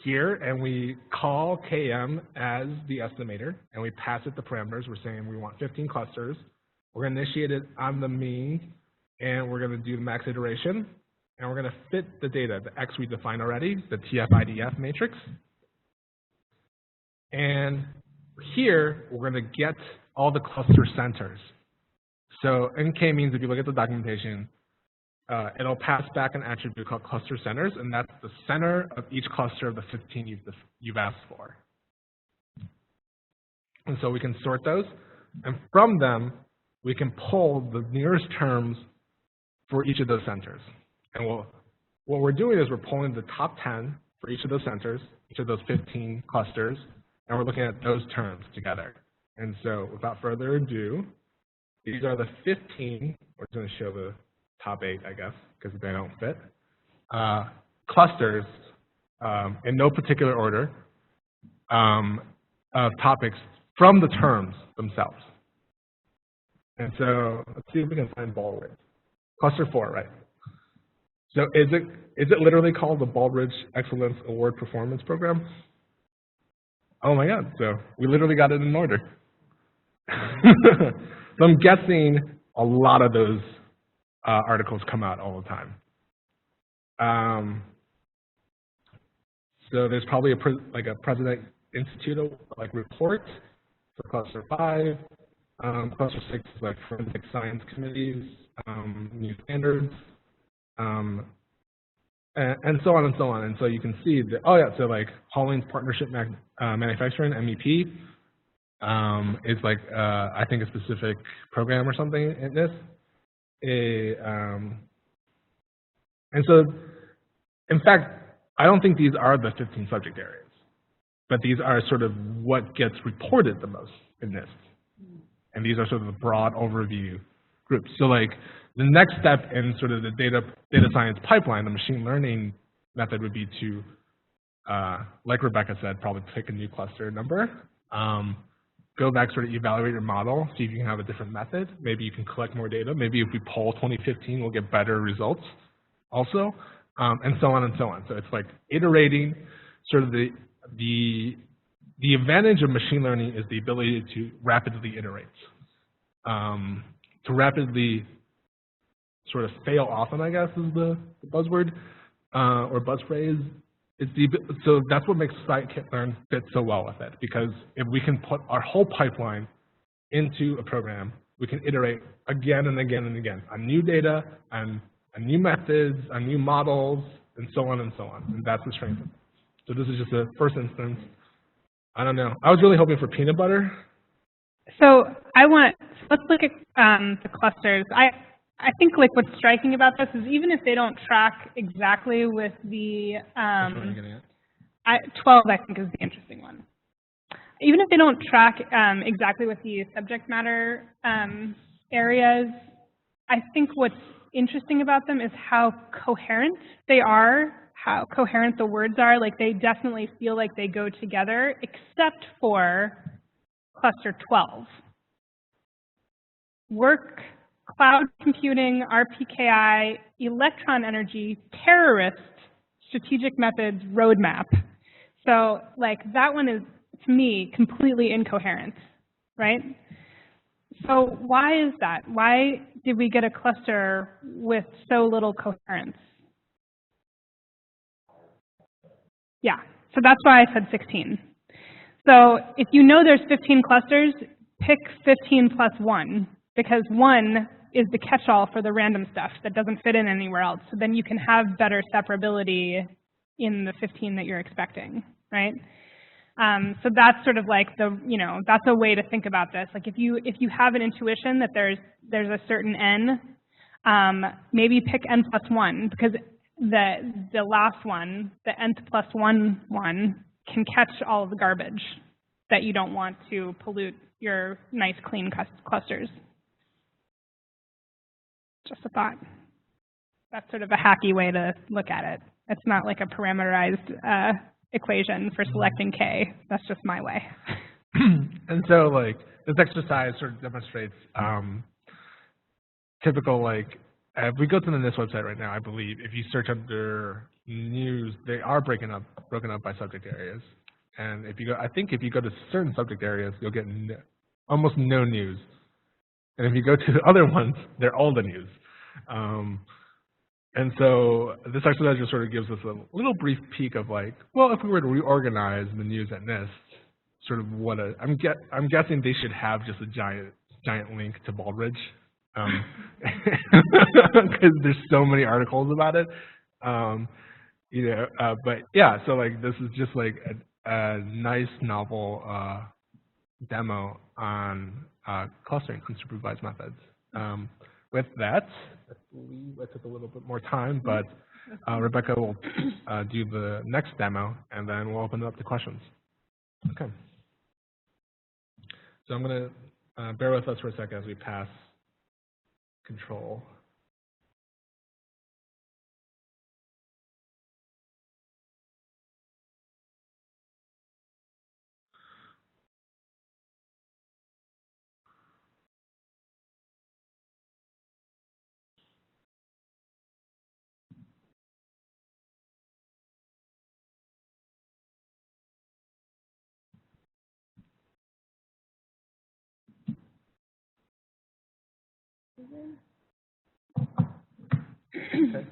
here, and we call KM as the estimator, and we pass it the parameters. We're saying we want 15 clusters. We're going to initiate it on the mean, and we're going to do the max iteration, and we're going to fit the data, the X we defined already, the TF-IDF matrix. And here, we're going to get all the cluster centers. So in k-means, if you look at the documentation, it'll pass back an attribute called cluster centers, and that's the center of each cluster of the 15 you've asked for. And so we can sort those, and from them, we can pull the nearest terms for each of those centers. And what we're doing is we're pulling the top 10 for each of those centers, each of those 15 clusters, and we're looking at those terms together. And so without further ado, these are the 15, we're going to show the top 8, I guess, because they don't fit, clusters in no particular order of topics from the terms themselves. And so let's see if we can find Baldridge. Cluster 4, right? So is it literally called the Baldridge Excellence Award Performance Program? Oh my God, so we literally got it in order. So I'm guessing a lot of those articles come out all the time. So there's probably a President Institute like report for cluster 5. Cluster 6 is like forensic science committees, new standards, and so on and so on. And so you can see that, oh yeah, so like Hollings Partnership Manufacturing, MEP, is like, I think a specific program or something in this. And so, in fact, I don't think these are the 15 subject areas, but these are sort of what gets reported the most in this. And these are sort of the broad overview groups. So like the next step in sort of the data science pipeline, the machine learning method would be to, like Rebecca said, probably pick a new cluster number, go back, sort of evaluate your model, see if you can have a different method. Maybe you can collect more data. Maybe if we poll 2015, we'll get better results also, and so on and so on. So it's like iterating. Sort of the advantage of machine learning is the ability to rapidly iterate, to rapidly sort of fail often, I guess is the buzzword or buzz phrase. So that's what makes Scikit-learn fit so well with it, because if we can put our whole pipeline into a program, we can iterate again and again and again on new data, on new methods, on new models, and so on and so on. And that's the strength of it. So this is just a first instance. I don't know. I was really hoping for peanut butter. So let's look at the clusters. I think like what's striking about this is even if they don't track exactly with the 12, I think is the interesting one. Even if they don't track exactly with the subject matter areas, I think what's interesting about them is how coherent they are, how coherent the words are. Like they definitely feel like they go together, except for cluster 12. Work, cloud computing, RPKI, electron energy, terrorist, strategic methods, roadmap. So like that one is, to me, completely incoherent, right? So why is that? Why did we get a cluster with so little coherence? Yeah, so that's why I said 16. So if you know there's 15 clusters, pick 15 plus 1, because 1 is the catch-all for the random stuff that doesn't fit in anywhere else. So then you can have better separability in the 15 that you're expecting, right? So that's sort of like the, that's a way to think about this. Like if you have an intuition that there's a certain n, maybe pick n plus 1, because the last one, the nth plus 1 one, can catch all of the garbage that you don't want to pollute your nice clean clusters. Just a thought. That's sort of a hacky way to look at it. It's not like a parameterized equation for selecting k. That's just my way. And so, like, this exercise sort of demonstrates typical, like, if we go to the NIST website right now, I believe, if you search under news, they are broken up by subject areas. And if you go, I think if you go to certain subject areas, you'll get almost no news. And if you go to the other ones, they're all the news. And so this exercise just sort of gives us a little brief peek of like, well, if we were to reorganize the news at NIST, sort of what I'm guessing they should have just a giant link to Baldridge, because there's so many articles about it. But yeah, so like this is just like a nice novel demo on clustering unsupervised methods. With that, I believe I took a little bit more time, but Rebecca will do the next demo, and then we'll open it up to questions. Okay. So I'm going to bear with us for a second as we pass control. Okay.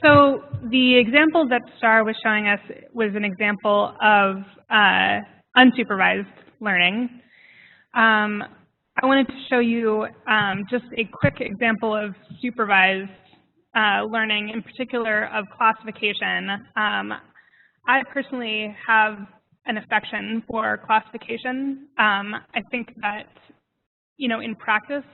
So the example that Star was showing us was an example of unsupervised learning. I wanted to show you just a quick example of supervised learning, in particular of classification. I personally have an affection for classification. I think that, in practice,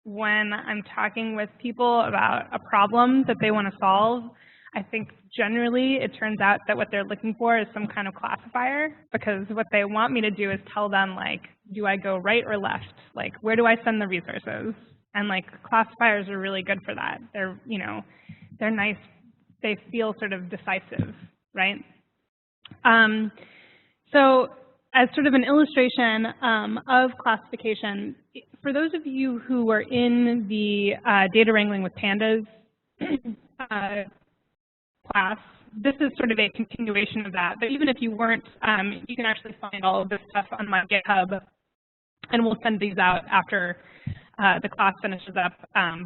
when I'm talking with people about a problem that they want to solve, I think generally it turns out that what they're looking for is some kind of classifier, because what they want me to do is tell them, like, do I go right or left? Like, where do I send the resources? And like classifiers are really good for that. They're, they're nice. They feel sort of decisive, right? So as sort of an illustration of classification, for those of you who were in the data wrangling with pandas class, this is sort of a continuation of that. But even if you weren't, you can actually find all of this stuff on my GitHub, and we'll send these out after the class finishes up.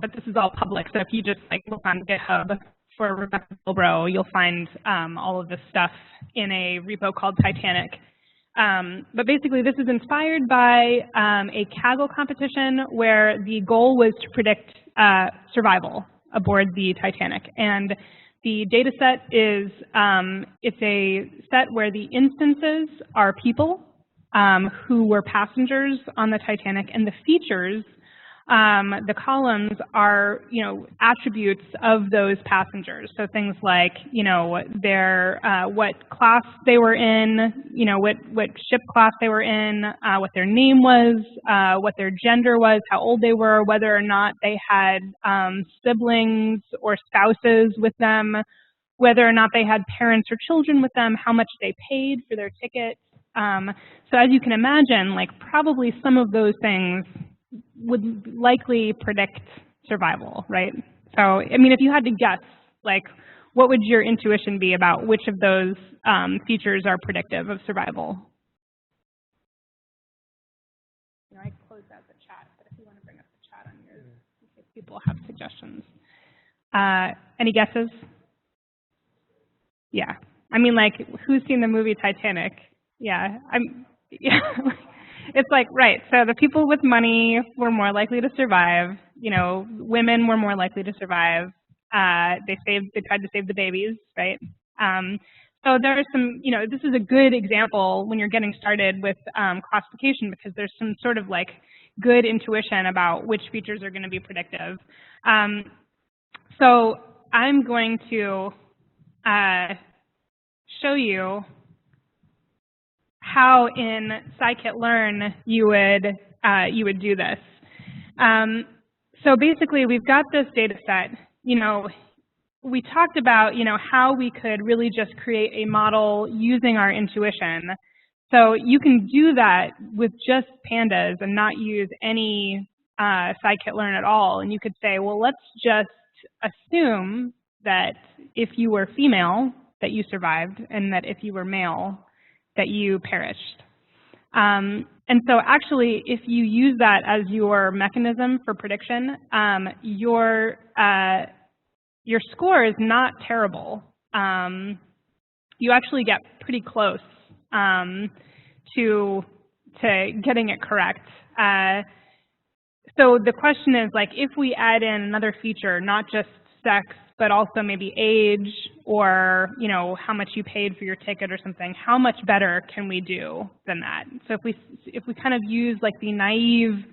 But this is all public, so if you just like look on GitHub for Rebecca Bilbro, you'll find all of this stuff in a repo called Titanic. But basically, this is inspired by a Kaggle competition where the goal was to predict survival aboard the Titanic. And the data set is, it's a set where the instances are people who were passengers on the Titanic, and the features the columns are, attributes of those passengers. So things like, their, what class they were in, what ship class they were in, what their name was, what their gender was, how old they were, whether or not they had siblings or spouses with them, whether or not they had parents or children with them, how much they paid for their ticket. So as you can imagine, probably some of those things would likely predict survival, right? So, if you had to guess, what would your intuition be about which of those features are predictive of survival? I closed out the chat, but if you want to bring up the chat on yours, in case people have suggestions. Any guesses? Yeah. Who's seen the movie Titanic? Yeah. Yeah. It's right. So the people with money were more likely to survive. Women were more likely to survive. They tried to save the babies, right? So there are some, this is a good example when you're getting started with classification, because there's some sort of good intuition about which features are going to be predictive. So I'm going to show you how in Scikit-learn you would do this. So basically, we've got this data set. We talked about how we could really just create a model using our intuition. So you can do that with just pandas and not use any Scikit-learn at all. And you could say, well, let's just assume that if you were female, that you survived, and that if you were male, that you perished. And so actually, if you use that as your mechanism for prediction, your score is not terrible. You actually get pretty close to getting it correct. So the question is, if we add in another feature, not just sex, but also maybe age, or how much you paid for your ticket or something, how much better can we do than that? So if we kind of use the naive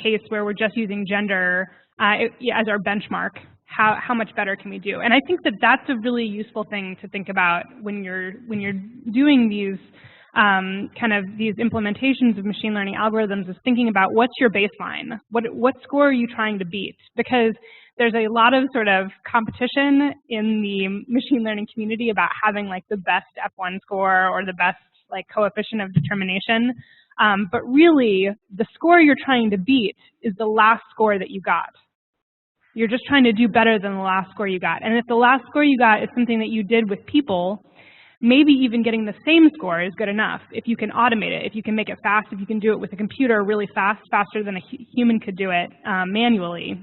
case where we're just using gender as our benchmark, how much better can we do? And I think that that's a really useful thing to think about when you're doing these these implementations of machine learning algorithms, is thinking about what's your baseline, what score are you trying to beat? Because there's a lot of sort of competition in the machine learning community about having the best F1 score or the best coefficient of determination. But really, the score you're trying to beat is the last score that you got. You're just trying to do better than the last score you got. And if the last score you got is something that you did with people, maybe even getting the same score is good enough if you can automate it, if you can make it fast, if you can do it with a computer really fast, faster than a human could do it manually.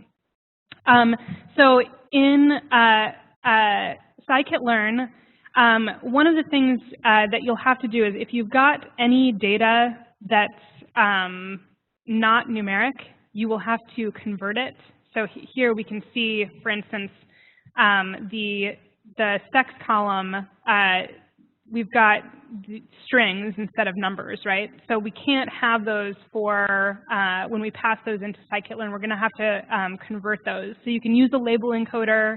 So in Scikit-learn, one of the things that you'll have to do is, if you've got any data that's not numeric, you will have to convert it. So here we can see, for instance, the sex column, we've got strings instead of numbers, right? So we can't have those for, when we pass those into Scikit-learn, we're going to have to convert those. So you can use a label encoder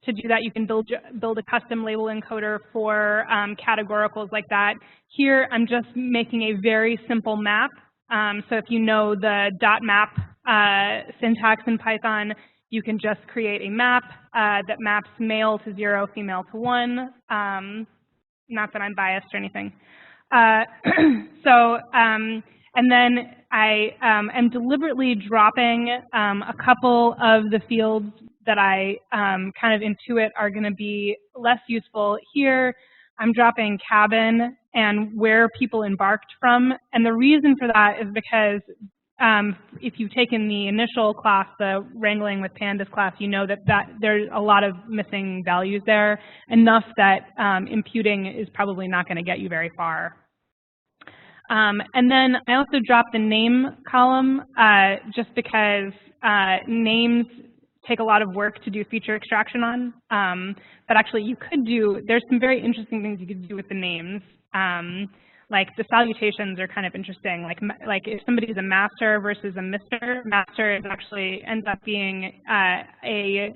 to do that. You can build a custom label encoder for categoricals like that. Here, I'm just making a very simple map. So if you know the .map syntax in Python, you can just create a map that maps male to 0, female to 1. Not that I'm biased or anything. And then I am deliberately dropping a couple of the fields that I kind of intuit are going to be less useful. Here, I'm dropping cabin and where people embarked from. And the reason for that is because if you've taken the initial class, the Wrangling with Pandas class, you know that there's a lot of missing values there, enough that imputing is probably not going to get you very far. And then I also dropped the name column just because names take a lot of work to do feature extraction on. But actually you could do, there's some very interesting things you could do with the names. Like the salutations are kind of interesting. Like if somebody is a master versus a mister, master is actually ends up being a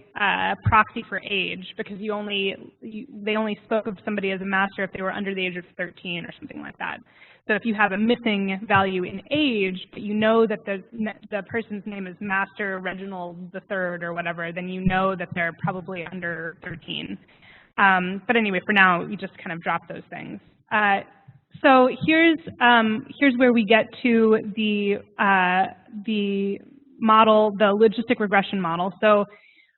proxy for age, because they only spoke of somebody as a master if they were under the age of 13 or something like that. So if you have a missing value in age, but you know that the person's name is Master Reginald III or whatever, then you know that they're probably under 13. But anyway, for now, we just kind of drop those things. So here's where we get to the model, the logistic regression model. So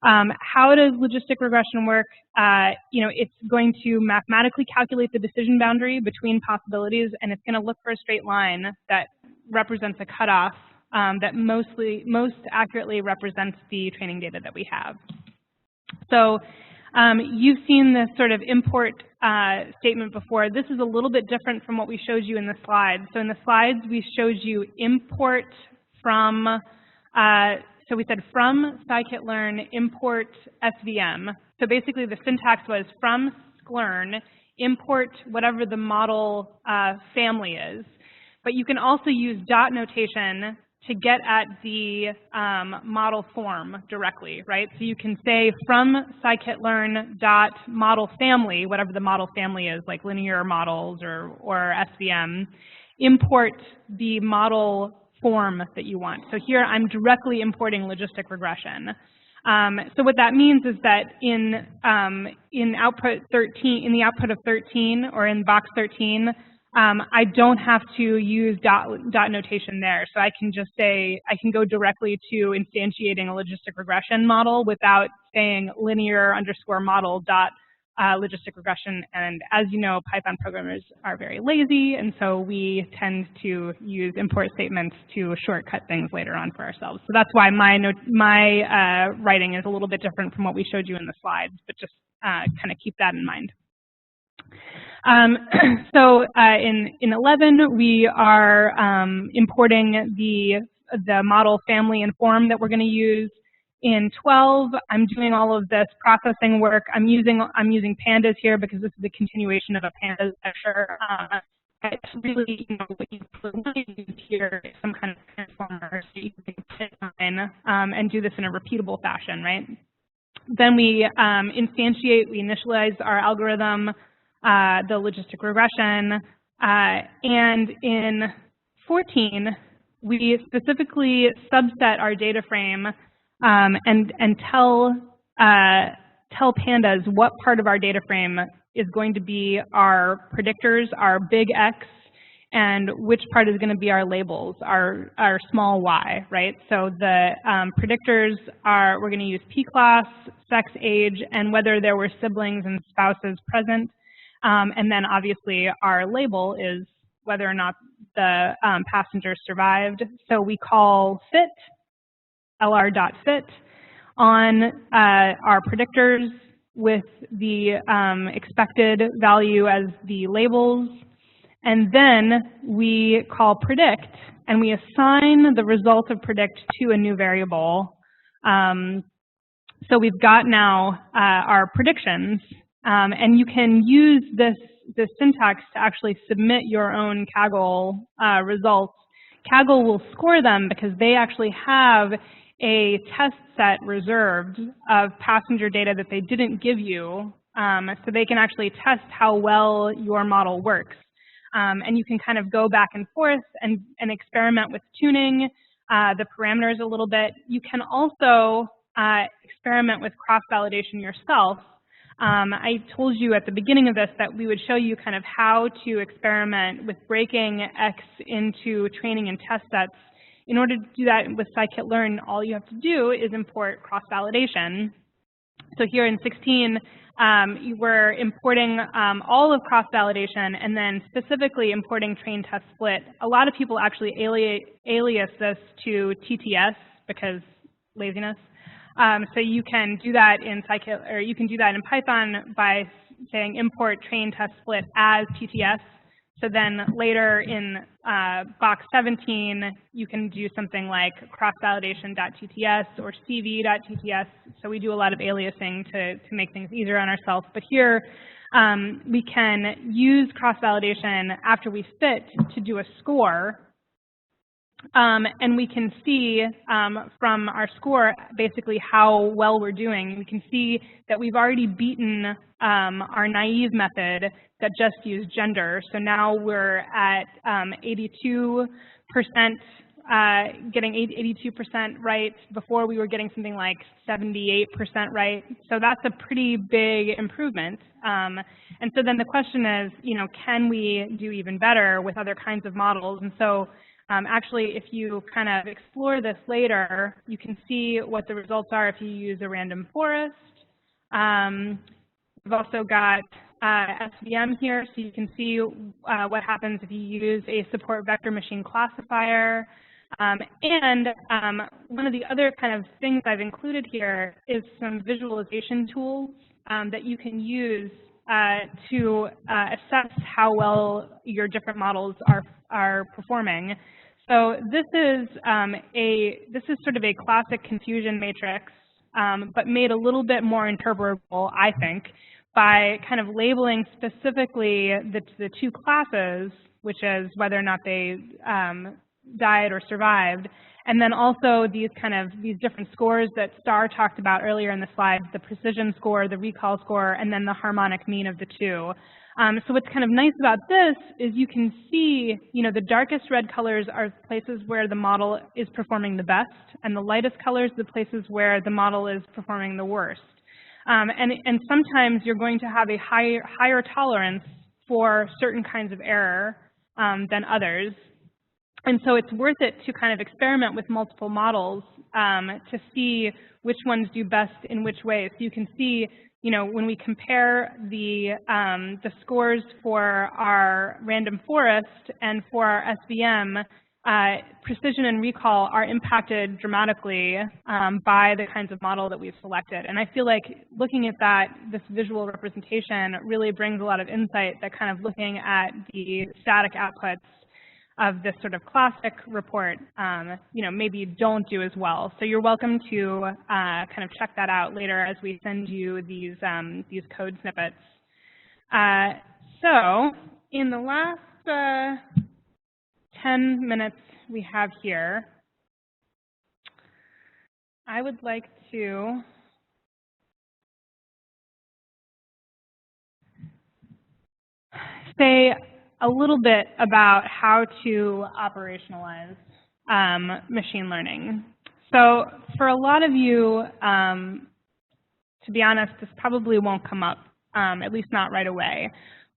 how does logistic regression work? It's going to mathematically calculate the decision boundary between possibilities, and it's going to look for a straight line that represents a cutoff that most accurately represents the training data that we have. So you've seen this sort of import statement before. This is a little bit different from what we showed you in the slides. So in the slides, we showed you import from, so we said from Scikit-learn import SVM. So basically the syntax was from Scikit-learn import whatever the model family is. But you can also use dot notation to get at the model form directly, right? So you can say from Scikit-learn dot model family, whatever the model family is, like linear models or SVM, import the model form that you want. So here I'm directly importing logistic regression. So what that means is that in output 13, in the output of 13 or in box 13, I don't have to use dot notation there. So I can just say, I can go directly to instantiating a logistic regression model without saying linear underscore model dot logistic regression. And as you know, Python programmers are very lazy, and so we tend to use import statements to shortcut things later on for ourselves. So that's why my writing is a little bit different from what we showed you in the slides, but just kind of keep that in mind. So in 11, we are importing the model family and form that we're going to use. In 12, I'm doing all of this processing work. I'm using pandas here because this is a continuation of a pandas lecture. It's really, what you use here is some kind of transformer, so you can hit line and do this in a repeatable fashion, right? Then we instantiate, we initialize our algorithm, the logistic regression, and in 14, we specifically subset our data frame and tell pandas what part of our data frame is going to be our predictors, our big X, and which part is going to be our labels, our small y, right? So the predictors are, we're going to use p-class, sex, age, and whether there were siblings and spouses present. And then obviously our label is whether or not the passenger survived. So we call fit, lr.fit, on our predictors with the expected value as the labels. And then we call predict, and we assign the result of predict to a new variable. So we've got now our predictions. And you can use this syntax to actually submit your own Kaggle results. Kaggle will score them because they actually have a test set reserved of passenger data that they didn't give you, so they can actually test how well your model works. And you can kind of go back and forth and experiment with tuning the parameters a little bit. You can also experiment with cross-validation yourself. I told you at the beginning of this that we would show you kind of how to experiment with breaking X into training and test sets. In order to do that with Scikit-learn, all you have to do is import cross-validation. So here in 16, we're importing all of cross-validation and then specifically importing train test split. A lot of people actually alias this to TTS because laziness. So you can do that in Scikit, or you can do that in Python by saying import train test split as TTS. So then later in box 17, you can do something like cross-validation.tts or cv.tts. So we do a lot of aliasing to make things easier on ourselves. But here, we can use cross-validation after we fit to do a score. And we can see from our score basically how well we're doing. We can see that we've already beaten our naive method that just used gender. So now we're at 82%, getting 82% right. Before we were getting something like 78% right. So that's a pretty big improvement. And so then the question is, can we do even better with other kinds of models? And so actually, if you kind of explore this later, you can see what the results are if you use a random forest. We've also got SVM here, so you can see what happens if you use a support vector machine classifier. And one of the other kind of things I've included here is some visualization tools that you can use to assess how well your different models are performing. So this is sort of a classic confusion matrix, but made a little bit more interpretable, I think, by kind of labeling specifically the two classes, which is whether or not they died or survived, and then also these different scores that Star talked about earlier in the slides, the precision score, the recall score, and then the harmonic mean of the two. So what's kind of nice about this is you can see, the darkest red colors are places where the model is performing the best, and the lightest colors are the places where the model is performing the worst. And sometimes you're going to have a higher tolerance for certain kinds of error than others. And so it's worth it to kind of experiment with multiple models to see which ones do best in which ways. So you can see, when we compare the scores for our random forest and for our SVM, precision and recall are impacted dramatically by the kinds of model that we've selected. And I feel like looking at this visual representation really brings a lot of insight that kind of looking at the static outputs of this sort of classic report, maybe don't do as well. So you're welcome to kind of check that out later as we send you these code snippets. So in the last 10 minutes we have here, I would like to say a little bit about how to operationalize machine learning. So for a lot of you, to be honest, this probably won't come up, at least not right away.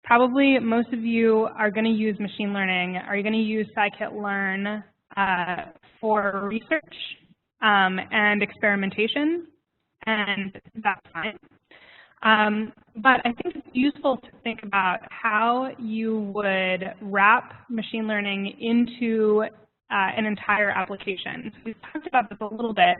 Probably most of you are going to use machine learning, are you going to use Scikit-learn for research and experimentation, and that's fine. But I think it's useful to think about how you would wrap machine learning into an entire application. So we've talked about this a little bit.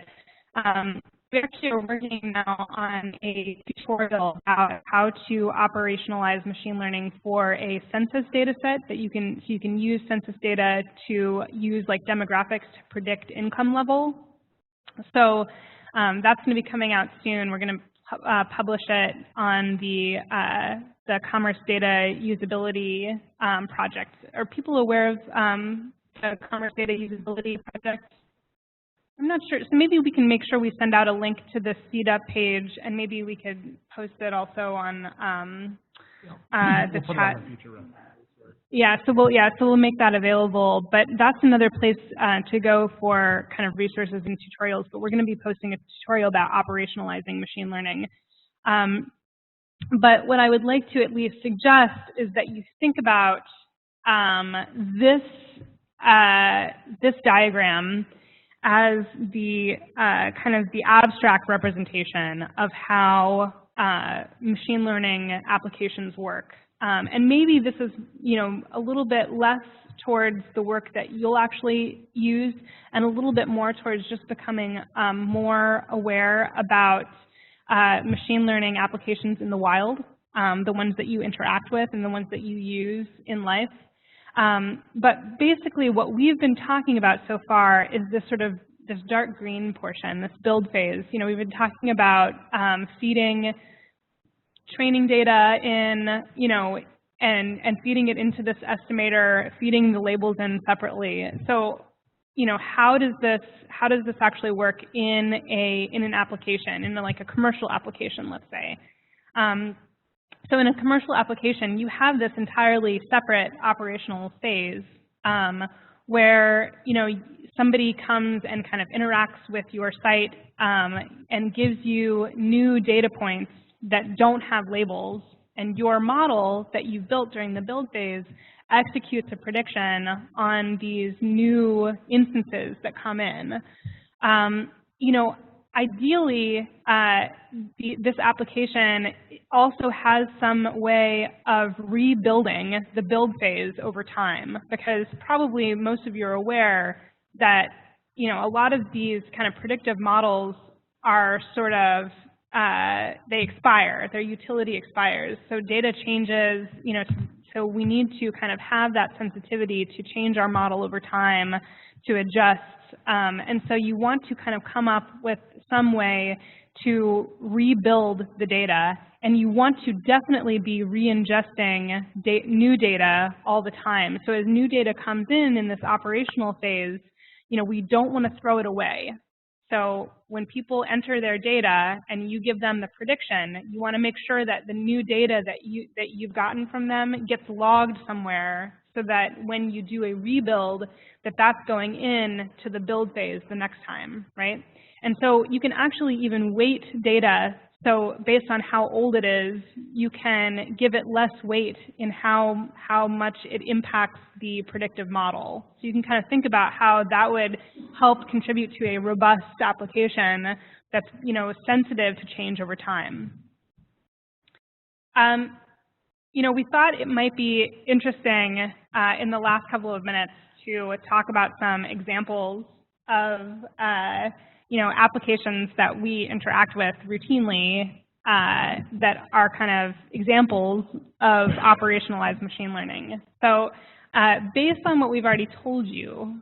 We actually are working now on a tutorial about how to operationalize machine learning for a census data set that you can use census data to use like demographics to predict income level. So that's going to be coming out soon. We're going to publish it on the Commerce Data Usability project. Are people aware of the Commerce Data Usability project? I'm not sure. So maybe we can make sure we send out a link to the CDUP page, and maybe we could post it also on the chat. Yeah, so we'll make that available. But that's another place to go for kind of resources and tutorials. But we're going to be posting a tutorial about operationalizing machine learning. But what I would like to at least suggest is that you think about this diagram as the kind of the abstract representation of how machine learning applications work. And maybe this is, a little bit less towards the work that you'll actually use and a little bit more towards just becoming more aware about machine learning applications in the wild, the ones that you interact with and the ones that you use in life. But basically what we've been talking about so far is this dark green portion, this build phase. We've been talking about feeding training data in, you know, and feeding it into this estimator, feeding the labels in separately. So, you know, how does this actually work in an application, in like a commercial application, let's say? So in a commercial application, you have this entirely separate operational phase where, you know, somebody comes and kind of interacts with your site and gives you new data points that don't have labels, and your model that you've built during the build phase executes a prediction on these new instances that come in. You know, ideally, this application also has some way of rebuilding the build phase over time, because probably most of you are aware that, you know, a lot of these kind of predictive models are sort of, they expire, their utility expires. So data changes, you know, so we need to kind of have that sensitivity to change our model over time, to adjust. And so you want to kind of come up with some way to rebuild the data, and you want to definitely be re-ingesting new data all the time. So as new data comes in this operational phase, you know, we don't want to throw it away. So when people enter their data and you give them the prediction, you want to make sure that the new data that you've gotten from them gets logged somewhere, so that when you do a rebuild, that's going in to the build phase the next time, right? And so you can actually even weight data. So based on how old it is, you can give it less weight in how much it impacts the predictive model. So you can kind of think about how that would help contribute to a robust application that's, you know, sensitive to change over time. You know, we thought it might be interesting in the last couple of minutes to talk about some examples of you know, applications that we interact with routinely that are kind of examples of operationalized machine learning. So based on what we've already told you,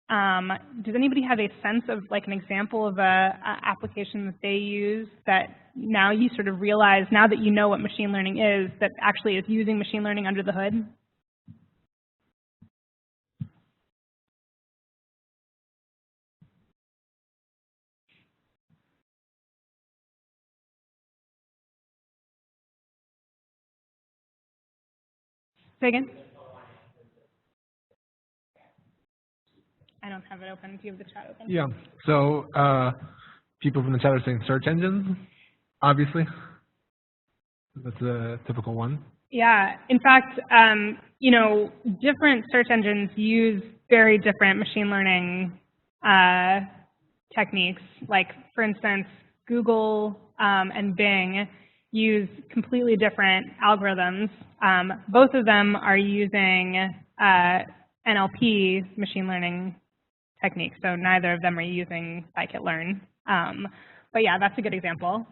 does anybody have a sense of like an example of a application that they use that now you sort of realize, now that you know what machine learning is, that actually is using machine learning under the hood? Say again? I don't have it open. Do you have the chat open? Yeah. So people from the chat are saying search engines, obviously. That's a typical one. Yeah. In fact, you know, different search engines use very different machine learning techniques. Like, for instance, Google and Bing use completely different algorithms. Both of them are using NLP machine learning techniques, so neither of them are using Scikit-learn. But yeah, that's a good example.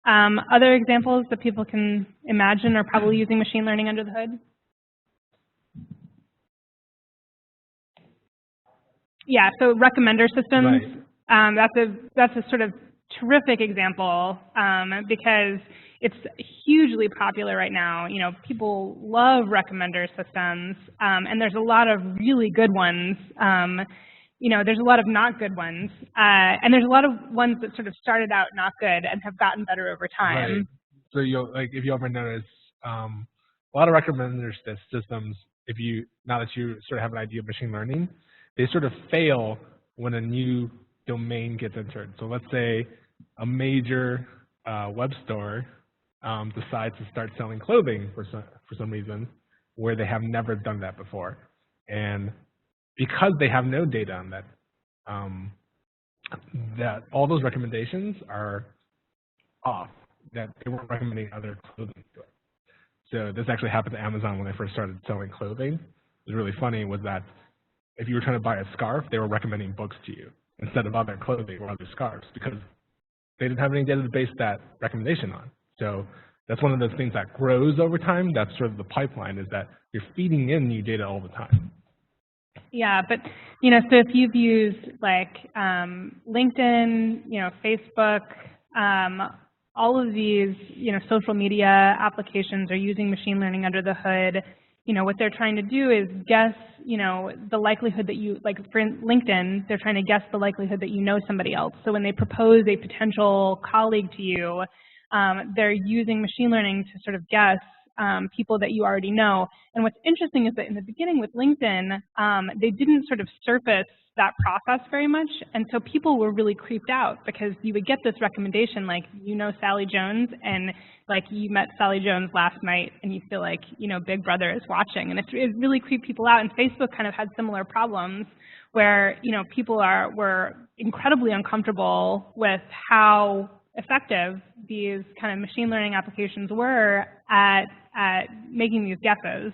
Other examples that people can imagine are probably using machine learning under the hood? Yeah, so recommender systems. Right. That's a sort of terrific example because it's hugely popular right now. You know, people love recommender systems, and there's a lot of really good ones. You know, there's a lot of not good ones, and there's a lot of ones that sort of started out not good and have gotten better over time. Right. So you'll, like, if you ever notice, a lot of recommender systems, now that you sort of have an idea of machine learning, they sort of fail when a new domain gets entered. So let's say a major web store decides to start selling clothing for some reason, where they have never done that before, and because they have no data on that, that all those recommendations are off, that they weren't recommending other clothing to it. So this actually happened to Amazon when they first started selling clothing. It was really funny was that if you were trying to buy a scarf, they were recommending books to you instead of other clothing or other scarves, because they didn't have any data to base that recommendation on. So that's one of those things that grows over time. That's sort of the pipeline, is that you're feeding in new data all the time. Yeah, but, you know, so if you've used like LinkedIn, you know, Facebook, all of these, social media applications are using machine learning under the hood. What they're trying to do is guess, the likelihood that you, like for LinkedIn, they're trying to guess the likelihood that you know somebody else. So when they propose a potential colleague to you, they're using machine learning to sort of guess people that you already know. And what's interesting is that in the beginning with LinkedIn, they didn't sort of surface that process very much, and so people were really creeped out because you would get this recommendation like, Sally Jones, and like you met Sally Jones last night and you feel like, Big Brother is watching, and it really creeped people out. And Facebook kind of had similar problems where, people were incredibly uncomfortable with how effective these kind of machine learning applications were at making these guesses.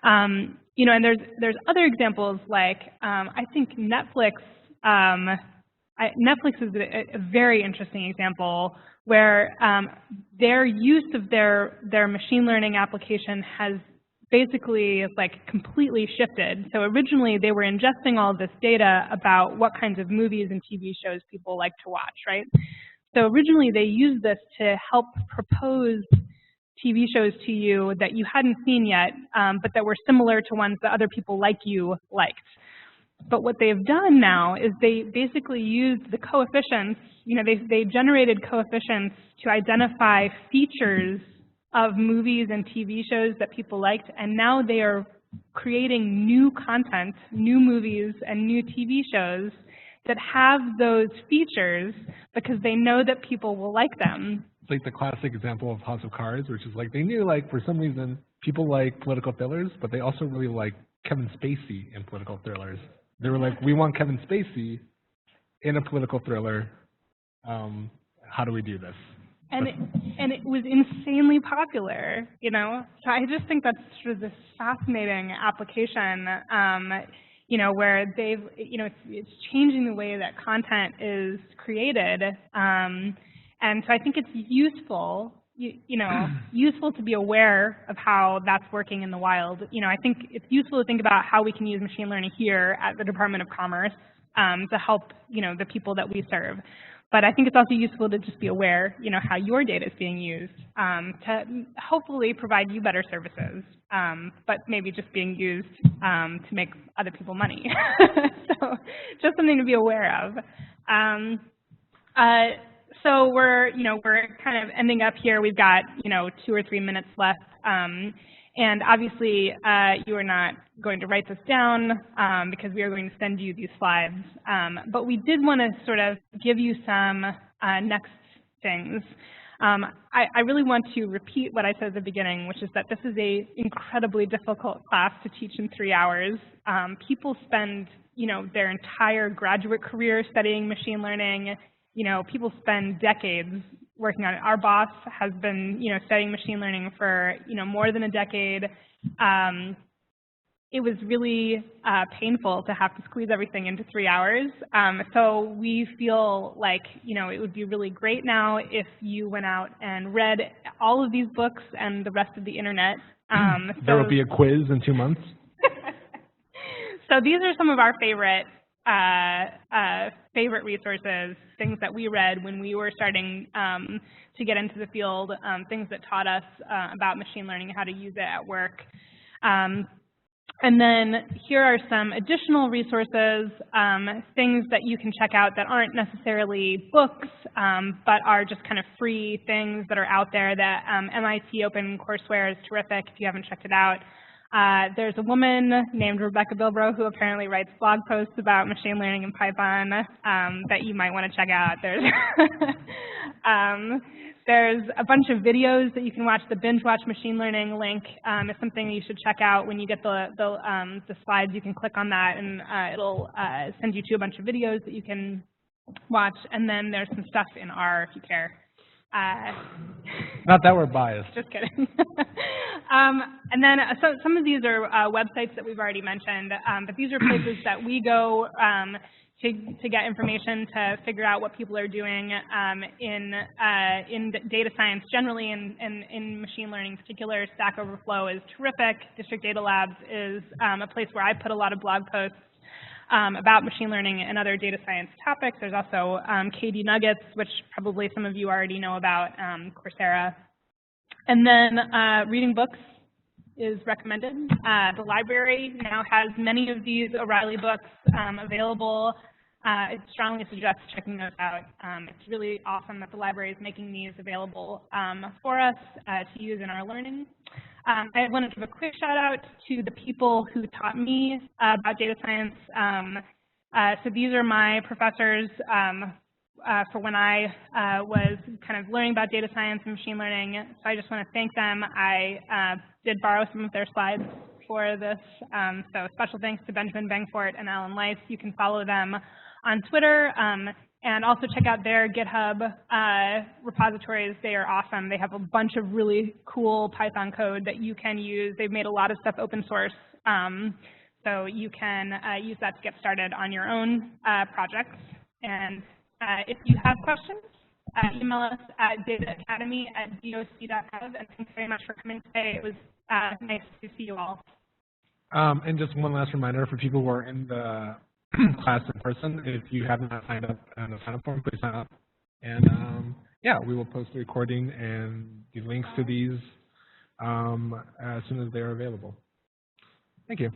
And there's other examples like I think Netflix. Netflix is a very interesting example where their use of their machine learning application has basically like completely shifted. So originally they were ingesting all this data about what kinds of movies and TV shows people like to watch, right? So originally they used this to help propose TV shows to you that you hadn't seen yet, but that were similar to ones that other people like you liked. But what they've done now is they basically used the coefficients, they generated coefficients to identify features of movies and TV shows that people liked, and now they are creating new content, new movies and new TV shows that have those features because they know that people will like them. It's like the classic example of House of Cards, which is like they knew like for some reason people like political thrillers, but they also really like Kevin Spacey in political thrillers. They were like, we want Kevin Spacey in a political thriller. How do we do this? And it was insanely popular, So I just think that's sort of this fascinating application, where they've, it's changing the way that content is created. And so I think it's useful, useful to be aware of how that's working in the wild. I think it's useful to think about how we can use machine learning here at the Department of Commerce to help, the people that we serve. But I think it's also useful to just be aware, how your data is being used to hopefully provide you better services, but maybe just being used to make other people money. So just something to be aware of. So we're kind of ending up here. We've got, 2 or 3 minutes left. And obviously, you are not going to write this down because we are going to send you these slides. But we did want to sort of give you some next things. I really want to repeat what I said at the beginning, which is that this is an incredibly difficult class to teach in 3 hours. People spend, their entire graduate career studying machine learning. People spend decades working on it. Our boss has been, studying machine learning for, more than a decade. It was really painful to have to squeeze everything into 3 hours. So we feel like, it would be really great now if you went out and read all of these books and the rest of the internet. There will be a quiz in 2 months. So these are some of our favorite resources, things that we read when we were starting to get into the field, things that taught us about machine learning, how to use it at work. And then here are some additional resources, things that you can check out that aren't necessarily books, but are just kind of free things that are out there. That MIT OpenCourseWare is terrific if you haven't checked it out. There's a woman named Rebecca Bilbro who apparently writes blog posts about machine learning in Python that you might want to check out. There's a bunch of videos that you can watch. The Binge Watch Machine Learning link is something you should check out. When you get the slides, you can click on that and it'll send you to a bunch of videos that you can watch. And then there's some stuff in R if you care. Not that we're biased. Just kidding. And then some of these are websites that we've already mentioned, but these are places that we go to get information to figure out what people are doing in data science generally, and in machine learning in particular. Stack Overflow is terrific. District Data Labs is a place where I put a lot of blog posts. about machine learning and other data science topics. There's also KD Nuggets, which probably some of you already know about, Coursera. And then reading books is recommended. The library now has many of these O'Reilly books available. I strongly suggest checking those out. It's really awesome that the library is making these available for us to use in our learning. I want to give a quick shout out to the people who taught me about data science. So these are my professors for when I was kind of learning about data science and machine learning. So I just want to thank them. I did borrow some of their slides for this. So special thanks to Benjamin Bangfort and Alan Lice. You can follow them on Twitter. And also check out their GitHub repositories. They are awesome. They have a bunch of really cool Python code that you can use. They've made a lot of stuff open source. So you can use that to get started on your own projects. And if you have questions, email us at dataacademy@doc.gov. And thanks very much for coming today. It was nice to see you all. And just one last reminder for people who are in the class in person, if you have not signed up on the sign-up form, please sign up. And yeah, we will post the recording and the links to these as soon as they're available. Thank you.